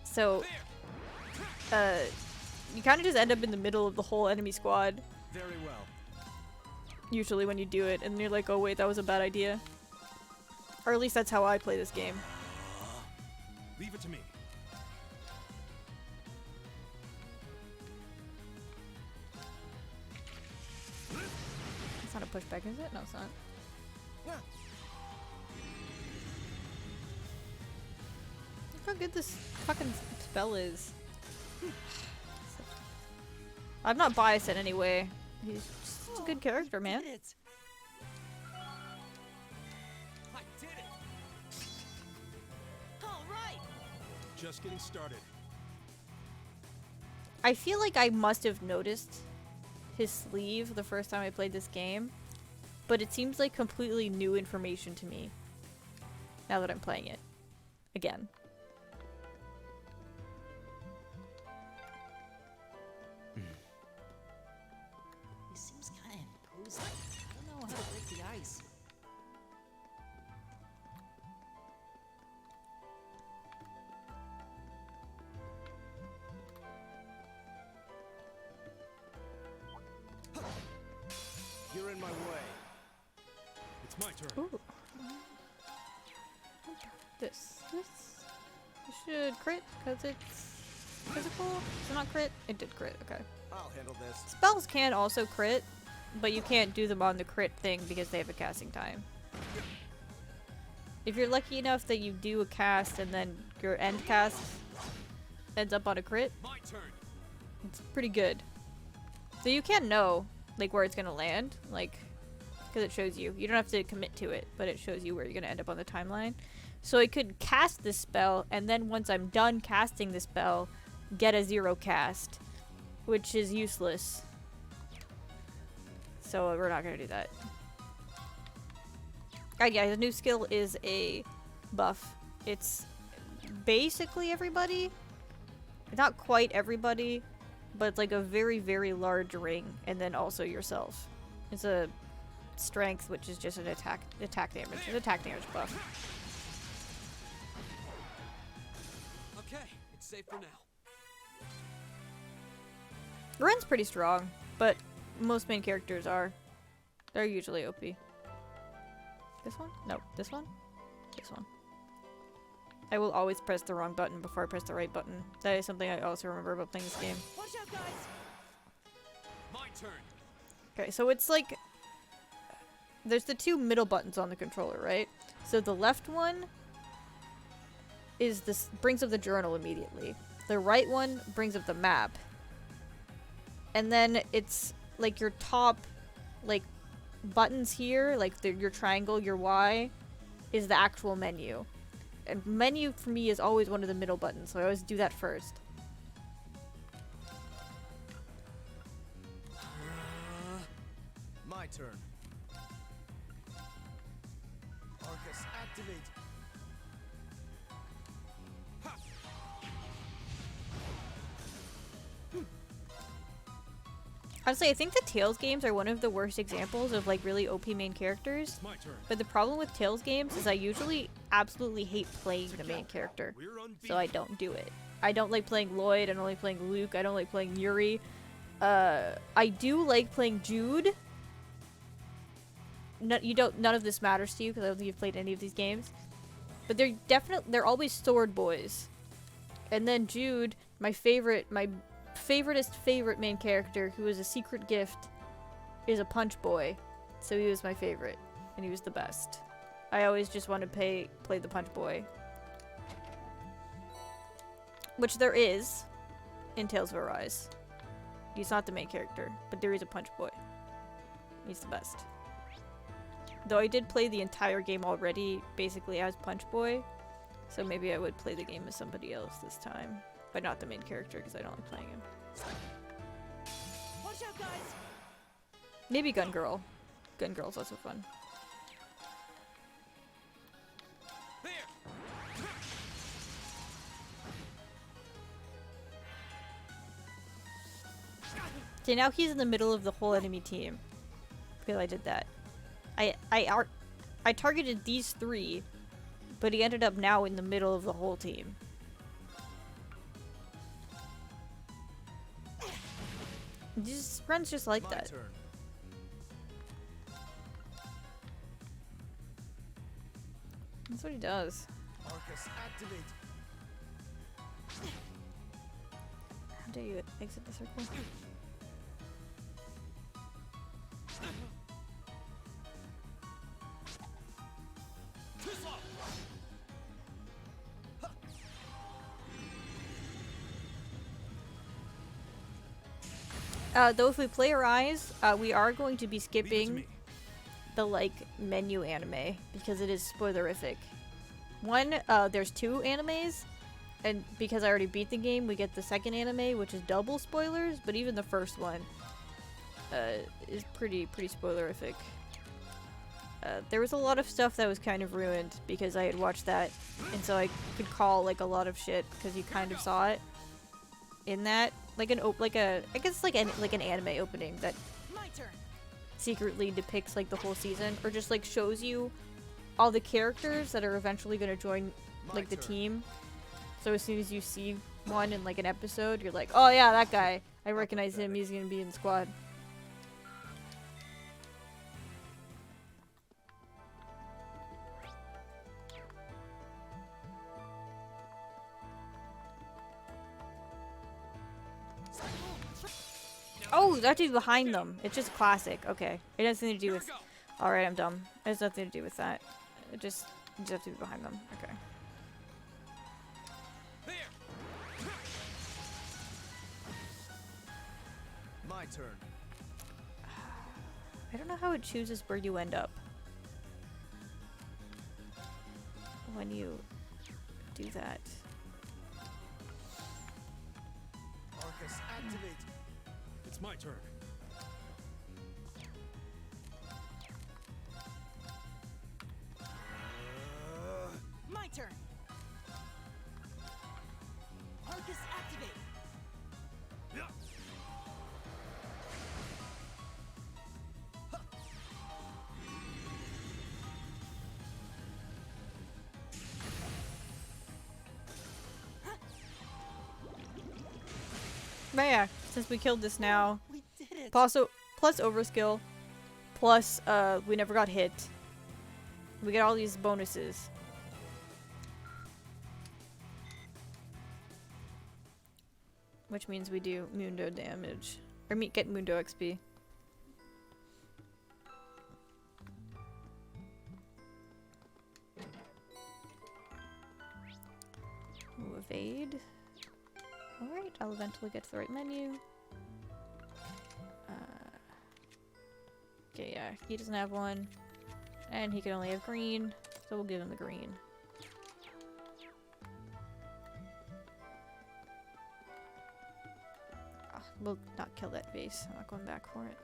So you kind of just end up in the middle of the whole enemy squad. Very well. Usually when you do it, and then you're like, oh wait, that was a bad idea. Or at least that's how I play this game. Leave it to me. It's not a pushback, is it? No, it's not. Yeah. Look how good this fucking spell is. I'm not biased in any way. He's just a good character, man. Just getting started. I feel like I must have noticed his sleeve the first time I played this game, but it seems like completely new information to me now that I'm playing it again. He seems kind of imposing. I don't know how to break the ice. You're in my way. It's my turn. Ooh. This should crit because it's physical. Is it not crit? It did crit. Okay. I'll handle this. Spells can also crit, but you can't do them on the crit thing because they have a casting time. If you're lucky enough that you do a cast and then your end cast ends up on a crit, it's pretty good. So you can know like where it's gonna land, like, because it shows you. You don't have to commit to it, but it shows you where you're gonna end up on the timeline. So I could cast this spell, and then once I'm done casting the spell, get a 0 cast, which is useless. So we're not gonna do that. Alright, yeah, the new skill is a buff. It's basically everybody. Not quite everybody, but it's like a very, very large ring, and then also yourself. It's a strength, which is just an attack damage. It's an attack damage buff. Okay, it's safe for now. Ren's pretty strong, but most main characters are. They're usually OP. This one? No, this one? This one. I will always press the wrong button before I press the right button. That is something I also remember about playing this game. Watch out, guys! My turn. Okay, so it's like... There's the two middle buttons on the controller, right? So the left one is this brings up the journal immediately. The right one brings up the map. And then it's like your top, like, buttons here, like your triangle, your Y, is the actual menu. And menu for me is always one of the middle buttons, so I always do that first. My turn. Arcus, activate. Ha! Honestly, I think the Tales games are one of the worst examples of like really OP main characters. My turn. But the problem with Tales games is I usually absolutely hate playing the main character. So I don't do it. I don't like playing Lloyd, I don't like playing Luke, I don't like playing Yuri. I do like playing Jude. None of this matters to you because I don't think you've played any of these games. But they're always sword boys. And then Jude, my favorite main character, who is a secret gift, is a punch boy. So he was my favorite, and he was the best. I always just want to play the punch boy. Which there is in Tales of Arise. He's not the main character, but there is a punch boy. He's the best. Though I did play the entire game already, basically as punch boy, so maybe I would play the game as somebody else this time. But not the main character, because I don't like playing him. Watch out, guys! Maybe Gun Girl. Gun Girl's also fun. Okay, now he's in the middle of the whole enemy team. Because I did that. I targeted these three, but he ended up now in the middle of the whole team. He just runs just like that. Turn. That's what he does. Arcus, activate. How dare you exit the circle? Though if we play Arise, we are going to be skipping the, like, menu anime, because it is spoilerific. One, there's 2 animes, and because I already beat the game, we get the second anime, which is double spoilers, but even the first one is pretty spoilerific. There was a lot of stuff that was kind of ruined because I had watched that, and so I could call, like, a lot of shit because you kind of saw it in that. I guess like an anime opening that secretly depicts like the whole season, or just like shows you all the characters that are eventually going to join like the team. So as soon as you see one in like an episode, you're like, oh yeah, that guy, I recognize him, he's gonna be in the squad. Oh, that dude behind them. It's just classic. Okay. It has nothing to do with... Alright, I'm dumb. It has nothing to do with that. It just... You just have to be behind them. Okay. My turn. I don't know how it chooses where you end up. When you do that. Arcus, activate. It's my turn. My turn. Arcus, activate. Yeah. But yeah, since we killed this now, We did it. plus overskill, plus we never got hit. We get all these bonuses. Which means we do Mundo damage. Or get Mundo XP. Ooh, evade. Alright, I'll eventually get to the right menu. Okay, yeah, he doesn't have one. And he can only have green, so we'll give him the green. We'll not kill that base. I'm not going back for it.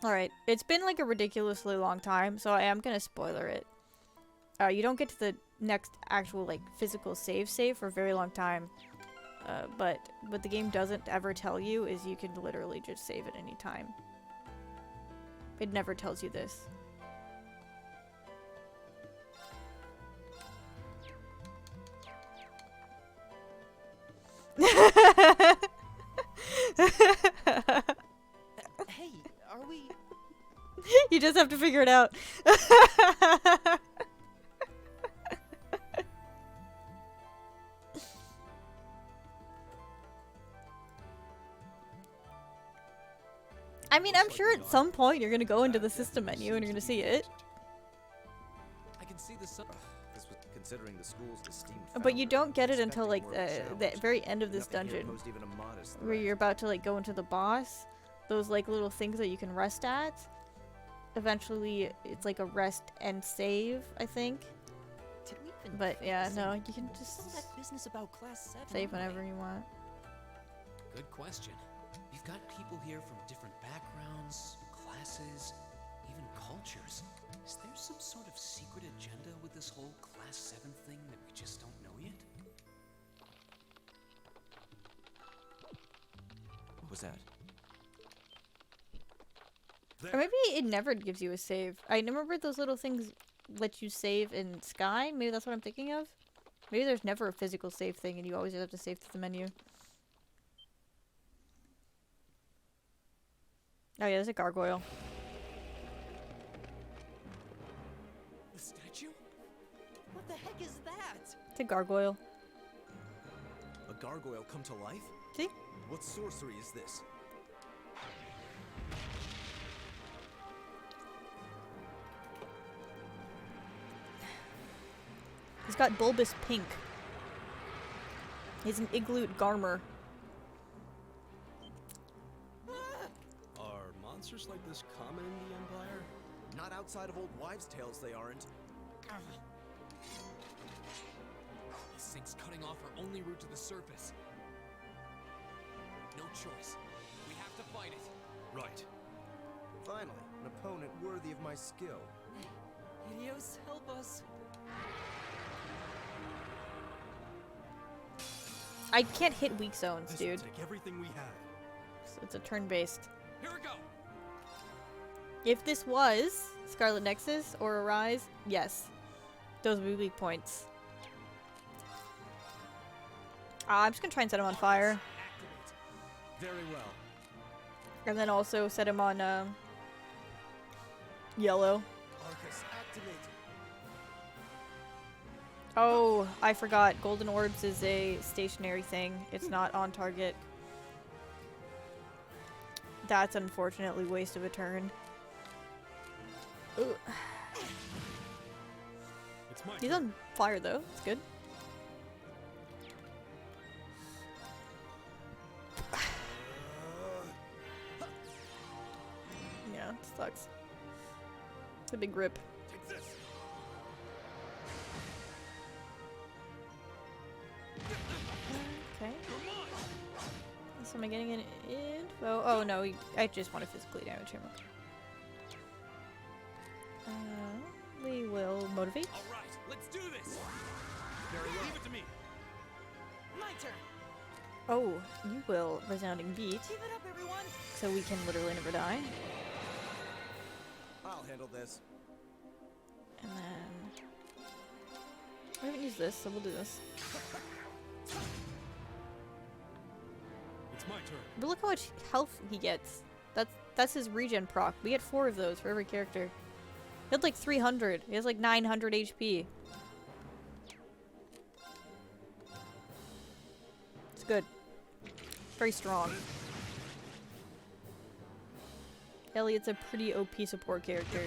Alright, it's been like a ridiculously long time, so I am gonna spoiler it. You don't get to the next actual like physical save for a very long time. But what the game doesn't ever tell you is you can literally just save at any time. It never tells you this. Hey, are we... You just have to figure it out. I mean, I'm sure at some point you're gonna go into the system menu and you're gonna see it. I can see the sun. This was considering the school's esteemed But you founder, don't get it until like expecting more the of a very end of this Nothing here dungeon, posed even a modest where you're about to like go into the boss. Those like little things that you can rest at. Eventually, it's like a rest and save, I think. Did we even But yeah, fix no, it? you can What's just all that business about class 7 save anyway? whenever you want. Good question. You've got people here from different backgrounds, classes, even cultures. Is there some sort of secret agenda with this whole Class 7 thing that we just don't know yet? What was that? Or maybe it never gives you a save. I remember those little things let you save in Sky. Maybe that's what I'm thinking of. Maybe there's never a physical save thing and you always have to save through the menu. Oh yeah, there's a gargoyle. The statue? What the heck is that? It's a gargoyle. A gargoyle come to life? See? What sorcery is this? He's got bulbous pink. He's an igloo garmer. Are monsters like this common in the Empire? Not outside of old wives' tales, they aren't. This thing's cutting off our only route to the surface. No choice. We have to fight it. Right. Finally, an opponent worthy of my skill. Idios, help us. I can't hit weak zones, This dude. will take everything we have. So it's a turn-based. Here we go. If this was Scarlet Nexus or Arise, yes. Those would be weak points. I'm just gonna try and set him on fire. Very well. And then also set him on, yellow. Arcus activated. Oh, I forgot. Golden orbs is a stationary thing. It's not on target. That's unfortunately waste of a turn. Ugh. He's on fire though. It's good. Yeah, it sucks. It's a big rip. Okay. So am I getting an info? Oh no, I just want to physically damage him. We will motivate. All right, let's do this. Very well. Leave it to me. My turn. Oh, you will resounding beat. Keep it up, everyone. So we can literally never die. I'll handle this. And then I haven't used this, so we'll do this. It's my turn. But look how much health he gets. That's his regen proc. We get 4 of those for every character. He had like 300. He has like 900 HP. It's good. Very strong. Elliot's a pretty OP support character.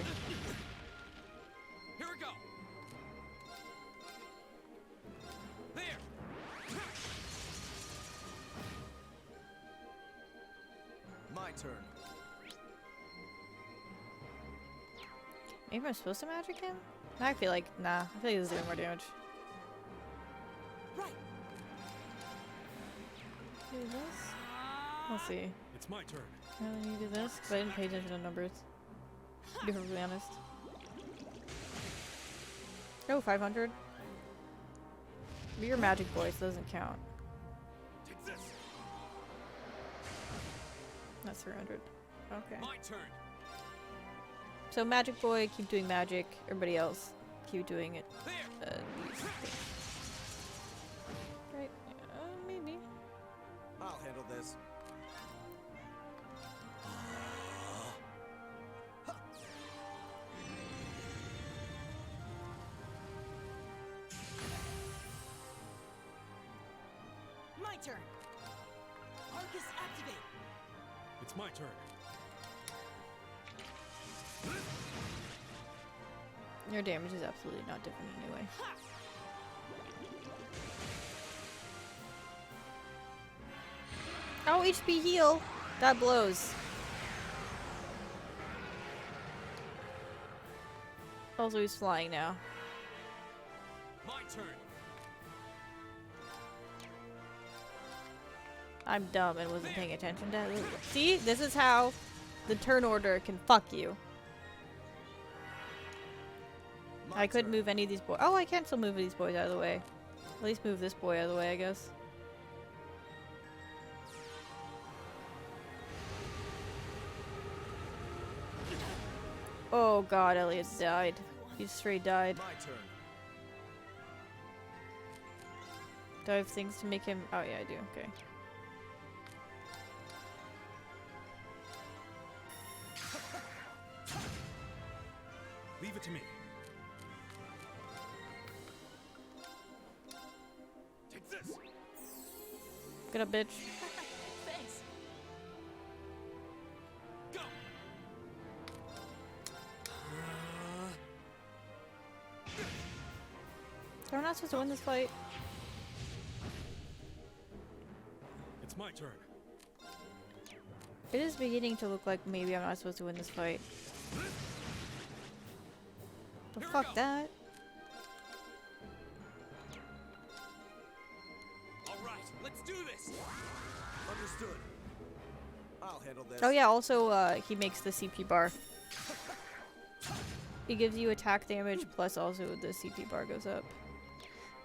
Here we go. There. My turn. Maybe I'm supposed to magic him? I feel like, nah. I feel like this is doing more damage. Right. Do this? Let's see. It's my turn. Really need to do this? Because I didn't pay attention to numbers. To be perfectly honest. Oh, 500. But you're magic boy, so it doesn't count. Take this. That's 300. Okay. My turn. So magic boy, keep doing magic. Everybody else, keep doing it. These things. Right? Maybe. I'll handle this. My turn. Arcus activate. It's my turn. Your damage is absolutely not different anyway. Oh, HP heal! That blows. Also, he's flying now. My turn. I'm dumb and wasn't paying attention to that. See? This is how the turn order can fuck you. I couldn't move any of these boys. Oh, I can still move these boys out of the way. At least move this boy out of the way, I guess. Oh god, Elliot died. He straight died. My turn. Do I have things to make him? Oh yeah, I do. Okay. Leave it to me. Take this. Get up, bitch. Thanks. Go. So we're not supposed to win this fight. It's my turn. It is beginning to look like maybe I'm not supposed to win this fight. But fuck that. All right, let's do this. Understood. I'll handle this. Oh yeah, also he makes the CP bar. He gives you attack damage plus also the CP bar goes up.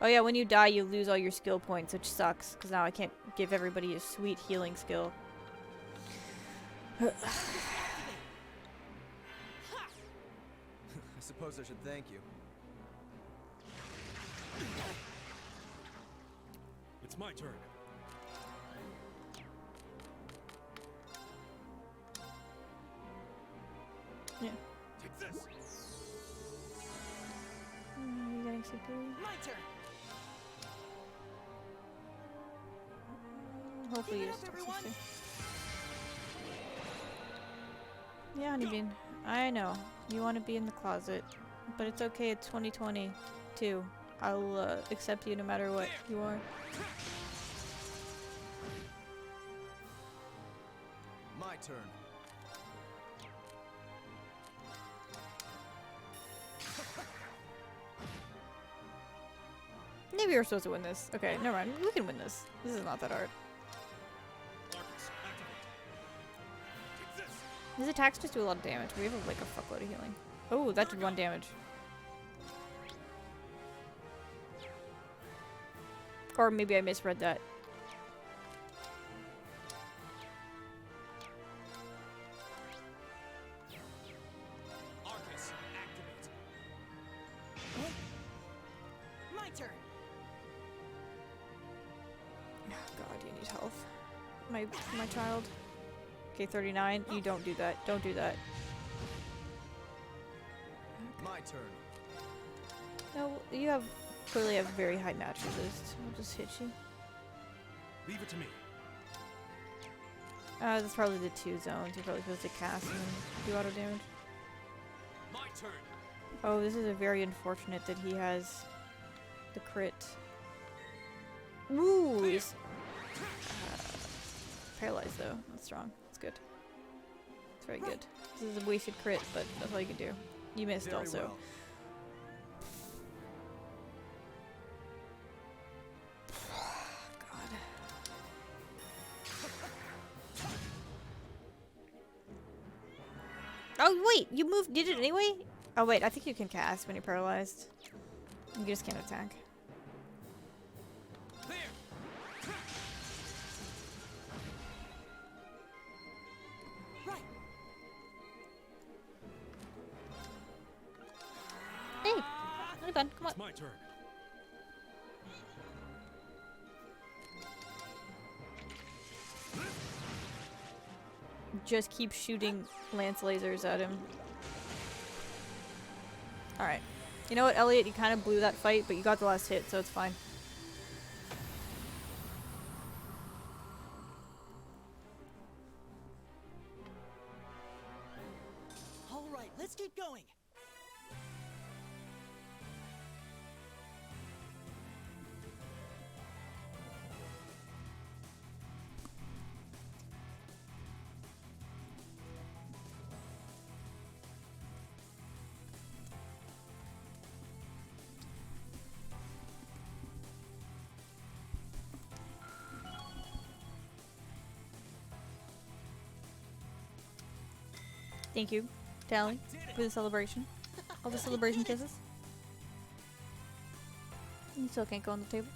Oh yeah, when you die you lose all your skill points, which sucks because now I can't give everybody a sweet healing skill. I suppose I should thank you. It's my turn. Yeah. You getting super? My turn. Hopefully you just Yeah, Honeybean. I know. You want to be in the closet. But it's okay, it's 2022. I'll accept you no matter what you are. My turn. Maybe we were supposed to win this. Okay, never mind. We can win this. This is not that hard. His attacks just do a lot of damage. We have like a fuckload of healing. Oh, that did 1 damage. Or maybe I misread that. Arcus, activate. My turn. Oh god, you need health. My child. Okay, 39. You don't do that. Don't do that. My turn. No, you have clearly have very high match resist. I'll just hit you. Leave it to me. That's probably the 2 zones. You're probably supposed to cast and then do auto damage. My turn. Oh, this is a very unfortunate that he has the crit. Ooh, he's paralyzed though. That's strong. That's good. It's very good. This is a wasted crit, but that's all you can do. You missed Very also. well. Oh wait, you moved. Did it anyway? Oh wait, I think you can cast when you're paralyzed. You just can't attack. Hey, come on. It's my turn. Just keep shooting lance lasers at him. Alright. You know what, Elliot? You kind of blew that fight, but you got the last hit, so it's fine. All right, let's keep going. Thank you, Tally, for the celebration. All the celebration kisses. You still can't go on the table.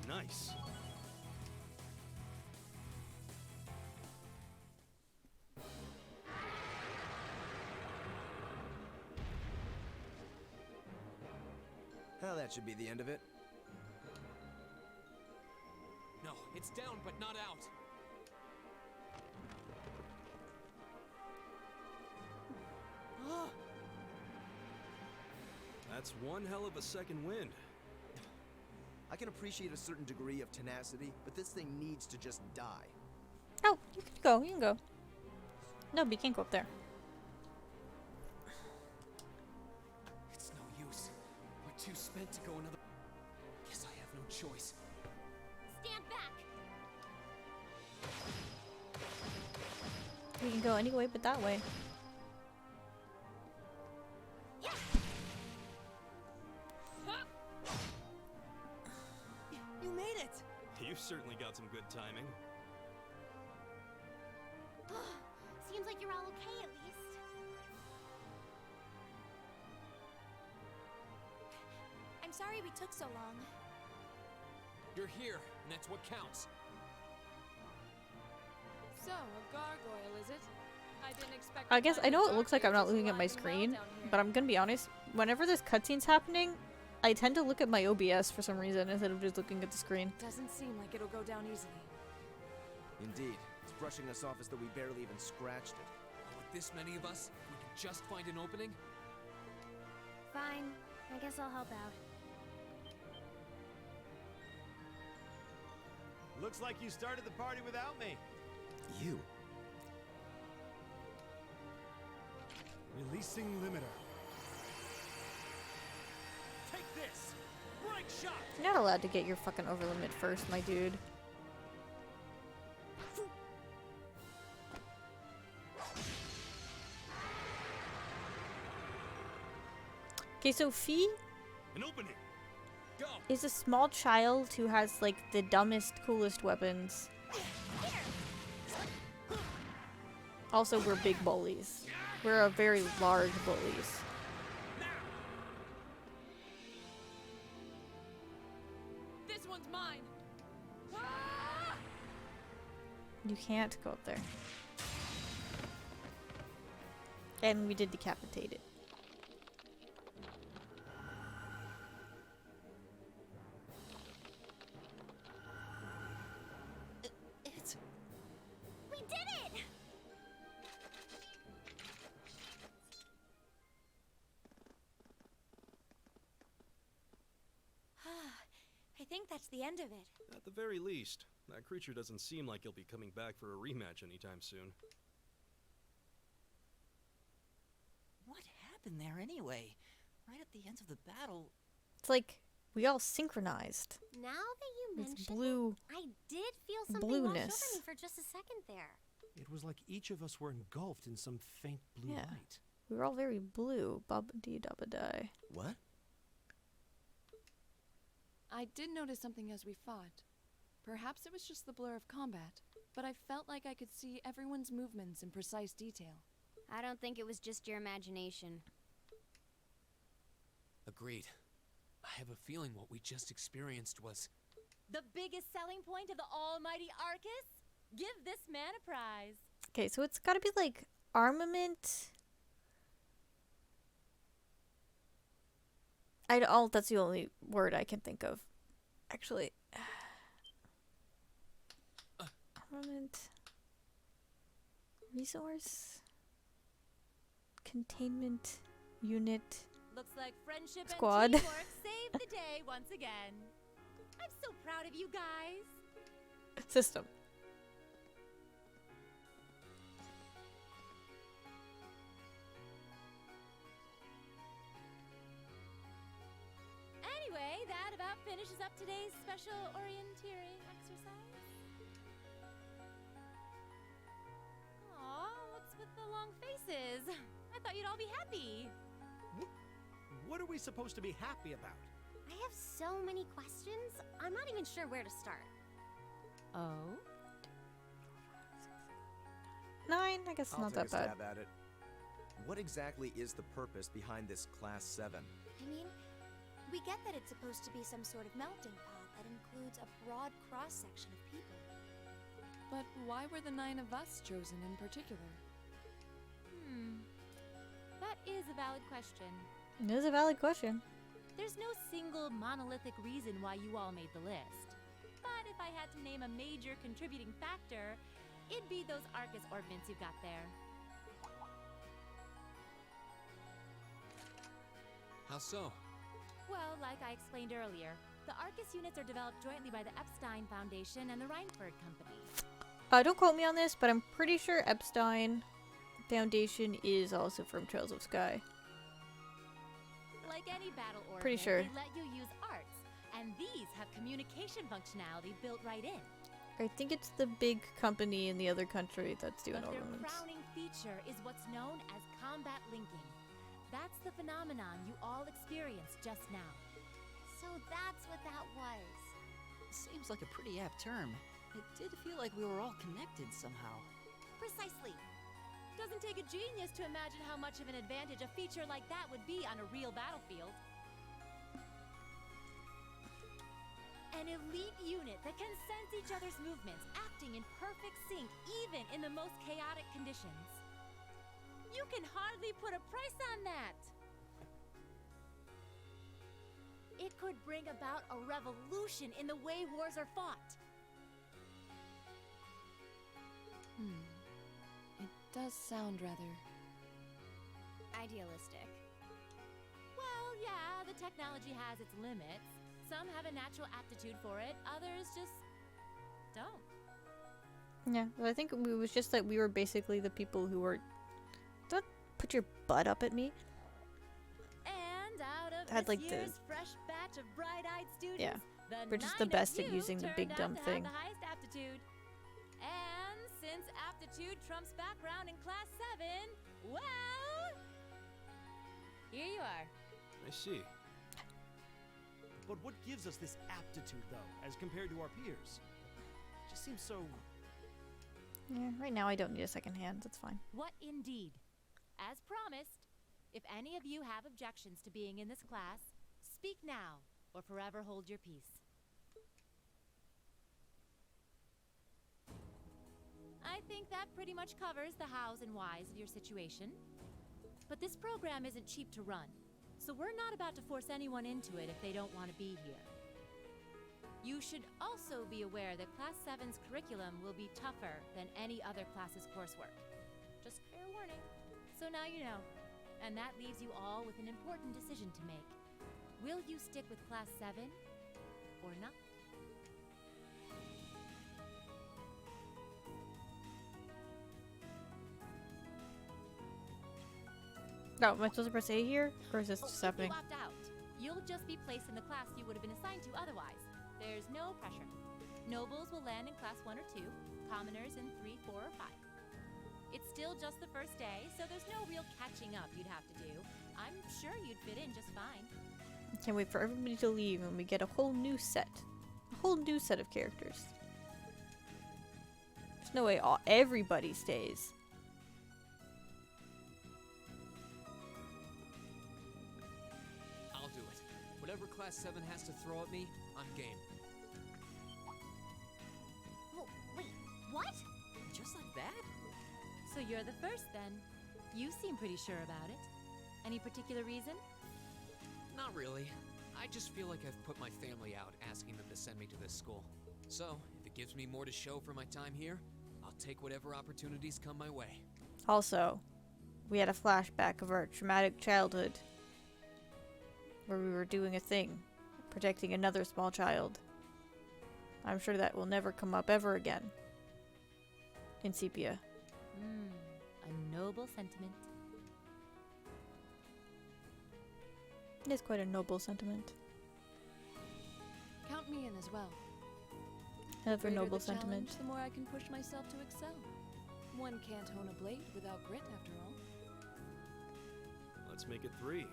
Nice. Well, that should be the end of it. No, it's down but not out. That's one hell of a second wind. I can appreciate a certain degree of tenacity, but this thing needs to just die. Oh, you can go. You can go. No, but you can't go up there. It's no use. We're too spent to go another. Guess I have no choice. Stand back. We can go any way but that way. You made it! You've certainly got some good timing. Seems like you're all okay at least. I'm sorry we took so long. You're here, and that's what counts. So, a gargoyle, is it? I didn't expect. I guess I know it looks like I'm not looking at my screen, but I'm gonna be honest. Whenever this cutscene's happening, I tend to look at my OBS for some reason instead of just looking at the screen. Doesn't seem like it'll go down easily. Indeed. It's brushing us off as though we barely even scratched it. With this many of us, we can just find an opening? Fine. I guess I'll help out. Looks like you started the party without me. You? Releasing limiter. Take this! Break shot! You're not allowed to get your fucking overlimit first, my dude. Okay, so Fee An opening. Go. is a small child who has like the dumbest, coolest weapons. Also, we're big bullies. We're a very large bullies. This one's mine. You can't go up there. And we did decapitate it. We did it! I think that's the end of it. At the very least, that creature doesn't seem like he'll be coming back for a rematch anytime soon. What happened there anyway? Right at the end of the battle. It's like we all synchronized. Now that you It's mention blue. it, I did feel something blueness. wash over me for just a second there. It was like each of us were engulfed in some faint blue Yeah. light. We were all very blue. Bubba-dee-dubba-die. What? I did notice something as we fought. Perhaps it was just the blur of combat, but I felt like I could see everyone's movements in precise detail. I don't think it was just your imagination. Agreed. I have a feeling what we just experienced was... The biggest selling point of the almighty Arcus? Give this man a prize. Okay, so it's gotta be like armament. That's the only word I can think of. Actually. Armament. Resource. Containment. Unit. Looks like friendship Squad. and teamwork saved the day once again. I'm so proud of you guys. System. Anyway, that about finishes up today's special orienteering exercise. Aw, what's with the long faces? I thought you'd all be happy. What are we supposed to be happy about? I have so many questions, I'm not even sure where to start. Oh? 9, I guess it's I'll not take that a bad. stab at it. What exactly is the purpose behind this Class 7? I mean, we get that it's supposed to be some sort of melting pot that includes a broad cross-section of people. But why were the 9 of us chosen in particular? That is a valid question. It is a valid question. There's no single monolithic reason why you all made the list. But if I had to name a major contributing factor, it'd be those Arcus ordnance you've got there. How so? Well, like I explained earlier, the Arcus units are developed jointly by the Epstein Foundation and the Reinford Company. Don't quote me on this, but I'm pretty sure Epstein Foundation is also from Trails of Sky. Like any battle ordnance, Pretty sure. they let you use arts, and these have communication functionality built right in. I think it's the big company in the other country that's doing But their ornaments. crowning feature is what's known as combat linking. That's the phenomenon you all experienced just now. So that's what that was. Seems like a pretty apt term. It did feel like we were all connected somehow. Precisely. Doesn't take a genius to imagine how much of an advantage a feature like that would be on a real battlefield. An elite unit that can sense each other's movements, acting in perfect sync even in the most chaotic conditions. You can hardly put a price on that. It could bring about a revolution in the way wars are fought. It does sound rather... idealistic. Well, yeah, the technology has its limits. Some have a natural aptitude for it, others just don't. Yeah, but I think it was just that we were basically the people who were... Don't put your butt up at me. And out of Had, this like, year's fresh batch of bright-eyed students, Yeah. the We're just the 9 of best at you using the big turned dumb out to thing. have the highest aptitude. And since aptitude trumps background in class 7, well, here you are. I see. But what gives us this aptitude, though, as compared to our peers? It just seems so... Yeah, right now I don't need a second hand. That's fine. What indeed? As promised, if any of you have objections to being in this class, speak now or forever hold your peace. I think that pretty much covers the hows and whys of your situation. But this program isn't cheap to run, so we're not about to force anyone into it if they don't want to be here. You should also be aware that Class 7's curriculum will be tougher than any other class's coursework. Just fair warning. So now you know. And that leaves you all with an important decision to make. Will you stick with Class 7 or not? No, am I supposed to press A here? Or is this just If happening? you opt out, you'll just be placed in the class you would have been assigned to otherwise. There's no pressure. Nobles will land in Class 1 or 2, commoners in 3, 4, or 5. It's still just the first day, so there's no real catching up you'd have to do. I'm sure you'd fit in just fine. Can't wait for everybody to leave and we get a whole new set. A whole new set of characters. There's no way everybody stays. I'll do it. Whatever Class 7 has to throw at me, I'm game. Oh, wait, what? Just like that? So you're the first then. You seem pretty sure about it. Any particular reason? Not really. I just feel like I've put my family out asking them to send me to this school. So, if it gives me more to show for my time here, I'll take whatever opportunities come my way. Also, we had a flashback of our traumatic childhood where we were doing a thing, protecting another small child. I'm sure that will never come up ever again in Sepia. A noble sentiment. It is quite a noble sentiment. Count me in as well. Another Greater noble the sentiment. challenge, the more I can push myself to excel. One can't hone a blade without grit, after all. Let's make it 3.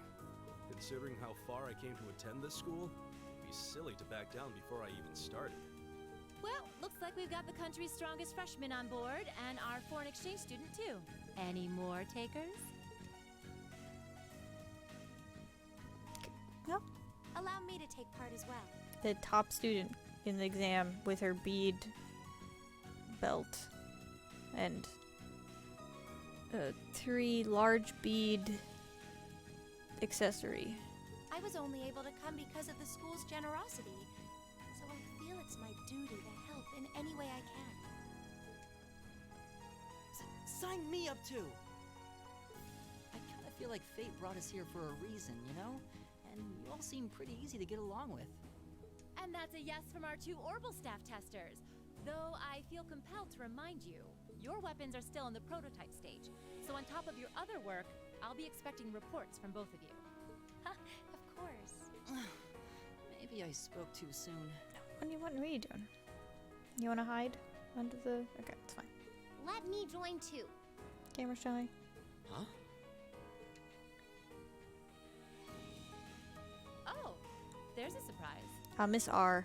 Considering how far I came to attend this school, it'd be silly to back down before I even started. Well, looks like we've got the country's strongest freshman on board, and our foreign exchange student too. Any more takers? No. Allow me to take part as well. The top student in the exam with her bead belt and 3 large bead accessory. I was only able to come because of the school's generosity, so I feel it's my duty to help in any way I can. Sign me up too! I kinda feel like fate brought us here for a reason, you know? And you all seem pretty easy to get along with. And that's a yes from our 2 Orbital Staff testers. Though I feel compelled to remind you, your weapons are still in the prototype stage. So on top of your other work, I'll be expecting reports from both of you. Of course. Maybe I spoke too soon. What are you doing? You wanna hide under the... Okay, it's fine. Let me join too. Camera shy. Huh? Oh, there's a surprise. Miss R.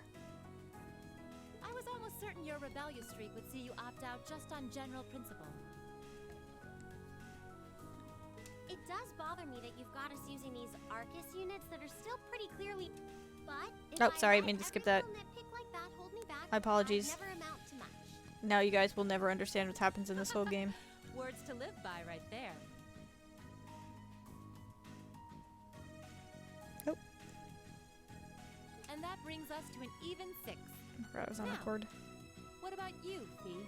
I was almost certain your rebellious streak would see you opt out just on general principle. It does bother me that you've got us using these Arcus units that are still pretty clearly... But if Oh, I sorry, I let mean to skip every that. little nitpick like that hold me back, My apologies. I'd never amount to much. Now you guys will never understand what happens in this whole game. Words to live by right there. Oh. And that brings us to an even 6. I forgot I was on Now, record. What about you, Fee?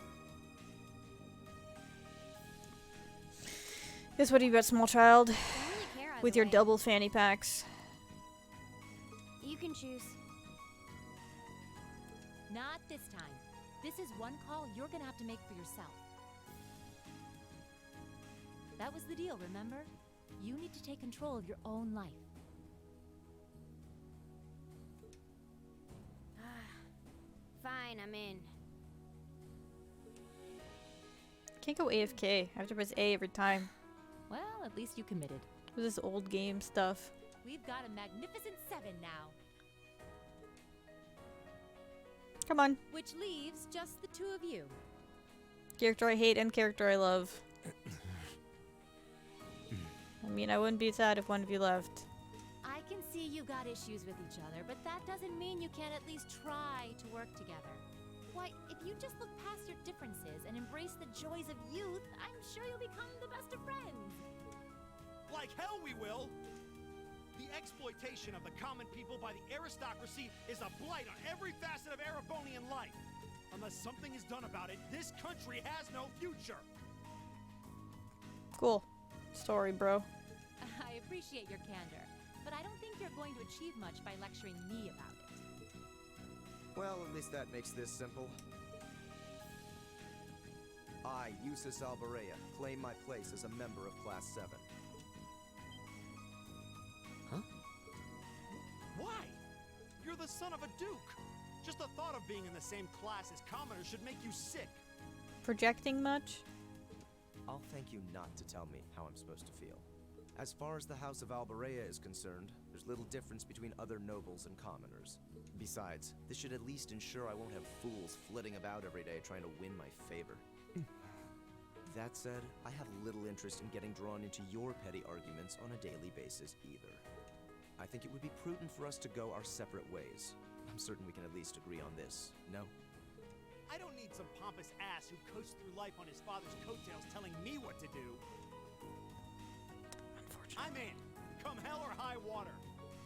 Guess what do you got, small child? Don't really care either With your way. double fanny packs. You can choose. Not this time. This is one call you're gonna have to make for yourself. That was the deal, remember? You need to take control of your own life. Fine, I'm in. Can't go AFK. I have to press A every time. Well, at least you committed. With this old game stuff. We've got a magnificent 7 now. Come on. Which leaves just the two of you. Character I hate and character I love. I mean, I wouldn't be sad if one of you left. I can see you got issues with each other, but that doesn't mean you can't at least try to work together. Why, if you just look past your differences and embrace the joys of youth, I'm sure you'll become the best of friends. Like hell we will! The exploitation of the common people by the aristocracy is a blight on every facet of Erebonian life. Unless something is done about it, this country has no future. Cool. Story, bro. I appreciate your candor, but I don't think you're going to achieve much by lecturing me about it. Well, at least that makes this simple. I, Eustace Alberea, claim my place as a member of Class 7. Huh? Why? You're the son of a duke. Just the thought of being in the same class as commoners should make you sick. Projecting much? I'll thank you not to tell me how I'm supposed to feel. As far as the House of Alberea is concerned, there's little difference between other nobles and commoners. Besides, this should at least ensure I won't have fools flitting about every day trying to win my favor. That said, I have little interest in getting drawn into your petty arguments on a daily basis either. I think it would be prudent for us to go our separate ways. I'm certain we can at least agree on this, no? I don't need some pompous ass who coasts through life on his father's coattails telling me what to do. I'm in. Come hell or high water.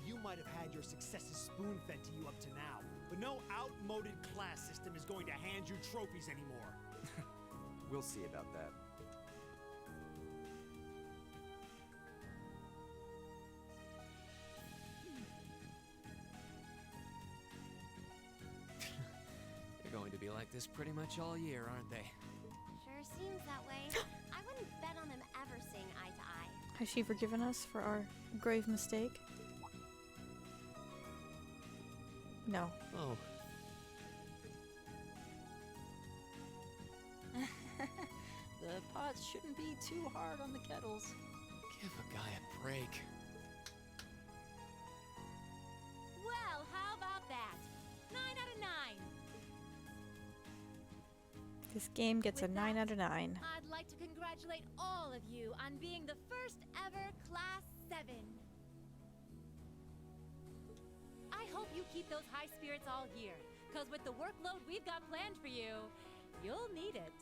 You might have had your successes spoon-fed to you up to now, but no outmoded class system is going to hand you trophies anymore. We'll see about that. They're going to be like this pretty much all year, aren't they? Sure seems that way. I wouldn't bet on them ever seeing eye to eye. Has she forgiven us for our grave mistake? No. Oh. The pots shouldn't be too hard on the kettles. Give a guy a break. Well, how about that? 9 out of 9. This game gets a 9 out of 9. I'd like to congratulate all of you on being the first ever Class 7. I hope you keep those high spirits all year, because with the workload we've got planned for you, you'll need it.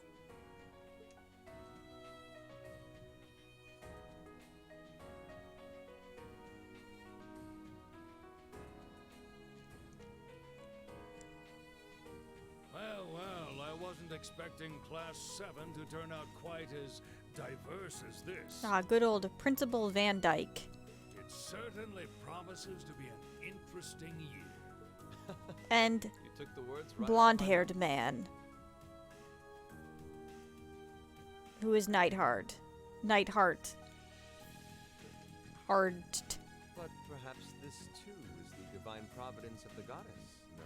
Well, I wasn't expecting Class 7 to turn out quite as diverse as this. Ah, good old Principal Van Dyke. It certainly promises to be an interesting year. And You took the words right blonde-haired man. Who is Nightheart. Nightheart. Hard. But perhaps this too is the divine providence of the goddess, no?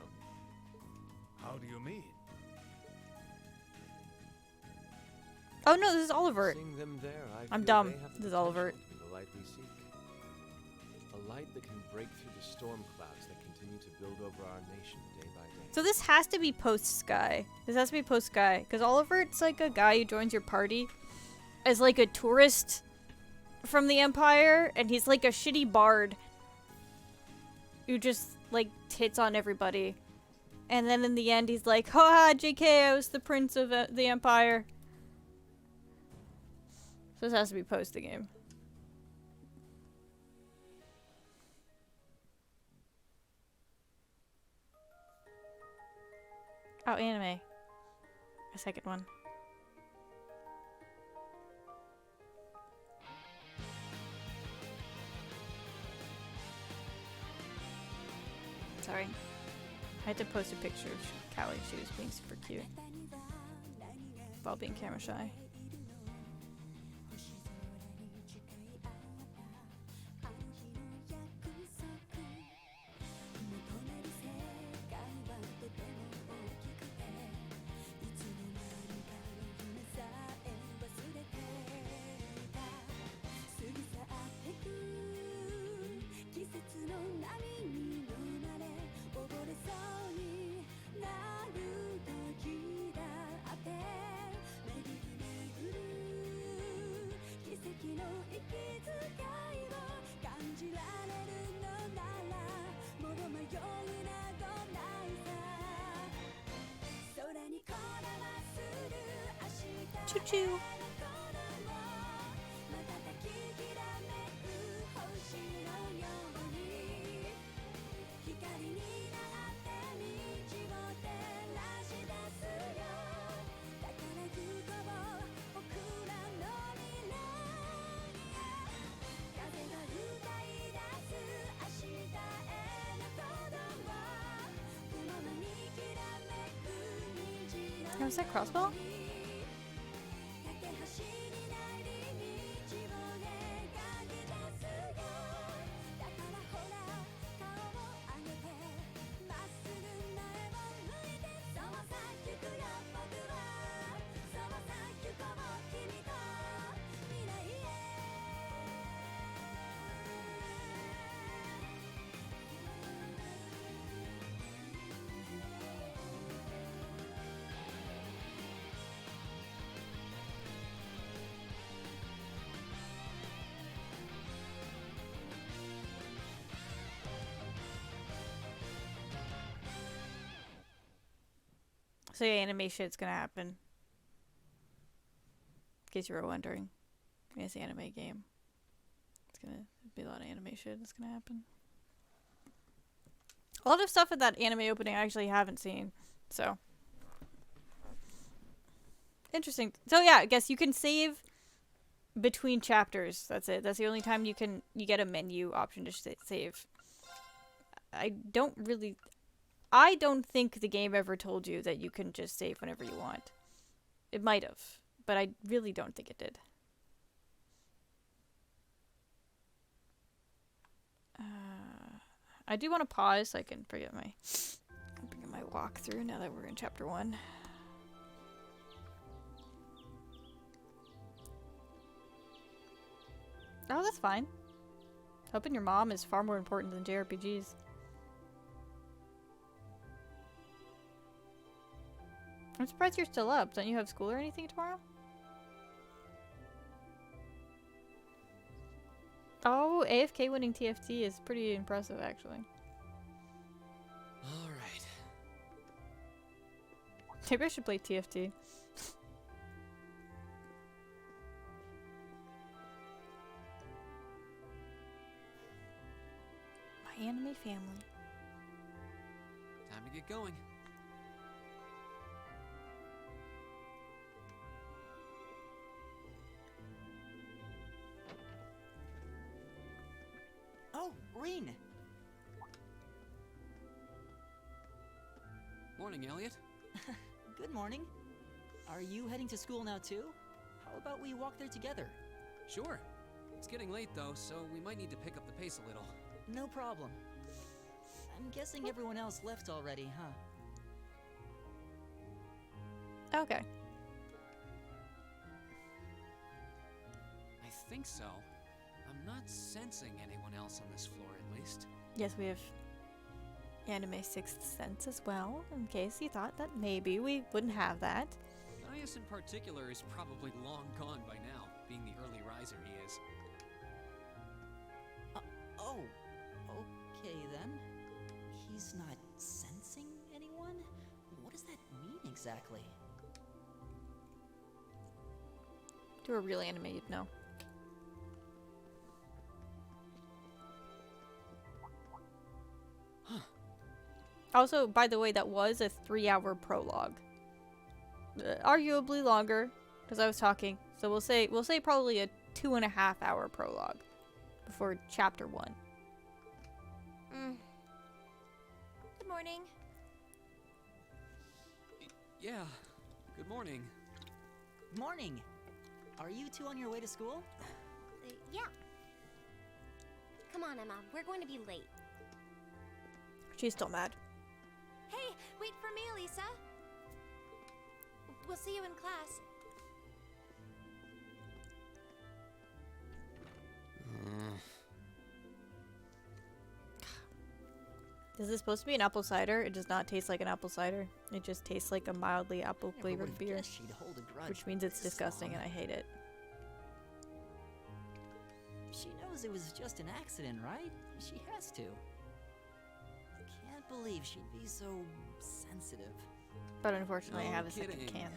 How do you mean? Oh no, this is Oliver. Seeing them there, I'm feel dumb. they have the This is Oliver. potential to be the light we seek. A light that can break through the storm clouds that continue to build over our nation day by day. So this has to be post-Sky. This has to be post-Sky. Because Oliver's like a guy who joins your party as like a tourist from the Empire. And he's like a shitty bard who just like hits on everybody. And then in the end he's like, ha, JK, I was the prince of the Empire. So this has to be post the game. Oh, anime. A second one. had to post a picture of Callie. She was being super cute while being camera shy. Choo-choo! Was that crossbow? So yeah, anime shit's gonna happen. In case you were wondering. It's the anime game. It's gonna be a lot of anime shit that's gonna happen. A lot of stuff in that anime opening I actually haven't seen. So interesting. So yeah, I guess you can save between chapters. That's it. That's the only time you get a menu option to save. I don't think the game ever told you that you can just save whenever you want. It might have, but I really don't think it did. I do want to pause so I can bring up my walkthrough now that we're in chapter 1. Oh, that's fine. Helping your mom is far more important than JRPGs. I'm surprised you're still up. Don't you have school or anything tomorrow? Oh, AFK winning TFT is pretty impressive, actually. Alright. Maybe I should play TFT. My anime family. Time to get going. Oh, Reen! Morning, Elliot. Good morning. Are you heading to school now too? How about we walk there together? Sure. It's getting late though, so we might need to pick up the pace a little. No problem. I'm guessing everyone else left already, huh? Okay. I think so. I'm not sensing anyone else on this floor, at least. Yes, we have anime Sixth Sense as well, in case you thought that maybe we wouldn't have that. Nias in particular is probably long gone by now, being the early riser he is. Oh, okay then. He's not sensing anyone? What does that mean exactly? To a real anime, you'd know. Also, by the way, that was a 3-hour prologue. Arguably longer, because I was talking. So we'll say probably a 2.5-hour prologue before chapter 1. Good morning. Yeah, good morning. Morning! Are you two on your way to school? Yeah. Come on, Emma. We're going to be late. She's still mad. Hey, wait for me, Elisa. We'll see you in class. Is this supposed to be an apple cider? It does not taste like an apple cider. It just tastes like a mildly apple flavored beer. She'd hold a grudge Which means it's disgusting and I hate it. She knows it was just an accident, right? She has to. Can't believe she'd be so sensitive. But unfortunately, I have a second kidding. can.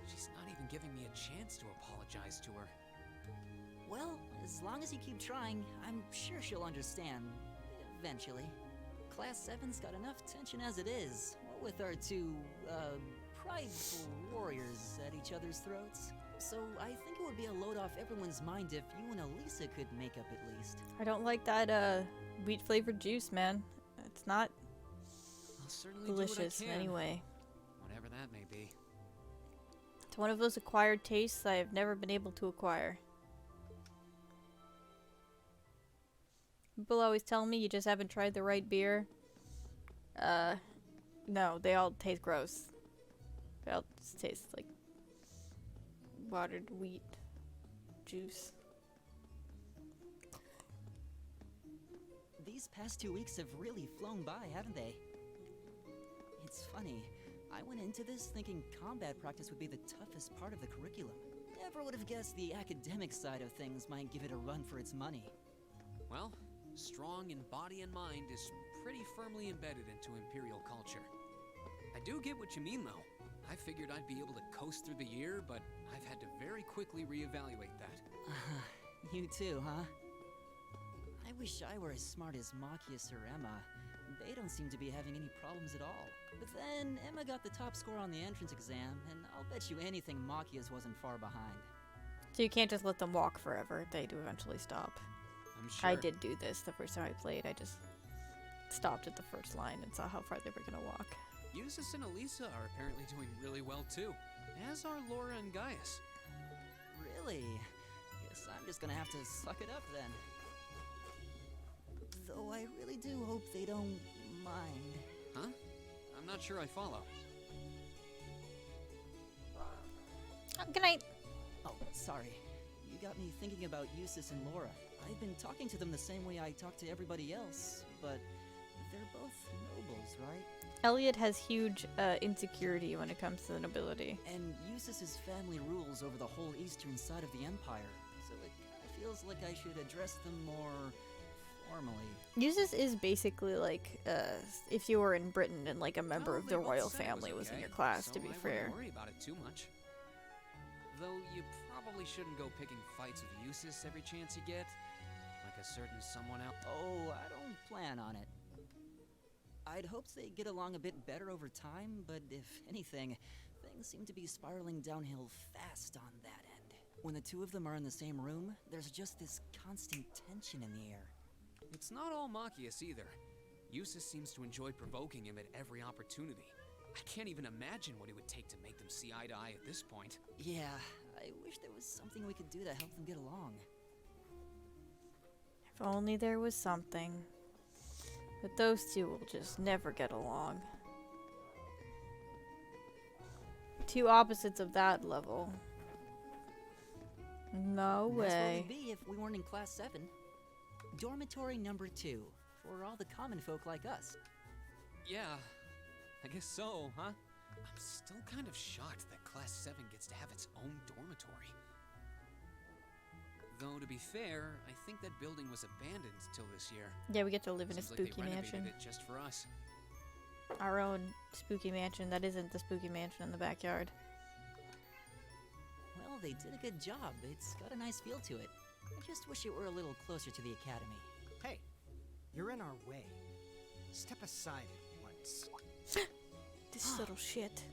She's not even giving me a chance to apologize to her. Well, as long as you keep trying, I'm sure she'll understand. Eventually. Class 7's got enough tension as it is. What with our two, prideful warriors at each other's throats. So I think it would be a load off everyone's mind if you and Elisa could make up at least. I don't like that, wheat flavored juice, man. It's not I'll certainly delicious do in what I can. any way. Whatever that may be. It's one of those acquired tastes I have never been able to acquire. People always tell me you just haven't tried the right beer. No, they all taste gross. They all just taste like watered wheat juice. These past 2 weeks have really flown by, haven't they? It's funny. I went into this thinking combat practice would be the toughest part of the curriculum. Never would have guessed the academic side of things might give it a run for its money. Well, strong in body and mind is pretty firmly embedded into Imperial culture. I do get what you mean, though. I figured I'd be able to coast through the year, but I've had to very quickly reevaluate that. You too, huh? I wish I were as smart as Machias or Emma. They don't seem to be having any problems at all. But then, Emma got the top score on the entrance exam, and I'll bet you anything Machias wasn't far behind. So you can't just let them walk forever. They do eventually stop. I'm sure. I did do this the first time I played. I just stopped at the first line and saw how far they were gonna walk. Eustace and Elisa are apparently doing really well too, as are Laura and Gaius. Really? Guess I'm just gonna have to suck it up then. Though I really do hope they don't mind. Huh? I'm not sure I follow. Good night. Oh, sorry. You got me thinking about Eustace and Laura. I've been talking to them the same way I talk to everybody else, but they're both nobles, right? Elliot has huge insecurity when it comes to the nobility. And Eustace's family rules over the whole eastern side of the Empire, so it kind of feels like I should address them more formally. Eustace is basically like if you were in Britain and like a member of the royal family was in your class, to be fair. Don't worry about it too much. Though you probably shouldn't go picking fights with Eustace every chance you get, like a certain someone else. Oh, I don't plan on it. I'd hoped they'd get along a bit better over time, but if anything, things seem to be spiraling downhill fast on that end. When the two of them are in the same room, there's just this constant tension in the air. It's not all Machias either. Eustace seems to enjoy provoking him at every opportunity. I can't even imagine what it would take to make them see eye to eye at this point. Yeah, I wish there was something we could do to help them get along. If only there was something. But those two will just never get along. Two opposites of that level. No way. That's where we'd be if we weren't in Class 7. Dormitory number 2, for all the common folk like us. Yeah, I guess so, huh? I'm still kind of shocked that Class 7 gets to have its own dormitory. Though, to be fair, I think that building was abandoned till this year. Yeah, we get to live in a Seems like spooky they renovated mansion. it just for us. Our own spooky mansion that isn't the spooky mansion in the backyard. Well, they did a good job. It's got a nice feel to it. I just wish it were a little closer to the academy. Hey, you're in our way. Step aside at once. This little shit.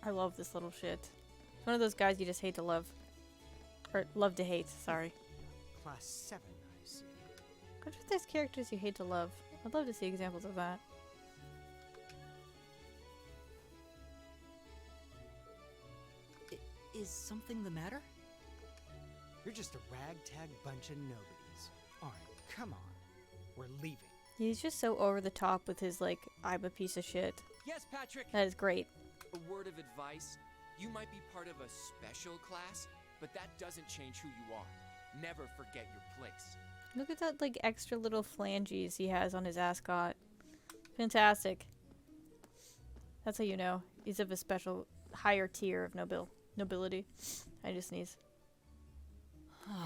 I love this little shit. It's one of those guys you just hate to love. Or love to hate, sorry. Class 7, I see. What are those characters you hate to love? I'd love to see examples of that. Is something the matter? You're just a ragtag bunch of nobodies. Alright, come on. We're leaving. He's just so over the top with his, like, I'm a piece of shit. Yes, Patrick. That is great. A word of advice. You might be part of a special class, but that doesn't change who you are. Never forget your place. Look at that, like, extra little flanges he has on his ascot. Fantastic. That's how you know. He's of a special, higher tier of nobility. I just sneeze.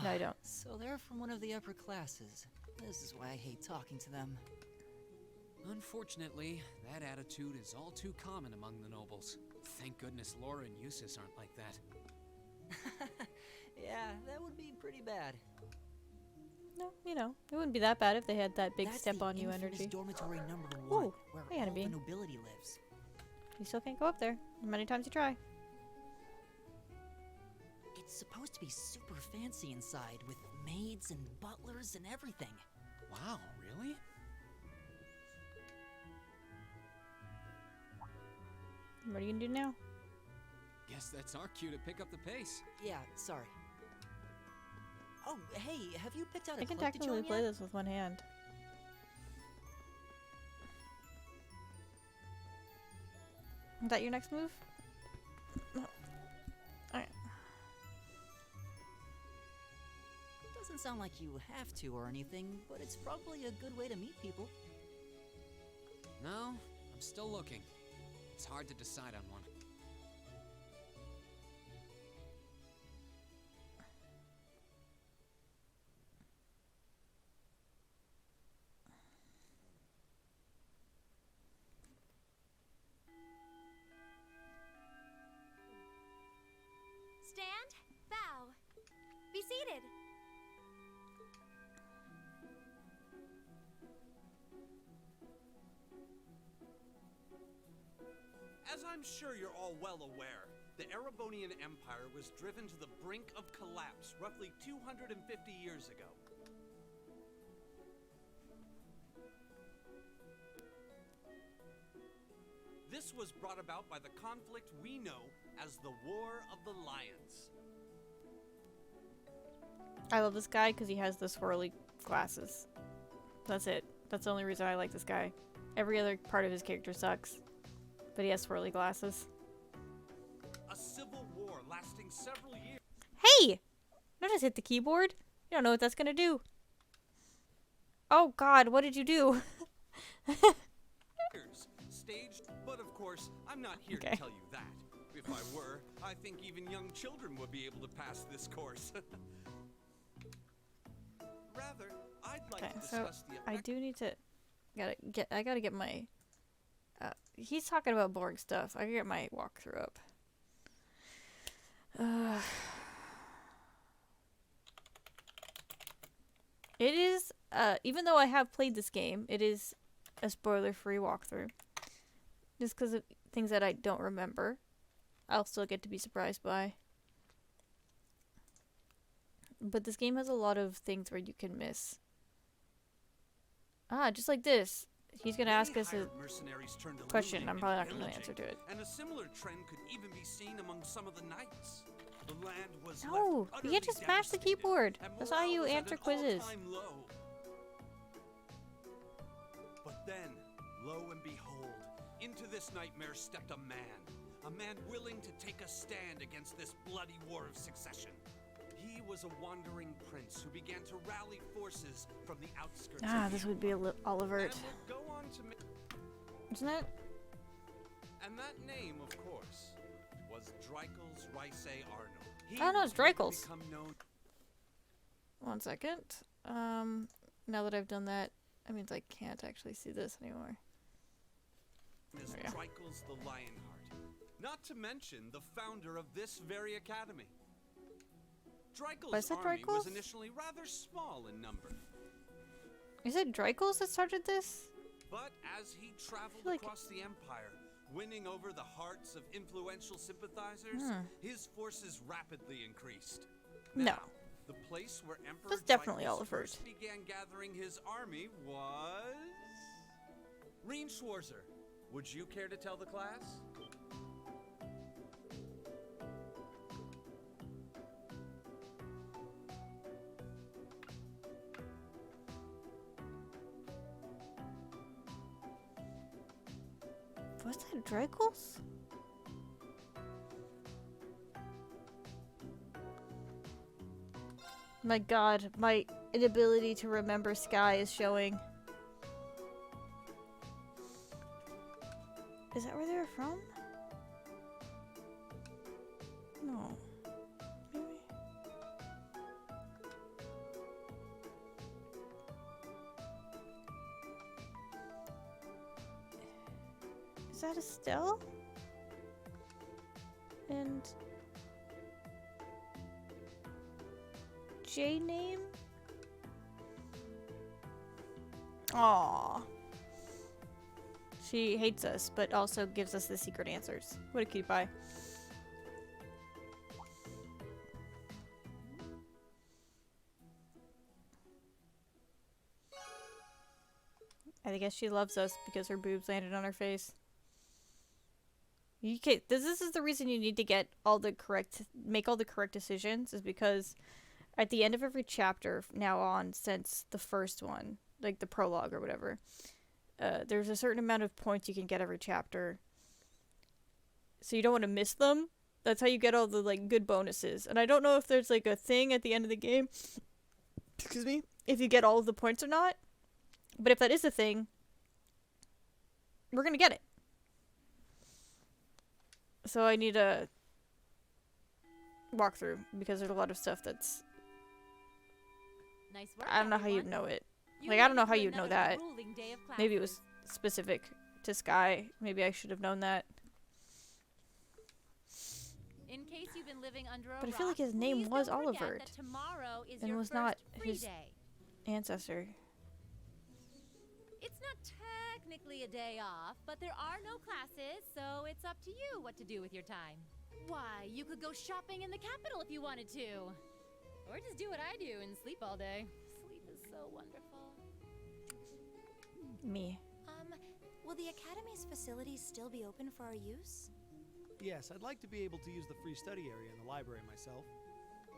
No, I don't. So they're from one of the upper classes. This is why I hate talking to them. Unfortunately, that attitude is all too common among the nobles. Thank goodness Laura and Eustace aren't like that. Yeah, that would be pretty bad. No, you know, it wouldn't be that bad if they had that big That's step the on you infamous energy. dormitory number 1, Ooh, where hey, all Honeybee. the nobility lives. You still can't go up there, as many times you try. It's supposed to be super fancy inside, with maids and butlers and everything. Wow, really? What are you gonna do now? Guess that's our cue to pick up the pace. Yeah, sorry. Oh, hey, have you picked out a I can club to technically join play yet? this with one hand. Is that your next move? No. Alright. Doesn't sound like you have to or anything, but it's probably a good way to meet people. No, I'm still looking. It's hard to decide on one. Stand, bow, be seated. As I'm sure you're all well aware, the Erebonian Empire was driven to the brink of collapse roughly 250 years ago. This was brought about by the conflict we know as the War of the Lions. I love this guy because he has the swirly glasses. That's it. That's the only reason I like this guy. Every other part of his character sucks. But he has swirly glasses. A civil war lasting several years. Hey! Don't just hit the keyboard. You don't know what that's gonna do. Oh god, what did you do? Staged, but of course, I'm not here Okay. to tell you that. If I were, I think even young children would be able to pass this course. Rather, I'd like Okay, to so discuss the I effect do need to I gotta get my he's talking about boring stuff. I gotta get my walkthrough up. It is even though I have played this game, it is a spoiler-free walkthrough. Just because of things that I don't remember, I'll still get to be surprised by. But this game has a lot of things where you can miss. Ah, just like this. He's gonna ask us a mercenaries turned to question. looting I'm probably not and gonna answer pillaging, to it. And a similar trend could even be seen among some of the knights. The land was No, left you can't just smash the keyboard. That's how you answer quizzes. low. But then, lo and behold, into this nightmare stepped a man willing to take a stand against this bloody war of succession. He was a wandering prince who began to rally forces from the outskirts Ah, of this the would be a Olivert. and would go on to Isn't it? And that name, of course, was Drykel's Rice Arnold. He Oh no, it's was going to Drykel's. become known 1 second. Now that I've done that, I mean I can't actually see this anymore. as There we go. Drykel's the Lionheart. Not to mention the founder of this very academy. Drykel's Was it army was Drykel's? initially rather small in number, Is it Drykel's that started this? but as he traveled like- across the empire, winning over the hearts of influential sympathizers, his forces rapidly increased. No. Now, the place where Emperor That's definitely Drykel's Olivert. first began gathering his army was Reen Schwarzer. Would you care to tell the class? Was that Dracos? My god, my inability to remember Sky is showing. Is that where they're from? No. Maybe. Is that Estelle? And J name? Aww. She hates us, but also gives us the secret answers. What a cutie pie. I guess she loves us because her boobs landed on her face. You can't, this is the reason you need to get all the correct, make all the correct decisions, is because at the end of every chapter now on, since the first one, like the prologue or whatever, there's a certain amount of points you can get every chapter. So you don't want to miss them. That's how you get all the like good bonuses. And I don't know if there's like a thing at the end of the game, excuse me, if you get all of the points or not. But if that is a thing, we're gonna get it. So I need a walkthrough because there's a lot of stuff that's... Nice work, I don't know how you'd know it. Like, I don't know how you'd know that. Maybe it was specific to Sky. Maybe I should have known that. In case you've been living under a But I feel like his name was Oliver. And was not his ancestor. It's not technically a day off, but there are no classes, so it's up to you what to do with your time. Why, you could go shopping in the capital if you wanted to. Or just do what I do and sleep all day. Sleep is so wonderful. Me. Will the Academy's facilities still be open for our use? Yes, I'd like to be able to use the free study area in the library myself.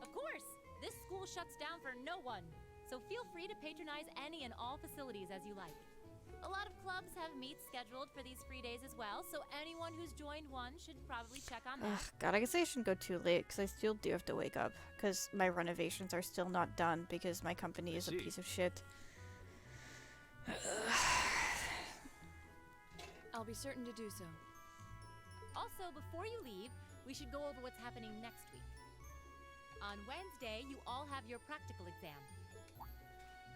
Of course! This school shuts down for no one, so feel free to patronize any and all facilities as you like. A lot of clubs have meets scheduled for these free days as well, so anyone who's joined one should probably check on that. God, I guess I shouldn't go too late, because I still do have to wake up. Because my renovations are still not done, because my company is a piece of shit. I'll be certain to do so. Also, before you leave, we should go over what's happening next week. On Wednesday, you all have your practical exam.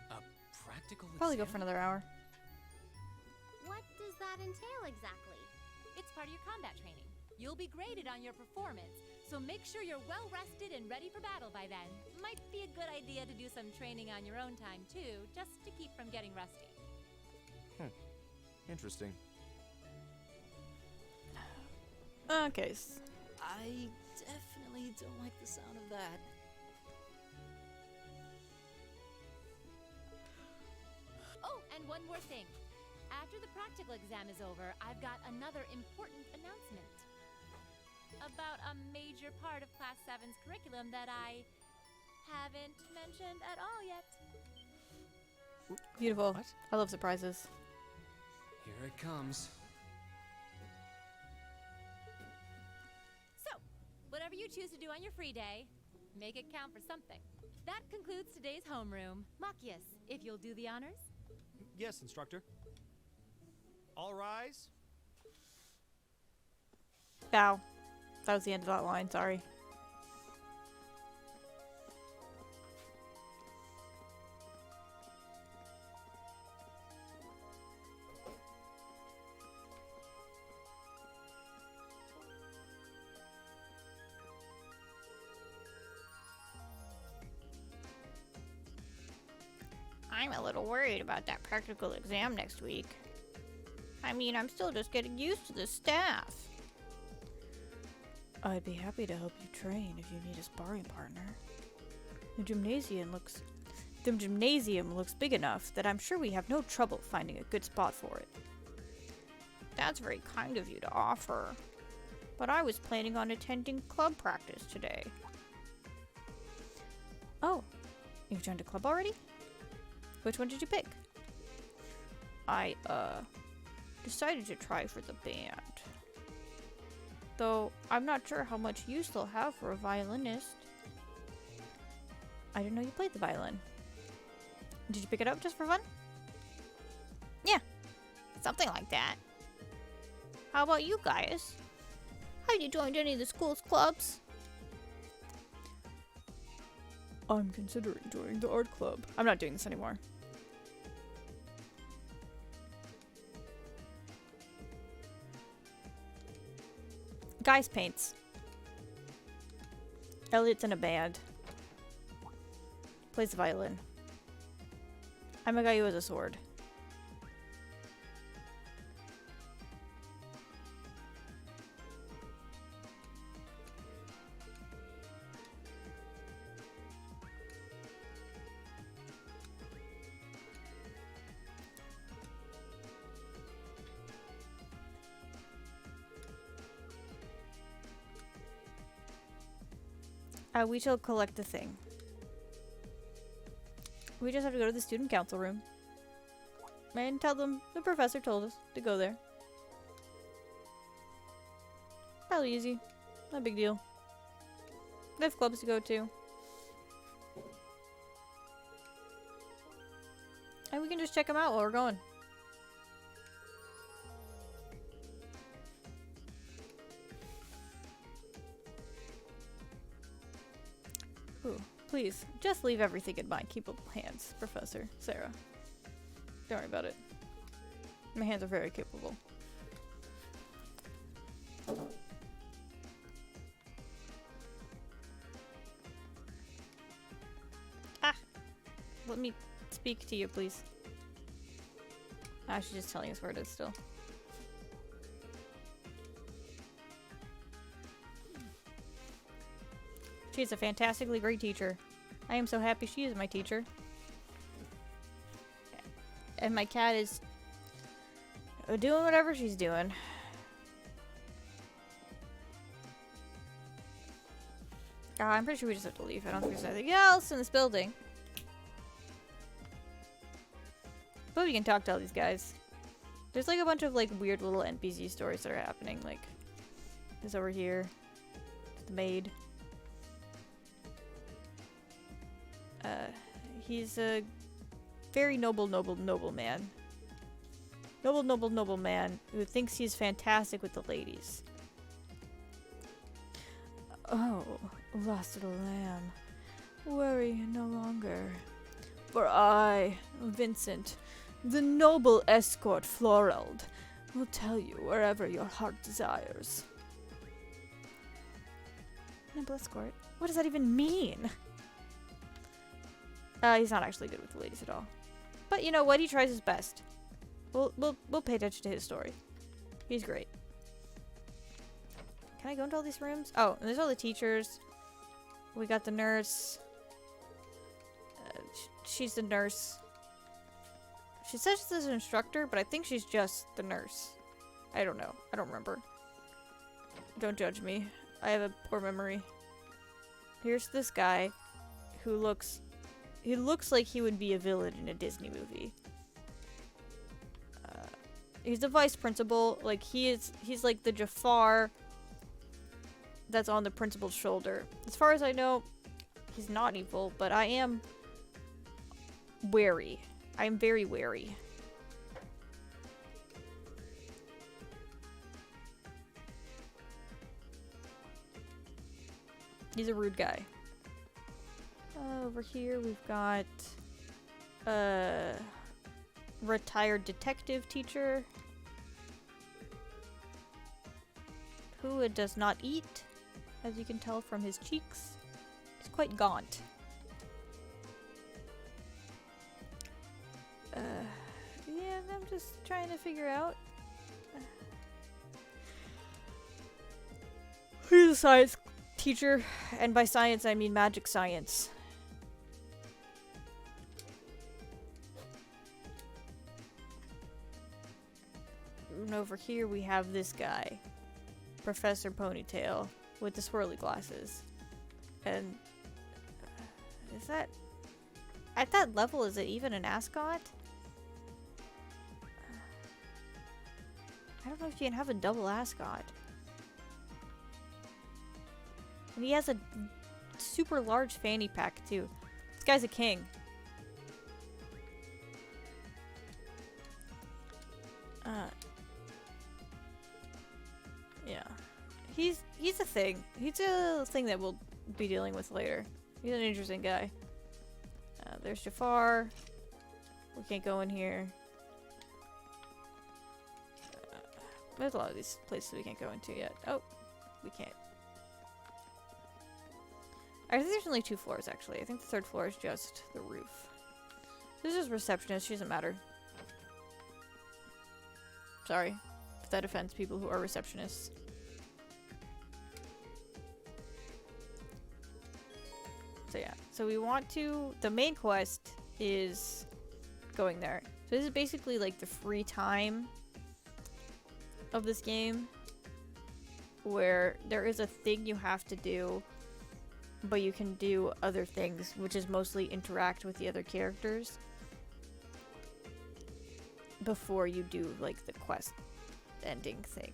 A practical exam? Probably go for another hour. What does that entail exactly? It's part of your combat training. You'll be graded on your performance, so make sure you're well rested and ready for battle by then. Might be a good idea to do some training on your own time too, just to keep from getting rusty. Interesting. Okay. I definitely don't like the sound of that. Oh, and one more thing. After the practical exam is over, I've got another important announcement. About a major part of Class 7's curriculum that I haven't mentioned at all yet. Beautiful. What? I love surprises. Here it comes. So, whatever you choose to do on your free day, make it count for something. That concludes today's homeroom. Machias, if you'll do the honors. Yes, instructor. All rise. Bow. That was the end of that line, sorry. I'm a little worried about that practical exam next week. I mean, I'm still just getting used to the staff. I'd be happy to help you train if you need a sparring partner. The gymnasium looks big enough that I'm sure we have no trouble finding a good spot for it. That's very kind of you to offer. But I was planning on attending club practice today. Oh, you've joined a club already? Which one did you pick? decided to try for the band. Though, I'm not sure how much use they'll have for a violinist. I didn't know you played the violin. Did you pick it up just for fun? Yeah, something like that. How about you guys? Have you joined any of the school's clubs? I'm considering joining the art club. I'm not doing this anymore. Guys paints. Elliot's in a band. Plays the violin. I'm a guy who has a sword. We shall collect the thing. We just have to go to the student council room and tell them the professor told us to go there. Probably easy. Not a big deal. They have clubs to go to. And we can just check them out while we're going. Ooh, please, just leave everything in my capable hands, Professor Sarah. Don't worry about it. My hands are very capable. Ah! Let me speak to you, please. Ah, she's just telling us where it is still. She's a fantastically great teacher. I am so happy she is my teacher. And my cat is doing whatever she's doing. I'm pretty sure we just have to leave. I don't think there's anything else in this building. But we can talk to all these guys. There's like a bunch of like weird little NPC stories that are happening. Like this over here. The maid. He's a very noble man. Noble man who thinks he's fantastic with the ladies. Oh, lost little lamb, worry no longer. For I, Vincent, the noble escort Floreld, will tell you wherever your heart desires. Noble escort? What does that even mean? He's not actually good with the ladies at all. But you know what? He tries his best. We'll pay attention to his story. He's great. Can I go into all these rooms? Oh, and there's all the teachers. We got the nurse. She's the nurse. She says she's an instructor, but I think she's just the nurse. I don't know. I don't remember. Don't judge me. I have a poor memory. Here's this guy who looks... He looks like he would be a villain in a Disney movie. He's the vice principal. Like, he's like the Jafar that's on the principal's shoulder. As far as I know, he's not evil, but I am wary. I am very wary. He's a rude guy. Over here we've got retired detective teacher who does not eat, as you can tell from his cheeks. He's quite gaunt. Yeah, I'm just trying to figure out. He's a science teacher, and by science I mean magic science. And over here we have this guy, Professor Ponytail, with the swirly glasses. And is that at that level? Is it even an ascot? don't know if you can have a double ascot. And he has a super large fanny pack too. This guy's a king. Yeah. He's a thing. He's a thing that we'll be dealing with later. He's an interesting guy. There's Jafar. We can't go in here. There's a lot of these places we can't go into yet. Oh, we can't. I think there's only 2 floors actually. I think the 3rd floor is just the roof. This is receptionist. She doesn't matter. Sorry if that offends people who are receptionists. So yeah, so we want to, the main quest is going there. So this is basically like the free time of this game where there is a thing you have to do, but you can do other things, which is mostly interact with the other characters before you do like the quest ending thing,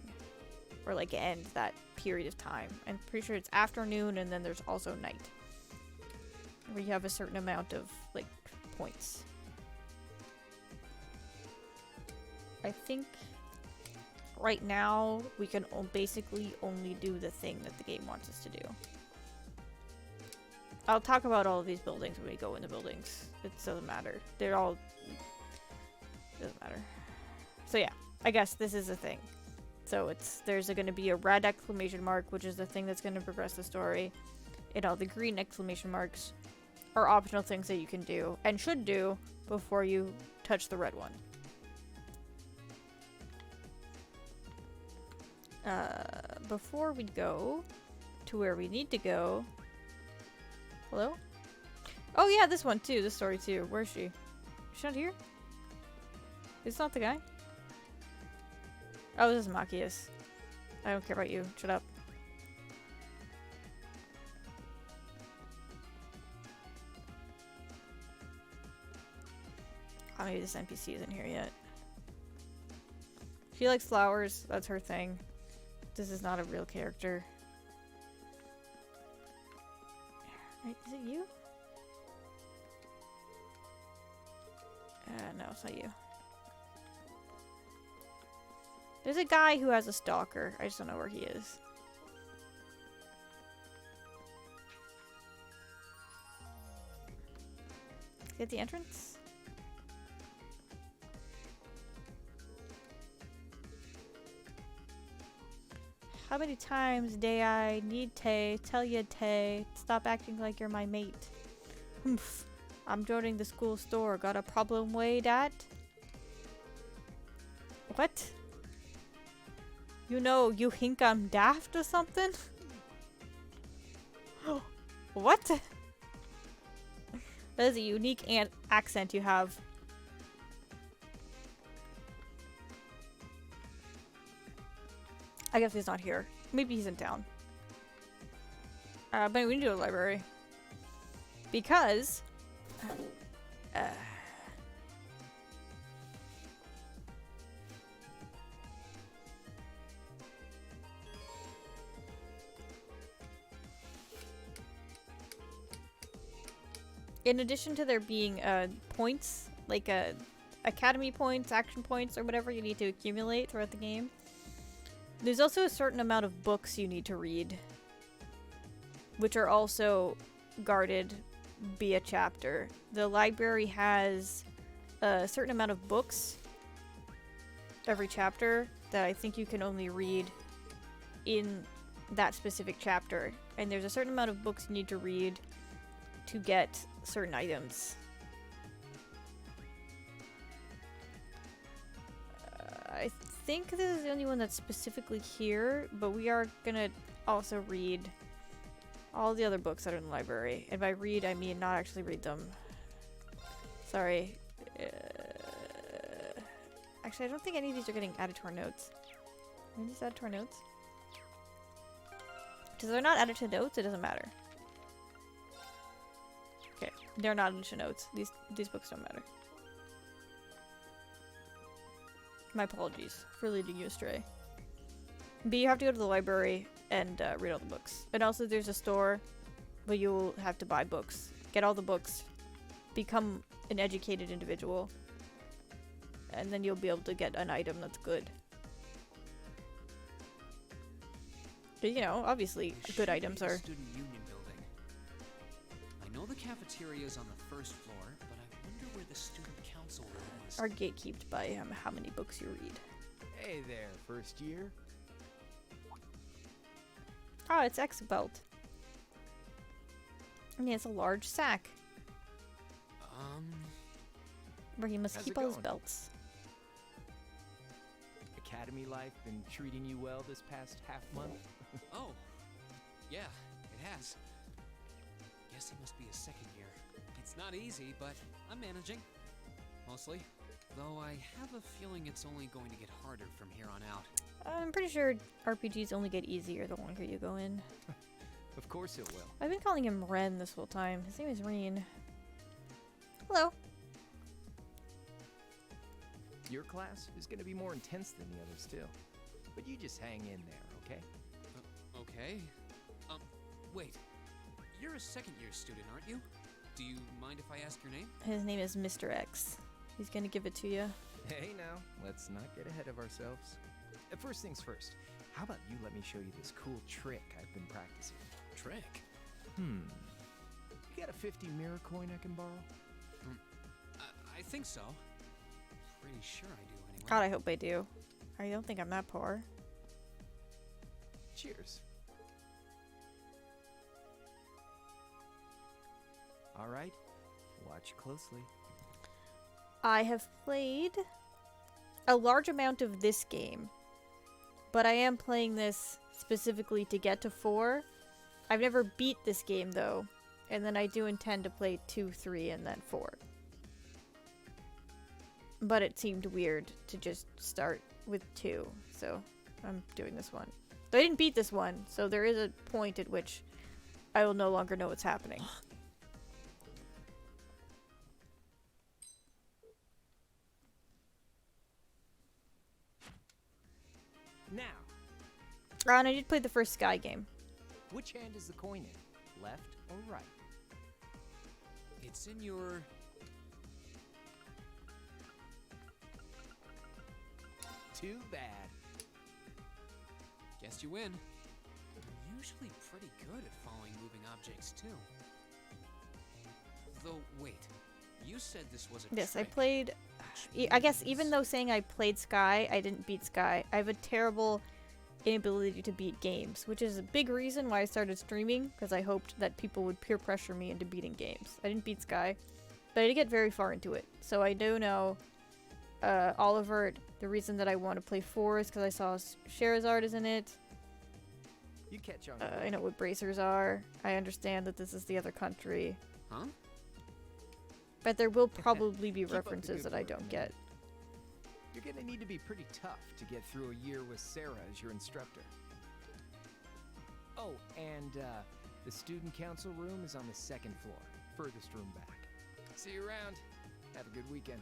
or like end that period of time. I'm pretty sure it's afternoon and then there's also night, where you have a certain amount of like points. I think right now we can basically only do the thing that the game wants us to do. I'll talk about all of these buildings when we go in the buildings. It doesn't matter. They're all... doesn't matter. So yeah, I guess this is a thing. So there's going to be a red exclamation mark, which is the thing that's going to progress the story. And all the green exclamation marks are optional things that you can do, and should do, before you touch the red one. Before we go to where we need to go... Hello? Oh yeah, this one too, this story too. Where is she? Is she not here? It's not the guy? Oh, this is Machias. I don't care about you. Shut up. Oh, maybe this NPC isn't here yet. She likes flowers. That's her thing. This is not a real character. Right, is it you? No, it's not you. There's a guy who has a stalker. I just don't know where he is. Is he at the entrance? How many times day I need to tell you to stop acting like you're my mate? Humph. I'm joining the school store. Got a problem way, Dad? What? You know, you think I'm daft or something? What? That is a unique accent you have. I guess he's not here. Maybe he's in town. But we need to go to the library. Because... in addition to there being points, like academy points, action points, or whatever you need to accumulate throughout the game, there's also a certain amount of books you need to read, which are also guarded via chapter. The library has a certain amount of books every chapter that I think you can only read in that specific chapter. And there's a certain amount of books you need to read to get certain items. I think this is the only one that's specifically here, but we are gonna also read all the other books that are in the library. And by read, I mean not actually read them. Sorry. Actually, I don't think any of these are getting added to our notes. Are these added to our notes? Because they're not added to notes, it doesn't matter. Okay, they're not added to notes. These books don't matter. My apologies for leading you astray. But you have to go to the library and read all the books. And also there's a store where you'll have to buy books. Get all the books. Become an educated individual. And then you'll be able to get an item that's good. But, you know, obviously good items are... Student Union building. I know the cafeteria is on the first floor, but I wonder where the student council room is. Are gatekept by how many books you read. Hey there, first year. Ah, it's X belt. And he has a large sack. Where he must how's keep it all his going? belts. Academy life been treating you well this past half month? Oh, yeah, it has. Guess he must be a second year. It's not easy, but I'm managing. Mostly. Though I have a feeling it's only going to get harder from here on out. I'm pretty sure RPGs only get easier the longer you go in. Of course it will. I've been calling him Ren this whole time. His name is Reen. Hello. Your class is going to be more intense than the others too. But you just hang in there, okay? Okay. Wait. You're a second year student, aren't you? Do you mind if I ask your name? His name is Mr. X. He's gonna give it to you. Hey now, let's not get ahead of ourselves. First things first, how about you let me show you this cool trick I've been practicing? Trick? You got a 50 mirror coin I can borrow? I think so. Pretty sure I do, anyway. God, I hope I do. I don't think I'm that poor. Cheers. All right, watch closely. I have played a large amount of this game, but I am playing this specifically to get to 4. I've never beat this game though, and then I do intend to play 2, 3, and then 4. But it seemed weird to just start with 2, so I'm doing this one. I didn't beat this one, so there is a point at which I will no longer know what's happening. Now, And I did play the first Sky game. which hand is the coin in? Left or right? It's in your... Too bad. Guess you win. I'm usually pretty good at following moving objects, too. Though, wait. You said this was a Yes, I trick. played... I guess even though saying I played Sky, I didn't beat Sky. I have a terrible inability to beat games, which is a big reason why I started streaming, because I hoped that people would peer pressure me into beating games. I didn't beat Sky, but I did get very far into it. So I do know Oliver, the reason that I want to play 4 is because I saw Sherazard is in it. You catch on. I know what bracers are. I understand that this is the other country. Huh? But there will probably be Keep up the references good that I work, don't man. get. You're gonna need to be pretty tough to get through a year with Sarah as your instructor. Oh, and the student council room is on the 2nd floor, furthest room back. See you around. Have a good weekend.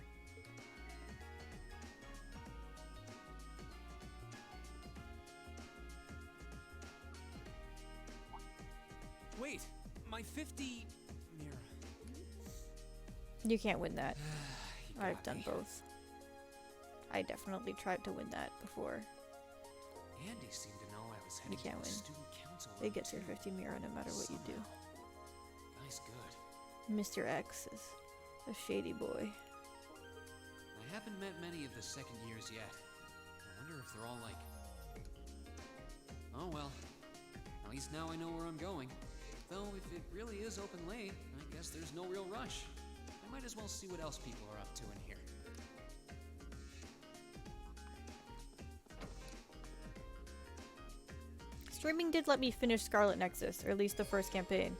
Wait, my 50 mirror. You can't win that. You I've got done me. both. I definitely tried to win that before. Andy seemed to know I was You heading can't to the win. student council It room, gets your too. 50 mirror no matter what you do. Guy's good. Mr. X is a shady boy. I haven't met many of the second years yet. I wonder if they're all like... Oh well. At least now I know where I'm going. Though if it really is open late, I guess there's no real rush. I might as well see what else people are up to in here. Streaming did let me finish Scarlet Nexus, or at least the first campaign.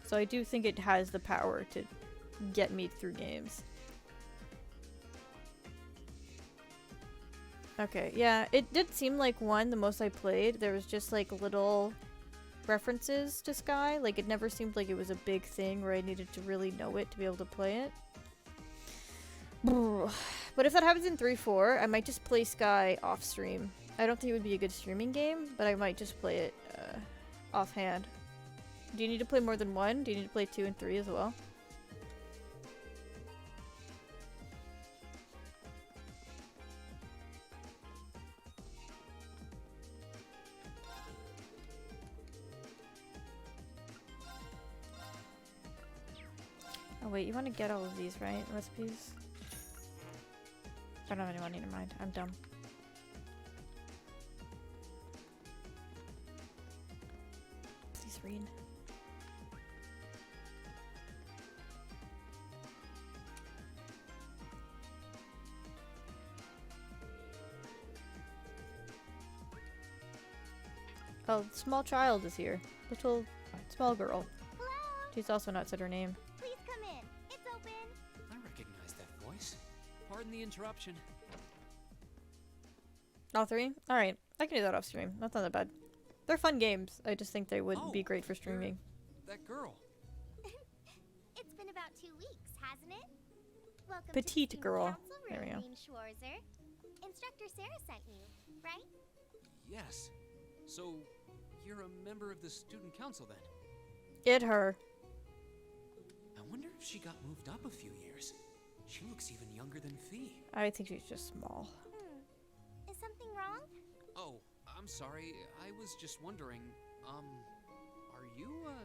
So I do think it has the power to get me through games. Okay, yeah, it did seem like the most I played, there was just like little references to Sky. Like it never seemed like it was a big thing where I needed to really know it to be able to play it. But if that happens in 3-4, I might just play Sky off stream. I don't think it would be a good streaming game, but I might just play it offhand. Do you need to play more than one? Do you need to play 2 and 3 as well? Oh wait, you want to get all of these, right? Recipes? I don't have any money, never mind. I'm dumb. Please read. Oh, the small child is here. Little small girl. Hello? She's also not said her name. Please come in. It's open. I recognize that voice. Pardon the interruption. All 3? Alright. I can do that off stream. That's not that bad. They're fun games. I just think they wouldn't be great for streaming. That girl. It's been about 2 weeks, hasn't it? Welcome Petite to the girl. Council There we go. room, Schwarzer. Instructor Sarah sent you, right? Yes. So, you're a member of the student council then? It her. I wonder if she got moved up a few years. She looks even younger than Fee. I think she's just small. Is something wrong? Oh, I'm sorry. I was just wondering, are you a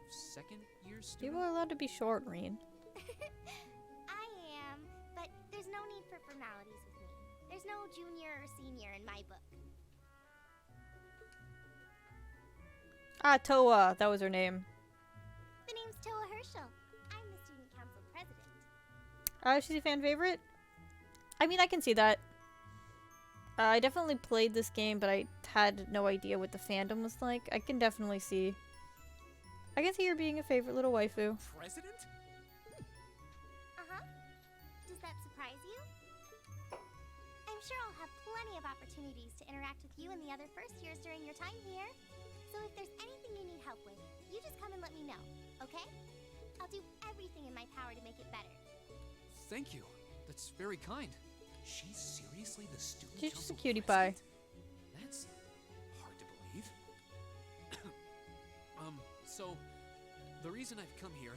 second year student? People are allowed to be short, Reen. I am, but there's no need for formalities with me. There's no junior or senior in my book. Ah, Toa. That was her name. The name's Toa Herschel. I'm the student council president. She's a fan favorite? I mean, I can see that. I definitely played this game, but I had no idea what the fandom was like. I can definitely see. I can see her being a favorite little waifu. President? Uh-huh. Does that surprise you? I'm sure I'll have plenty of opportunities to interact with you and the other first years during your time here. So if there's anything you need help with, you just come and let me know, okay? I'll do everything in my power to make it better. Thank you. That's very kind. She's seriously the student She's just a council cutie pie. president? That's hard to believe. So, the reason I've come here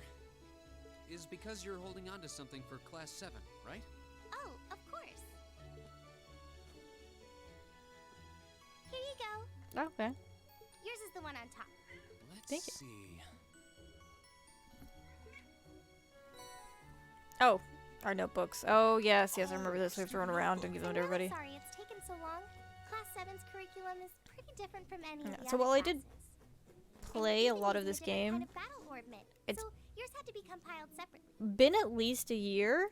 is because you're holding on to something for Class 7, right? Oh, of course. Here you go. Okay. Yours is the one on top. Let's see. Oh, our notebooks. Oh, yes, I remember this. We have to run around and give them to everybody. Sorry it's taken so long. Class 7's curriculum is pretty different from any of the So other while I did classes. play a lot of Using this different game, kind of battle orbment, it's so yours had to be compiled separately. been at least a year.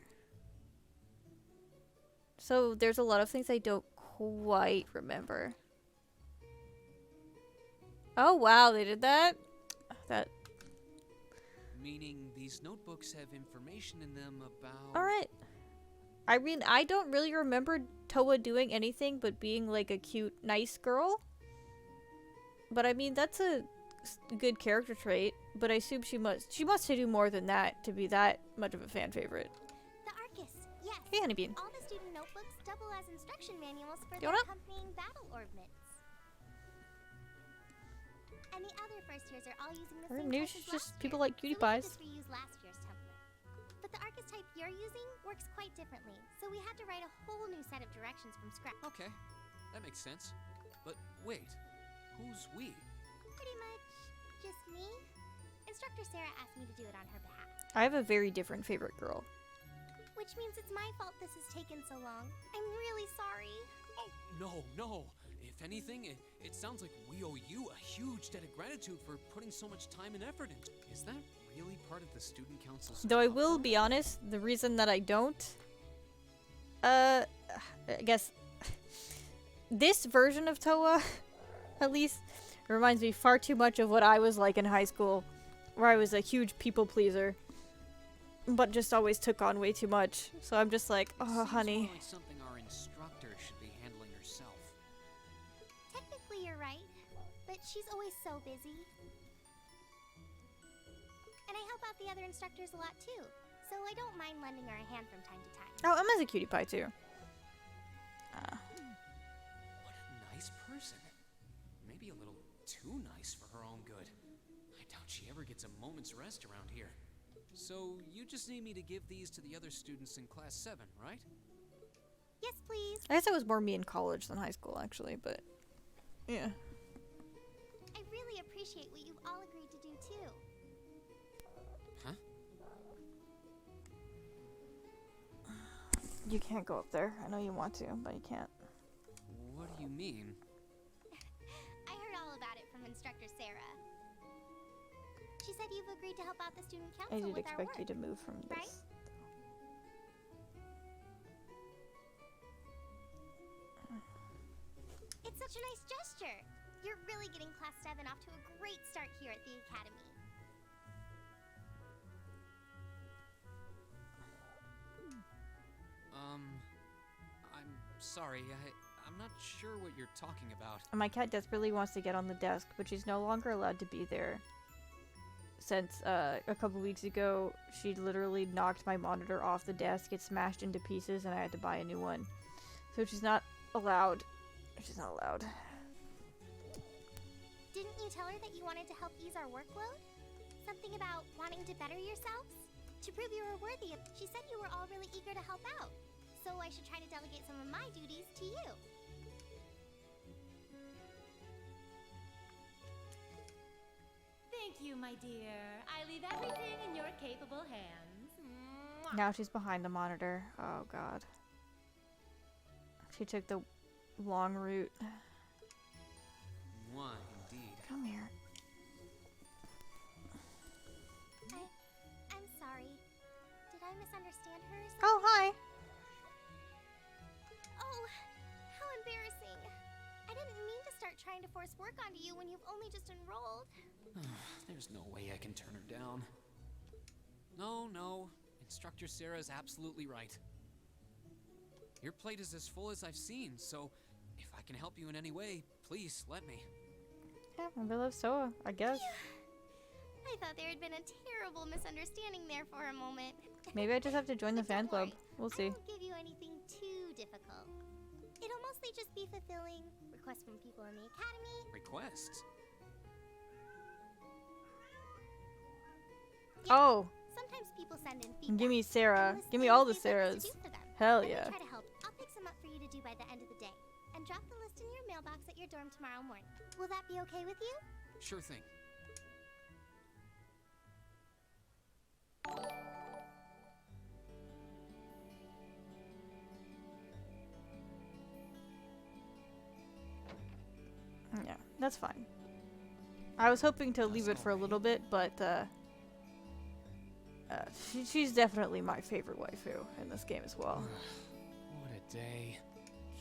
So there's a lot of things I don't quite remember. Oh, wow, they did that? That. Meaning these notebooks have information in them about... Alright. I mean, I don't really remember Toa doing anything but being like a cute, nice girl. But I mean, that's a good character trait. But I assume she must do more than that to be that much of a fan favorite. The Arcus, yes. Hey, Honeybean. All the student notebooks double as instruction manuals for You their wanna- accompanying battle orbments. And the other first years are all using the Or same maybe type she's as just last people year, like cutie so we pies. just reused last year's template. But the Arcus type you're using works quite differently, so we had to write a whole new set of directions from scratch. Okay, that makes sense. But wait, who's we? Pretty much just me. Instructor Sarah asked me to do it on her behalf. I have a very different favorite girl. Which means it's my fault this has taken so long. I'm really sorry. Oh, no. If anything, it sounds like we owe you a huge debt of gratitude for putting so much time and effort into. Is that really part of the student council's... Though I will be honest, the reason that I don't... I guess... this version of Toa, at least, reminds me far too much of what I was like in high school. Where I was a huge people pleaser. But just always took on way too much. So I'm just like, oh, Seems honey. more like something our instructor should be handling herself. Technically, you're right, but she's always so busy. And I help out the other instructors a lot too, so I don't mind lending her a hand from time to time. Oh, Emma's a cutie pie too. What a nice person. Maybe a little too nice for her own good. I doubt she ever gets a moment's rest around here. So, you just need me to give these to the other students in Class 7, right? Yes, please. I guess it was more me in college than high school, actually, but yeah. I really appreciate what you've all agreed to do, too. Huh? You can't go up there. I know you want to, but you can't. What do you mean? I heard all about it from Instructor Sarah. She said you've agreed to help out the student council I did with our expect work, you to move from this. right? It's such a nice gesture. You're really getting Class 7 off to a great start here at the Academy. I'm sorry, I'm not sure what you're talking about. My cat desperately wants to get on the desk, but she's no longer allowed to be there. Since a couple weeks ago, she literally knocked my monitor off the desk, it smashed into pieces, and I had to buy a new one. So she's not allowed. She's not allowed. Didn't you tell her that you wanted to help ease our workload? Something about wanting to better yourselves? To prove you were worthy of— She said you were all really eager to help out. So I should try to delegate some of my duties to you. Thank you, my dear. I leave everything in your capable hands. Mwah. Now she's behind the monitor. Oh god. She took the long route. Why, indeed. Come here. I'm sorry. Did I misunderstand her or something? Oh, hi! Oh, how embarrassing. I didn't mean to start trying to force work onto you when you've only just enrolled. There's no way I can turn her down. No. Instructor Sarah's absolutely right. Your plate is as full as I've seen, so if I can help you in any way, please let me. Yeah, I love Soa, I guess. I thought there had been a terrible misunderstanding there for a moment. Maybe I just have to join the fan club. We'll see. I won't give you anything too difficult. It'll mostly just be fulfilling requests from people in the academy. Requests? Oh! Sometimes people send in feedback. Give me Sarah. and list Give me things all the they'd like us Sarahs. to do for them. Hell Let me yeah. try to help. I'll pick some up for you to do by the end of the day. And drop the list in your mailbox at your dorm tomorrow morning. Will that be okay with you? Sure thing. Yeah, that's fine. I was hoping to leave it for a little bit, but she's definitely my favorite waifu in this game as well. What a day.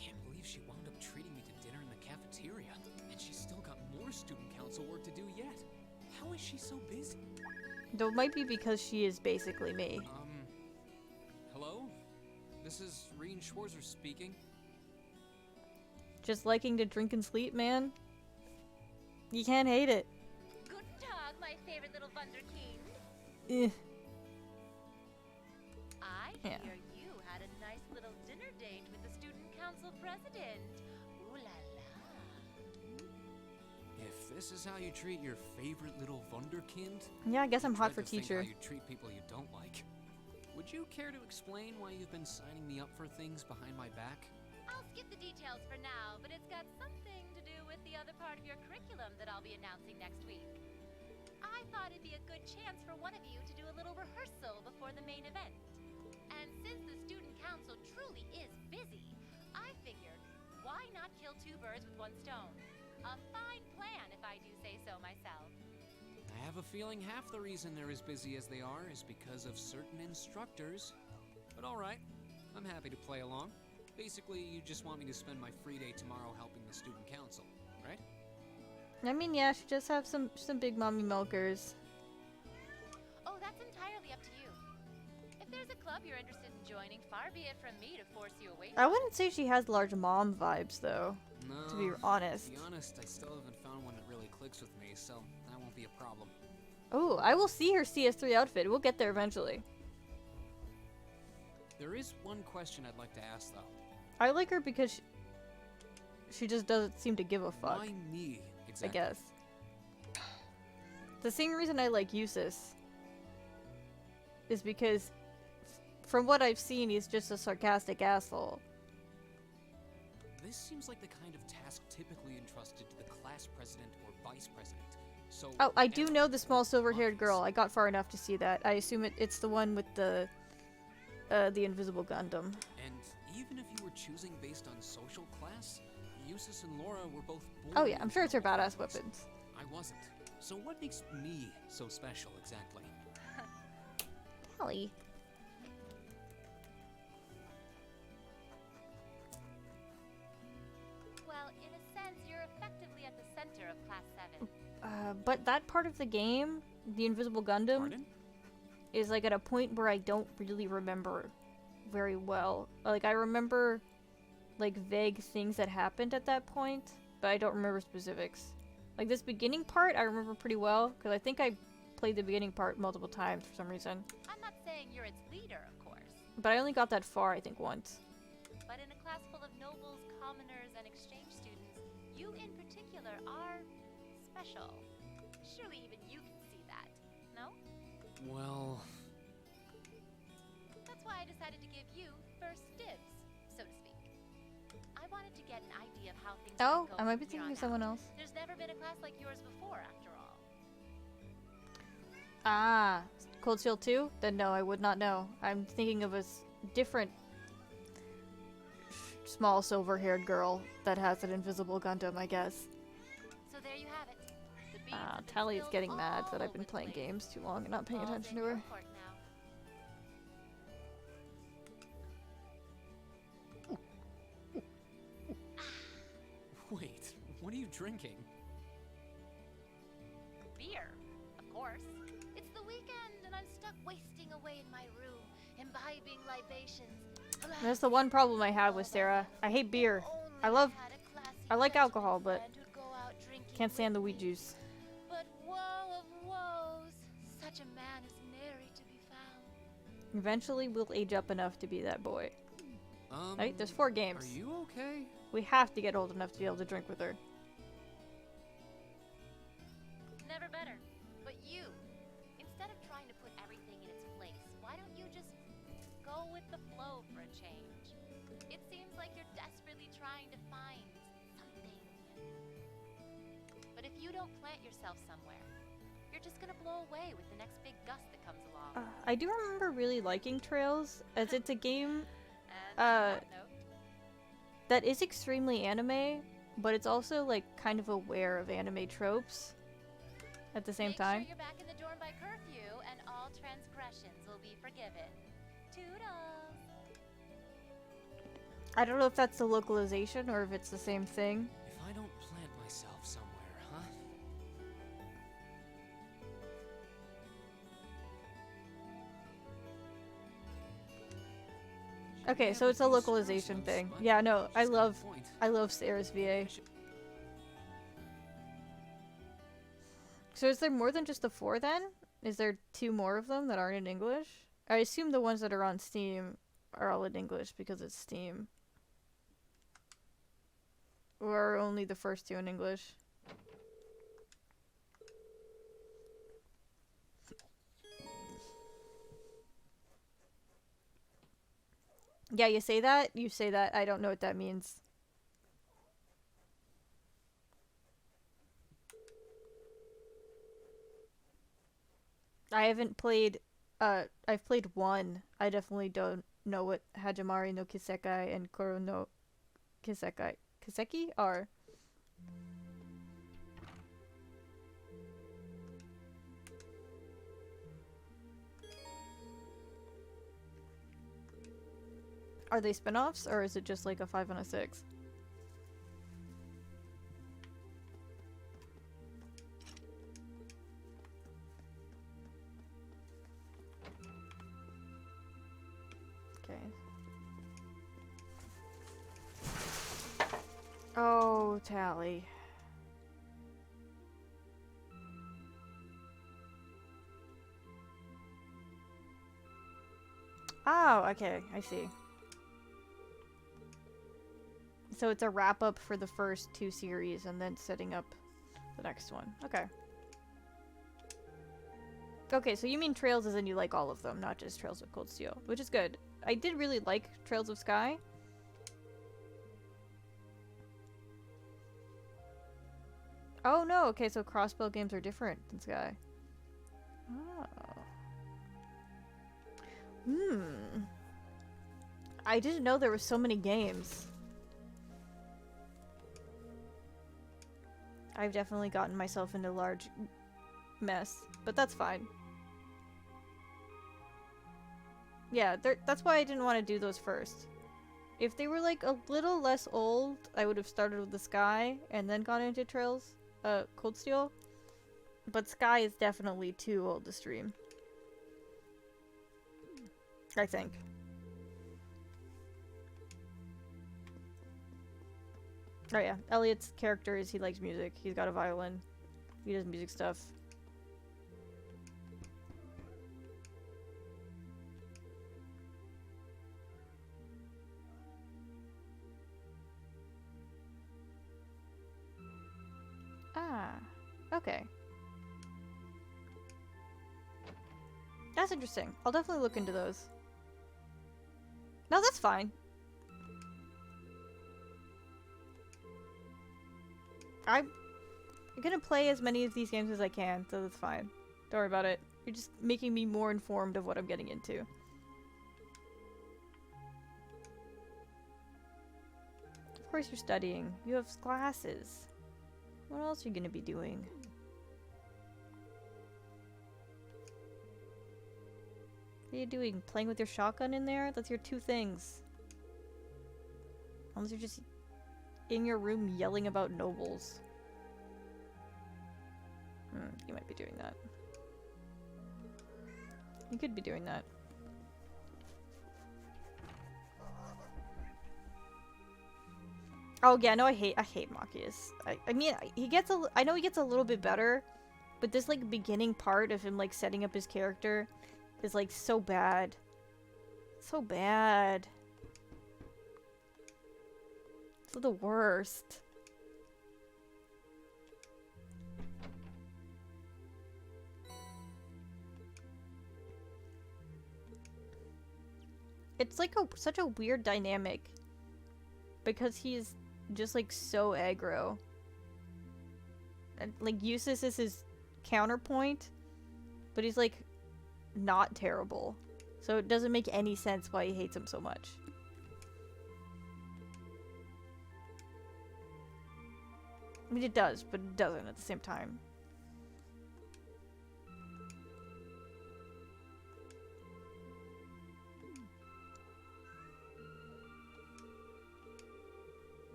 Can't believe she wound up treating me to dinner in the cafeteria. And she's still got more student council work to do yet. How is she so busy? Though it might be because she is basically me. Hello? This is Reen Schwarzer speaking. Just liking to drink and sleep, man. You can't hate it. Guten Tag, my favorite little wunderkind. Eh. I Yeah. hear you had a nice little dinner date with the student council president. Ooh la la. If this is how you treat your favorite little wunderkind, Yeah, I guess I'm hot dread for to think teacher. How you treat people you don't like. Would you care to explain why you've been signing me up for things behind my back? I'll skip the details for now, but it's got something to do with the other part of your curriculum that I'll be announcing next week. I thought it'd be a good chance for one of you to do a little rehearsal before the main event. And since the student council truly is busy, I figured, why not kill two birds with one stone? A fine plan, if I do say so myself. I have a feeling half the reason they're as busy as they are is because of certain instructors. But alright, I'm happy to play along. Basically, you just want me to spend my free day tomorrow helping the student council, right? I mean, yeah, she just have some big mommy milkers. Oh, that's entirely up to you. If there's a club you're interested in joining, far be it from me to force you away from I wouldn't say she has large mom vibes, though. No, to be honest. To be honest, I still haven't found one that really clicks with me, so that won't be a problem. Oh, I will see her CS3 outfit. We'll get there eventually. There is one question I'd like to ask, though. I like her because she just doesn't seem to give a fuck. Why me, exactly? I guess. The same reason I like Eustace is because, from what I've seen, he's just a sarcastic asshole. This seems like the kind of task typically entrusted to the class president or vice president. So Oh, I do know the small silver-haired girl. I got far enough to see that. I assume it's the one with the invisible Gundam. And even if you were choosing based on social class, Eustace and Laura were both born Oh yeah, I'm sure it's her into badass weapons. weapons. I wasn't. So what makes me so special exactly? Holly. Well, in a sense, you're effectively at the center of Class 7. But that part of the game, the invisible Gundam, is like at a point where I don't really remember very well. Like I remember like vague things that happened at that point, but I don't remember specifics. Like this beginning part I remember pretty well because I think I played the beginning part multiple times for some reason. I'm not saying you're its leader, of course. But I only got that far I think once. But in a class full of nobles, commoners, and exchange students, you in particular are special. Surely even you can see that, no? Well... That's why I decided to give you first dibs, so to speak. I wanted to get an idea of how things Oh, go I might be from here thinking of on someone out. else. There's never been a class like yours before, after all. Ah, Cold Steel 2? Then no, I would not know. I'm thinking of a different small silver-haired girl that has an invisible Gundam, I guess. So there you have it. The beads Ah, have been Tally is spilled getting mad that all I've been over the playing place. games too long and not paying Ball's attention in to your her. court now. Wait, what are you drinking? Beer, of course. It's the weekend and I'm stuck wasting away in my room, imbibing libations. That's the one problem I have with Sarah. I hate beer. I like alcohol, but can't stand the wheat juice. But woe of woes, such a man is nary to be found. Eventually, we'll age up enough to be that boy. Right? There's 4 games. Are you okay? We have to get old enough to be able to drink with her. Never better. But you, instead of trying to put everything in its place, why don't you just go with the flow for a change? It seems like you're desperately trying to find something. But if you don't plant yourself somewhere, you're just gonna blow away with the next big gust that comes along. I do remember really liking Trails, as it's a game that is extremely anime, but it's also like kind of aware of anime tropes at the same time. Make sure you're back in the dorm by curfew, and all transgressions will be forgiven. Toodles! I don't know if that's the localization or if it's the same thing. If I don't plant myself somewhere, huh? Okay, so it's a localization thing. Yeah, no, I love Sarah's VA. So is there more than just the 4 then? Is there 2 more of them that aren't in English? I assume the ones that are on Steam are all in English because it's Steam. Or are only the first 2 in English? Yeah, you say that, I don't know what that means. I haven't played, I've played 1. I definitely don't know what Hajimari no Kisekai and Koro no Kiseki are. Are they spin-offs, or is it just like a 5 and a 6? Okay. Oh, Tally. Oh, okay, I see. So it's a wrap-up for the first 2 series and then setting up the next one. Okay. Okay, so you mean Trails as in you like all of them, not just Trails of Cold Steel, which is good. I did really like Trails of Sky. Oh no, okay, so crossbow games are different than Sky. Oh. I didn't know there were so many games. I've definitely gotten myself into a large mess, but that's fine. Yeah, that's why I didn't want to do those first. If they were like a little less old, I would have started with the Sky and then gone into Trails, Cold Steel. But Sky is definitely too old to stream. I think. Oh yeah, Elliot's character is he likes music. He's got a violin. He does music stuff. Ah, okay. That's interesting. I'll definitely look into those. No, that's fine. I'm gonna play as many of these games as I can, so that's fine. Don't worry about it. You're just making me more informed of what I'm getting into. Of course you're studying. You have classes. What else are you gonna be doing? What are you doing? Playing with your shotgun in there? That's your 2 things. Unless you're just in your room yelling about nobles. You might be doing that. You could be doing that. Oh yeah, no, I hate Machias. I mean, I know he gets a little bit better, but this like beginning part of him like setting up his character is like so bad. So bad. It's the worst. It's like such a weird dynamic because he's just like so aggro. And like Eustace is his counterpoint, but he's like not terrible. So it doesn't make any sense why he hates him so much. I mean, it does, but it doesn't at the same time.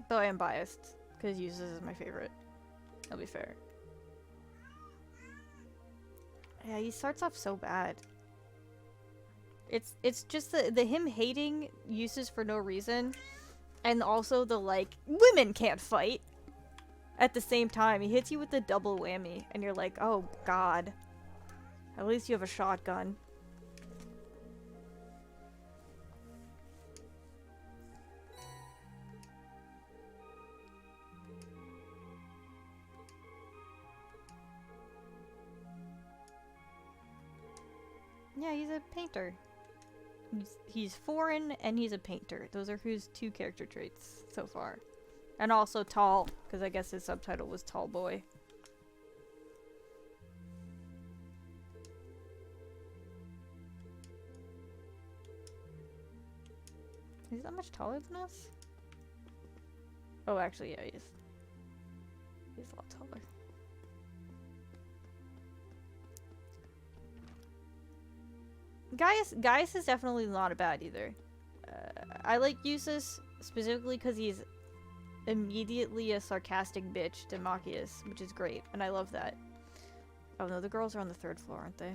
Though I am biased, because Eustace is my favorite. I'll be fair. Yeah, he starts off so bad. It's just the him hating Eustace for no reason, and also the like women can't fight at the same time. He hits you with the double whammy, and you're like, oh god. At least you have a shotgun. Yeah, he's a painter. He's foreign and he's a painter. Those are his 2 character traits so far. And also tall, because I guess his subtitle was Tall Boy. Is he that much taller than us? Oh, actually, yeah, he is. He's a lot taller. Gaius is definitely not bad either. I like Eustace specifically because he's immediately a sarcastic bitch to Machias, which is great, and I love that. Oh no, the girls are on the 3rd floor, aren't they?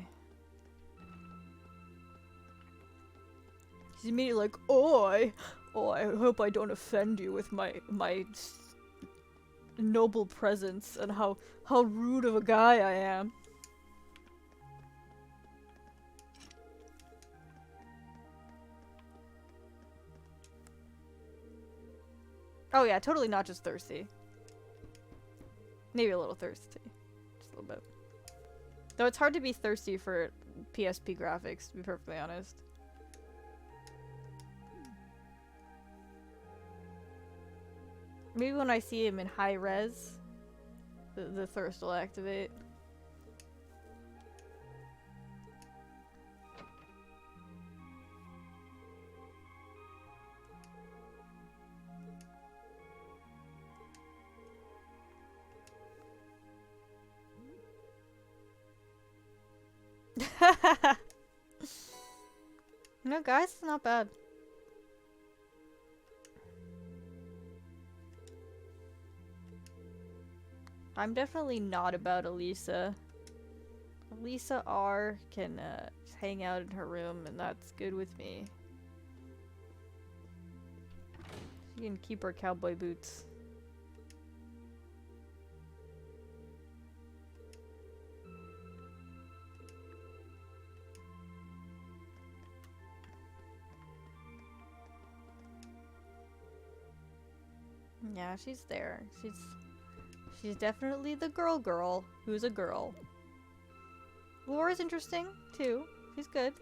He's immediately like, oh, I hope I don't offend you with my noble presence and how rude of a guy I am. Oh yeah, totally not just thirsty. Maybe a little thirsty. Just a little bit. Though it's hard to be thirsty for PSP graphics, to be perfectly honest. Maybe when I see him in high res, the thirst will activate. No, guys, it's not bad. I'm definitely not about Elisa. Elisa R can just hang out in her room, and that's good with me. She can keep her cowboy boots. Yeah, she's there. She's definitely the girl who's a girl. Laura's interesting, too. She's good.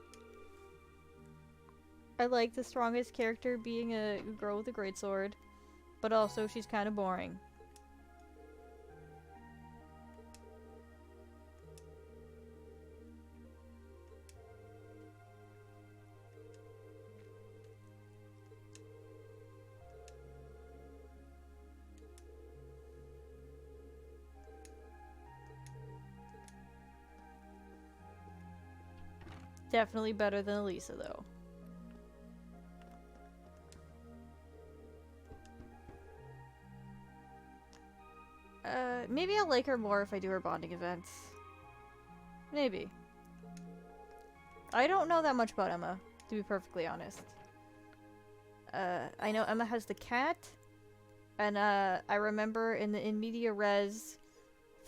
I like the strongest character being a girl with a greatsword, but also she's kind of boring. Definitely better than Elisa, though. Maybe I'll like her more if I do her bonding events. Maybe. I don't know that much about Emma, to be perfectly honest. I know Emma has the cat, and I remember in the in media res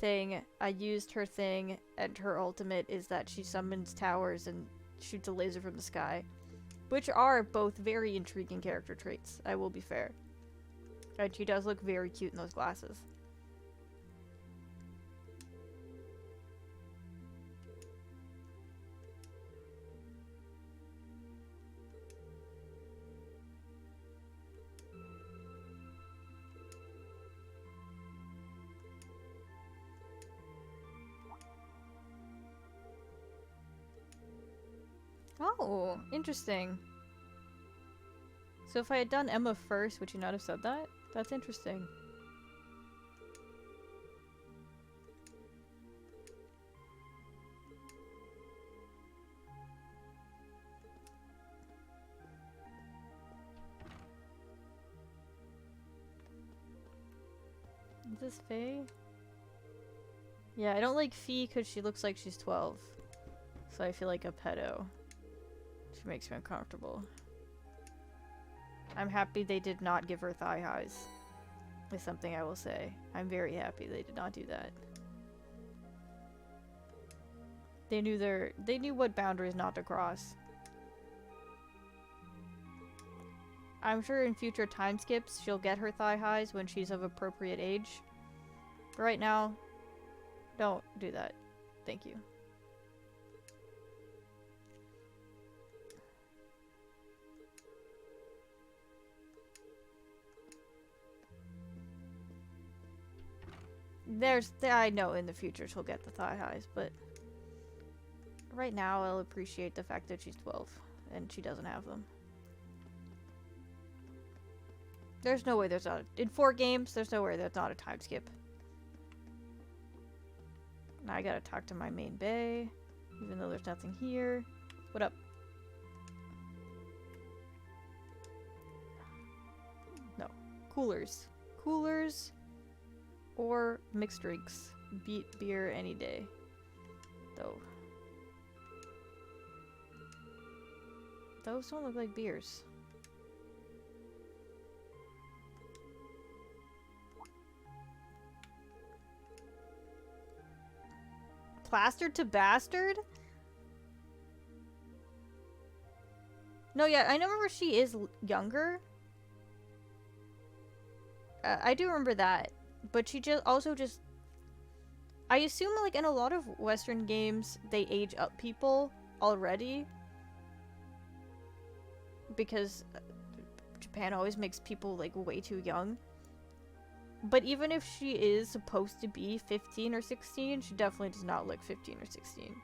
thing, I used her thing, and her ultimate is that she summons towers and shoots a laser from the sky, which are both very intriguing character traits, I will be fair. And she does look very cute in those glasses. Oh, interesting. So if I had done Emma first, would you not have said that? That's interesting. Is this Faye? Yeah, I don't like Fee because she looks like she's 12. So I feel like a pedo. She makes me uncomfortable. I'm happy they did not give her thigh highs. Is something I will say. I'm very happy they did not do that. They knew what boundaries not to cross. I'm sure in future time skips she'll get her thigh highs when she's of appropriate age. But right now, don't do that. Thank you. I know in the future she'll get the thigh highs, but right now I'll appreciate the fact that she's 12 and she doesn't have them. There's no way there's not in 4 games, there's no way there's not a time skip. Now I gotta talk to my main bay, even though there's nothing here. What up? No. Coolers. Coolers or mixed drinks. Beat beer any day. Though. Those don't look like beers. Plastered to bastard? No, yeah, I remember she is younger. I do remember that. But she just I assume, like, in a lot of Western games, they age up people already. Because Japan always makes people, like, way too young. But even if she is supposed to be 15 or 16, she definitely does not look 15 or 16.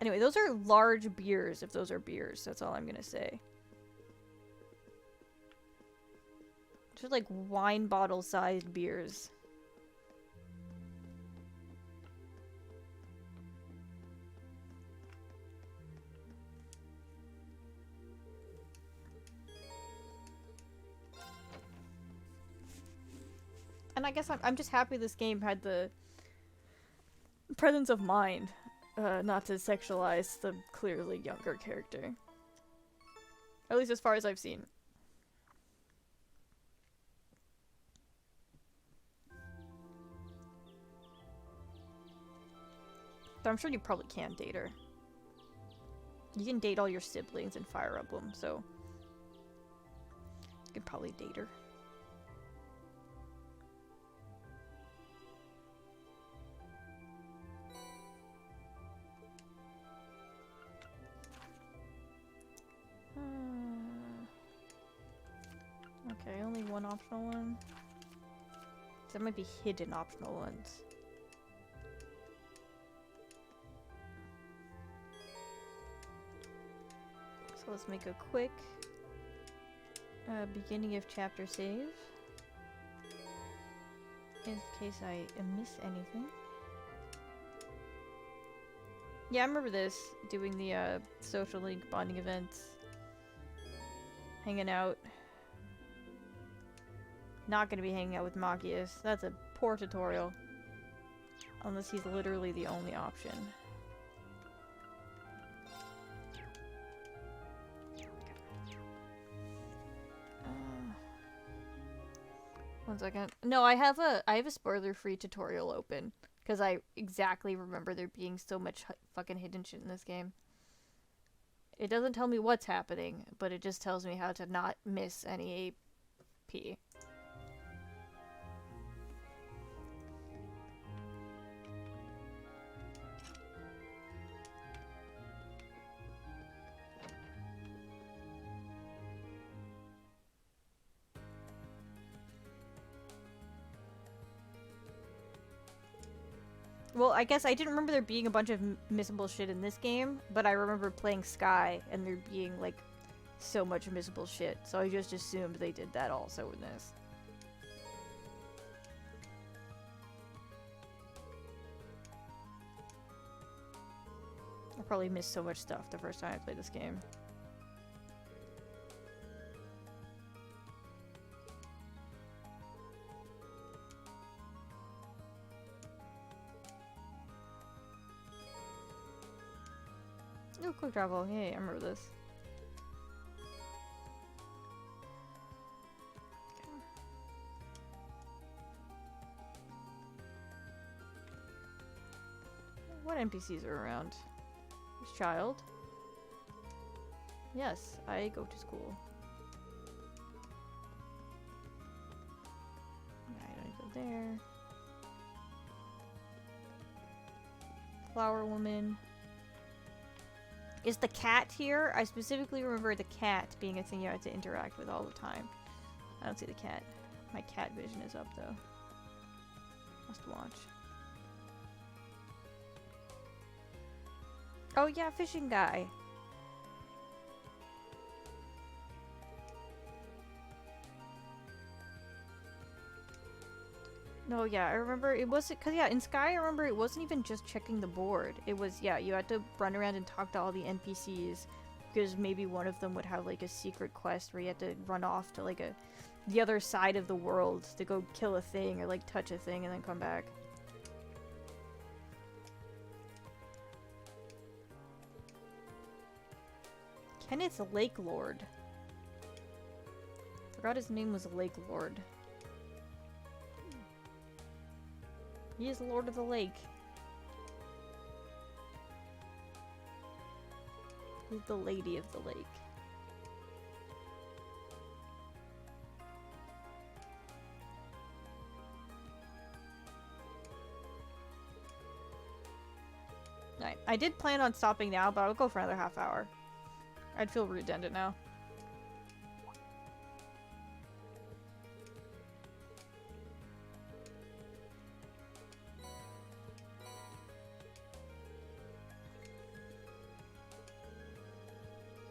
Anyway, those are large beers, if those are beers. That's all I'm gonna say. Just like wine bottle-sized beers. And I guess I'm just happy this game had the presence of mind not to sexualize the clearly younger character. At least as far as I've seen. But I'm sure you probably can date her. You can date all your siblings in Fire Emblem, so you could probably date her. Okay, only one optional one. There might be hidden optional ones. So let's make a quick beginning of chapter save. In case I miss anything. Yeah, I remember this. Doing the social link bonding events. Hanging out. Not gonna be hanging out with Machias. That's a poor tutorial. Unless he's literally the only option. One second. No, I have a spoiler-free tutorial open. Because I exactly remember there being so much fucking hidden shit in this game. It doesn't tell me what's happening, but it just tells me how to not miss any AP. Well, I guess I didn't remember there being a bunch of missable shit in this game, but I remember playing Sky and there being, like, so much missable shit, so I just assumed they did that also in this. I probably missed so much stuff the first time I played this game. Oh, quick travel. Yay, I remember this. What NPCs are around? This child. Yes, I go to school. Yeah, I don't go there. Flower woman. Is the cat here? I specifically remember the cat being a thing you had to interact with all the time. I don't see the cat. My cat vision is up though. Must watch. Oh yeah, fishing guy. No, yeah, I remember it wasn't, cause yeah, in Sky I remember it wasn't even just checking the board. It was, yeah, you had to run around and talk to all the NPCs because maybe one of them would have like a secret quest where you had to run off to like the other side of the world to go kill a thing or like touch a thing and then come back. Kenneth's Lake Lord. Forgot his name was Lake Lord. He is Lord of the Lake. He's the Lady of the Lake. Alright, I did plan on stopping now, but I'll go for another half hour. I'd feel redundant now.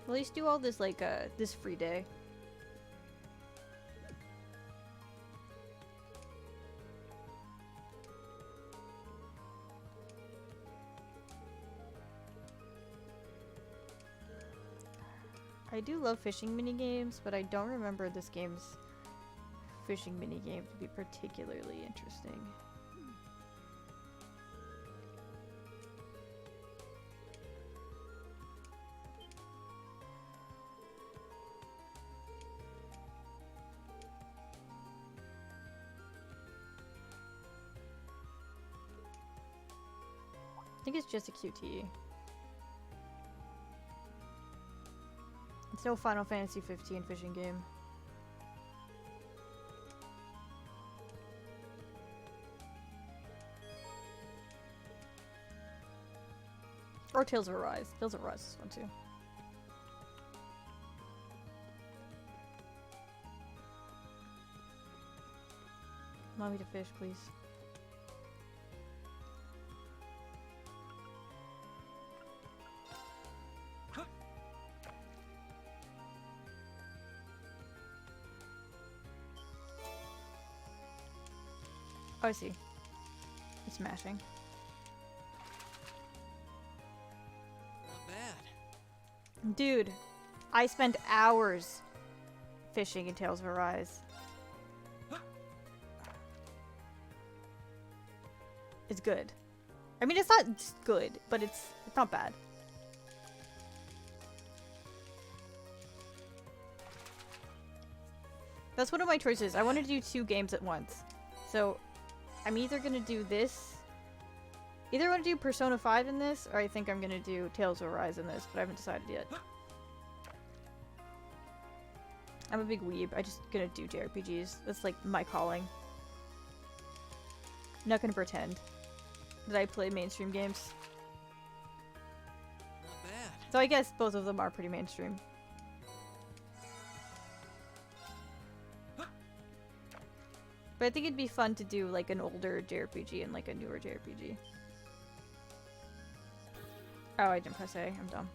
At least do all this like this free day. I do love fishing minigames, but I don't remember this game's fishing minigame to be particularly interesting. I think it's just a QT. It's no Final Fantasy 15 fishing game. Or Tales of Arise. Tales of Arise is one too. Allow me to fish, please. Oh, I see. It's smashing. Not bad. Dude, I spent hours fishing in Tales of Arise. It's good. I mean, it's not good, but it's not bad. That's one of my choices. I want to do 2 games at once. So, I'm either gonna do this. Either I want to do Persona 5 in this, or I think I'm gonna do Tales of Arise in this, but I haven't decided yet. I'm a big weeb. I just gonna do JRPGs. That's like my calling. I'm not gonna pretend that I play mainstream games. Not bad. So I guess both of them are pretty mainstream. But I think it'd be fun to do like an older JRPG and like a newer JRPG. Oh, I didn't press A. I'm dumb.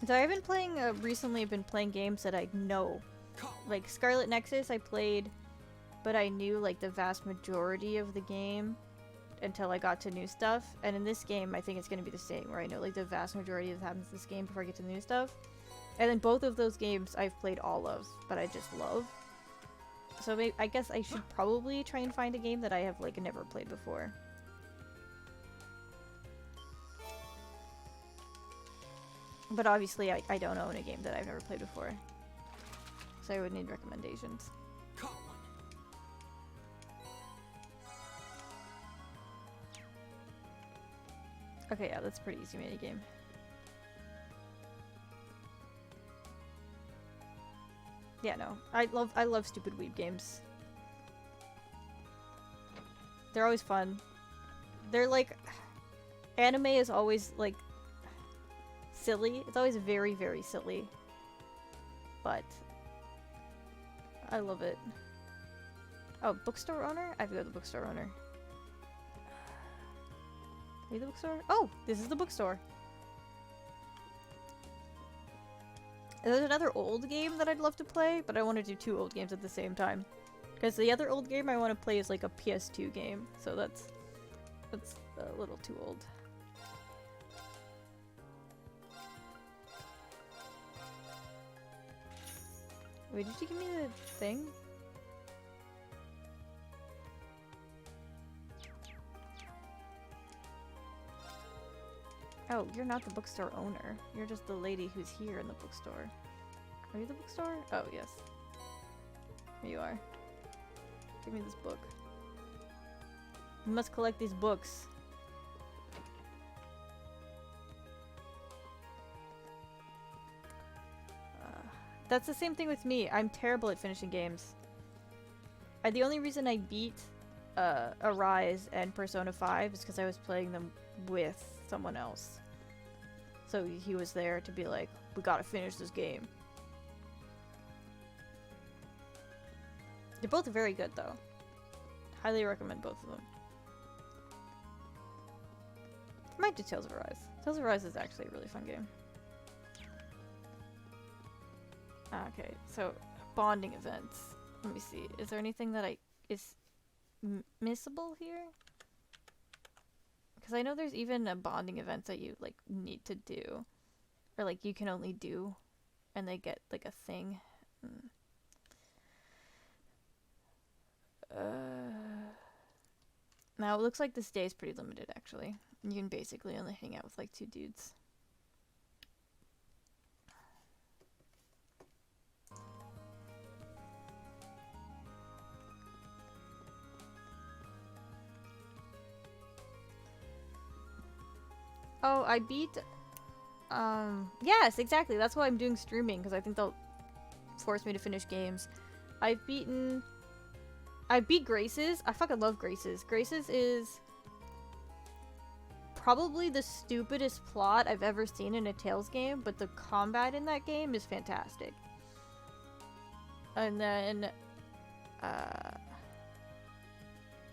So I've been playing, recently I've been playing games that I know. Like Scarlet Nexus I played, but I knew like the vast majority of the game until I got to new stuff. And in this game, I think it's going to be the same, where I know like the vast majority of what happens in this game before I get to the new stuff. And then both of those games I've played all of, but I just love. So maybe, I guess I should probably try and find a game that I have like never played before. But obviously I don't own a game that I've never played before. So I would need recommendations. Okay, yeah, that's a pretty easy minigame. Yeah, no. I love stupid weeb games. They're always fun. They're like... Anime is always, like... silly. It's always very, very silly. But... I love it. Oh, bookstore owner? I have to go to the bookstore owner. Are you the bookstore? Oh! This is the bookstore. And there's another old game that I'd love to play, but I want to do 2 old games at the same time. Because the other old game I want to play is like a PS2 game, so that's a little too old. Wait, did you give me the thing? Oh, you're not the bookstore owner. You're just the lady who's here in the bookstore. Are you the bookstore? Oh, yes. Here you are. Give me this book. You must collect these books. That's the same thing with me. I'm terrible at finishing games. The only reason I beat Arise and Persona 5 is because I was playing them with someone else. So he was there to be like, we gotta finish this game. They're both very good though. Highly recommend both of them. I might do Tales of Arise. Tales of Arise is actually a really fun game. Okay, so bonding events. Let me see. Is there anything that is missable here? Because I know there's even a bonding event that you like need to do, or like you can only do, and they get like a thing. Now it looks like this day is pretty limited actually. You can basically only hang out with like 2 dudes. Oh, I beat, yes, exactly. That's why I'm doing streaming, because I think they'll force me to finish games. I beat Graces. I fucking love Graces. Graces is probably the stupidest plot I've ever seen in a Tales game, but the combat in that game is fantastic. And then,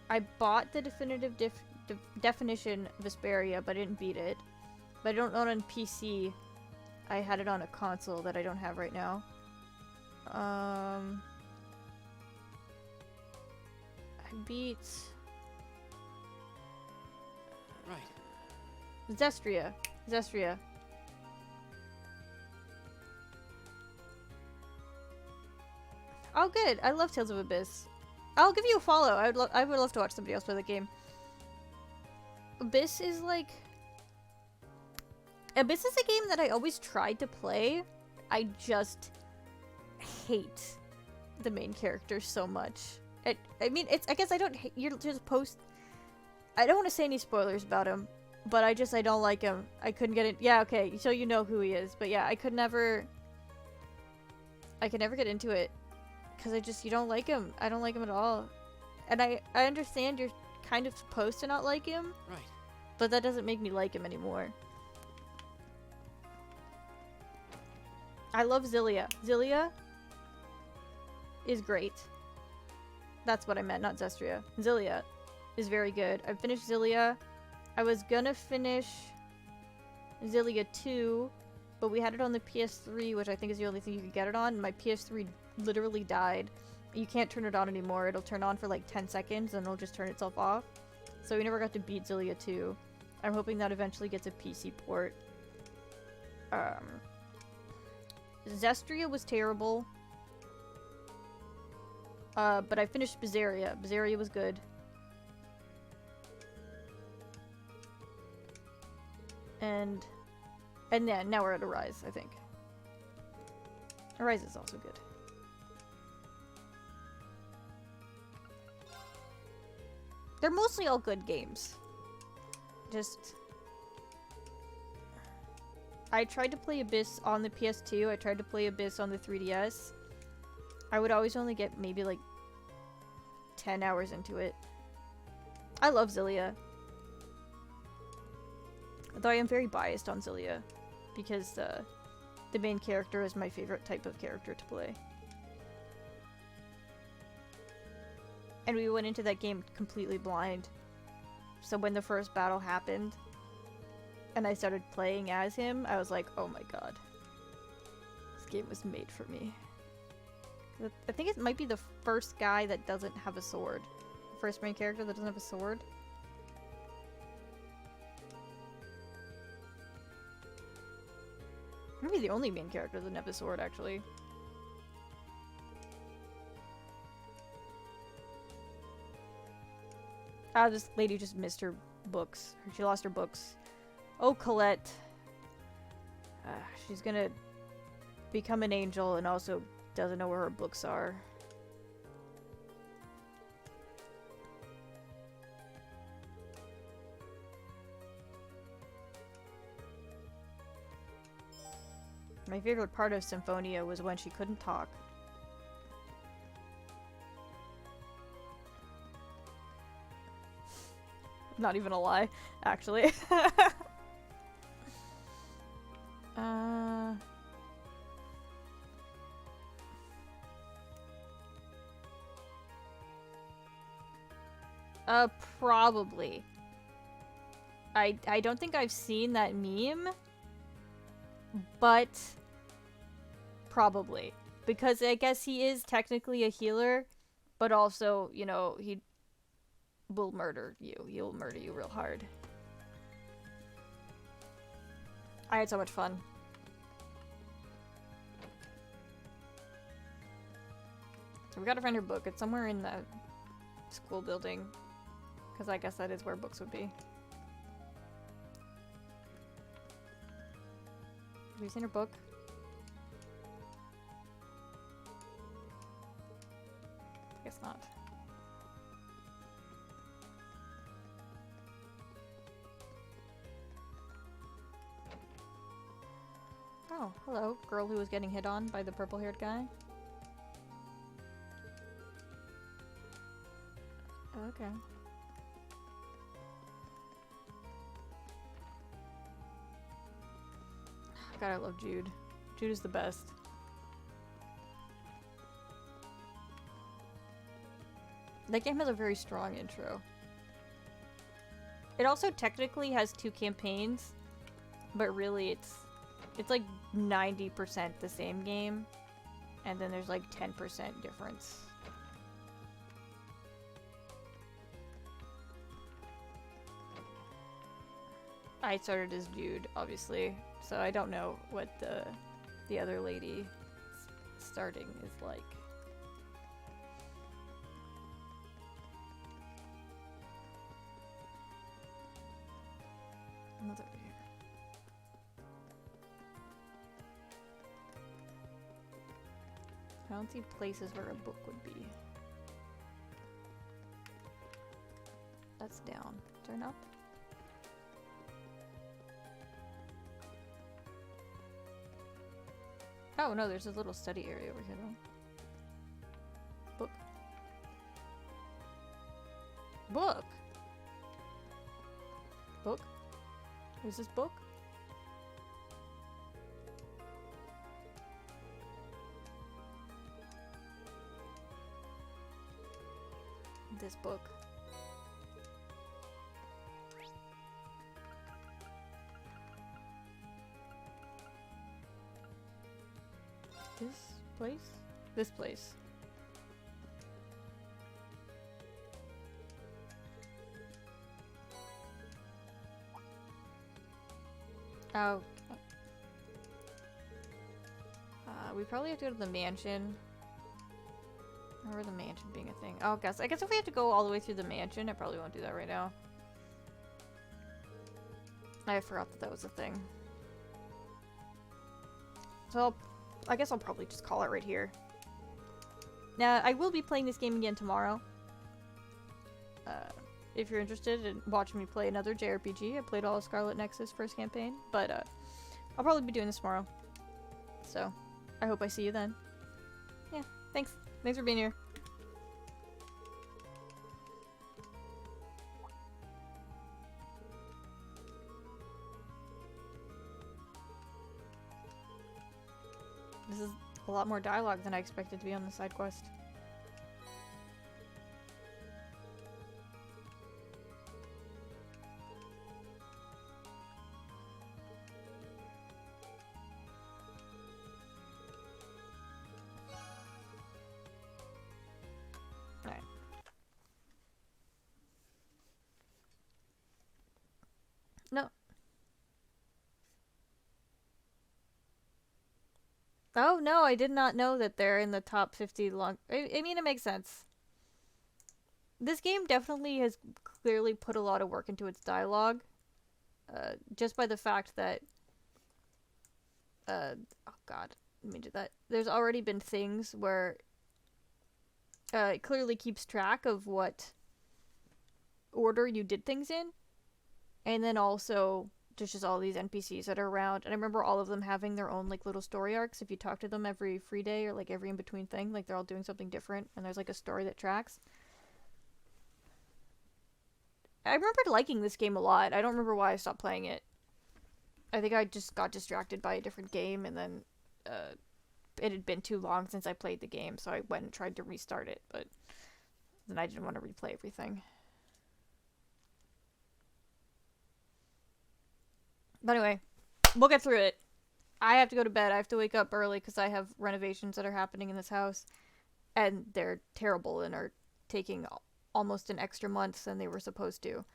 I bought the definitive definition Vesperia, but I didn't beat it. But I don't own it on PC. I had it on a console that I don't have right now. I beat... Right. Zestria. Oh good, I love Tales of Abyss. I'll give you a follow. I would love to watch somebody else play the game. Abyss is like... Abyss is a game that I always tried to play. I just hate the main character so much. I mean, I guess I don't hate... You're just post... I don't want to say any spoilers about him, but I don't like him. I couldn't get it. Yeah, okay, so you know who he is. But yeah, I could never get into it. Because you don't like him. I don't like him at all. And I understand you're kind of supposed to not like him. Right. But that doesn't make me like him anymore. I love Zillia. Zillia is great. That's what I meant, not Zestria. Zillia is very good. I finished Zillia. I was gonna finish Zillia 2, but we had it on the PS3, which I think is the only thing you could get it on. My PS3 literally died. You can't turn it on anymore. It'll turn on for like 10 seconds and it'll just turn itself off. So we never got to beat Zillia 2. I'm hoping that eventually gets a PC port. Zestria was terrible. But I finished Bizzaria. Bizzaria was good. And then now we're at Arise, I think. Arise is also good. They're mostly all good games. I tried to play Abyss on the PS2. I tried to play Abyss on the 3DS. I would always only get maybe like 10 hours into it. I love Zillia. Though I am very biased on Zillia. Because the main character is my favorite type of character to play. And we went into that game completely blind. So when the first battle happened, and I started playing as him, I was like, oh my god. This game was made for me. I think it might be the first guy that doesn't have a sword. First main character that doesn't have a sword. Maybe the only main character that doesn't have a sword, actually. This lady just missed her books. She lost her books. Oh, Colette. She's gonna become an angel and also doesn't know where her books are. My favorite part of Symphonia was when she couldn't talk. Not even a lie, actually. Probably. I don't think I've seen that meme, but probably. Because I guess he is technically a healer, but also, you know, he will murder you. He'll murder you real hard. I had so much fun. So we gotta find her book. It's somewhere in the school building. Because I guess that is where books would be. Have you seen her book? I guess not. Oh, hello. Girl who was getting hit on by the purple-haired guy. Okay. God, I love Jude. Jude is the best. That game has a very strong intro. It also technically has 2 campaigns, but really it's like 90% the same game, and then there's like 10% difference. I started as Jude, obviously, so I don't know what the other lady starting is like. Another here. I don't see places where a book would be. That's down. Turn up. Oh no, there's a little study area over here though. Book. Book? Book? Who's this book? This book. This place? This place. Oh. We probably have to go to the mansion. I remember the mansion being a thing. Oh, I guess if we have to go all the way through the mansion, I probably won't do that right now. I forgot that was a thing. So I guess I'll probably just call it right here. Now, I will be playing this game again tomorrow. If you're interested in watching me play another JRPG, I played all of Scarlet Nexus first campaign, but I'll probably be doing this tomorrow. So, I hope I see you then. Yeah, thanks. Thanks for being here. This is a lot more dialogue than I expected to be on the side quest. Alright. No. Oh, no, I did not know that they're in the top 50 long... I mean, it makes sense. This game definitely has clearly put a lot of work into its dialogue. just by the fact that, oh god, let me do that. There's already been things where it clearly keeps track of what order you did things in, and then also there's just all these NPCs that are around, and I remember all of them having their own like little story arcs. If you talk to them every free day or like every in-between thing, like they're all doing something different, and there's like a story that tracks. I remember liking this game a lot. I don't remember why I stopped playing it. I think I just got distracted by a different game, and then it had been too long since I played the game, so I went and tried to restart it, but then I didn't want to replay everything. But anyway, we'll get through it. I have to go to bed. I have to wake up early because I have renovations that are happening in this house, and they're terrible and are taking almost an extra month than they were supposed to.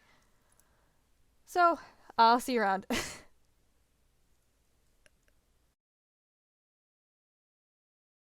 So, I'll see you around.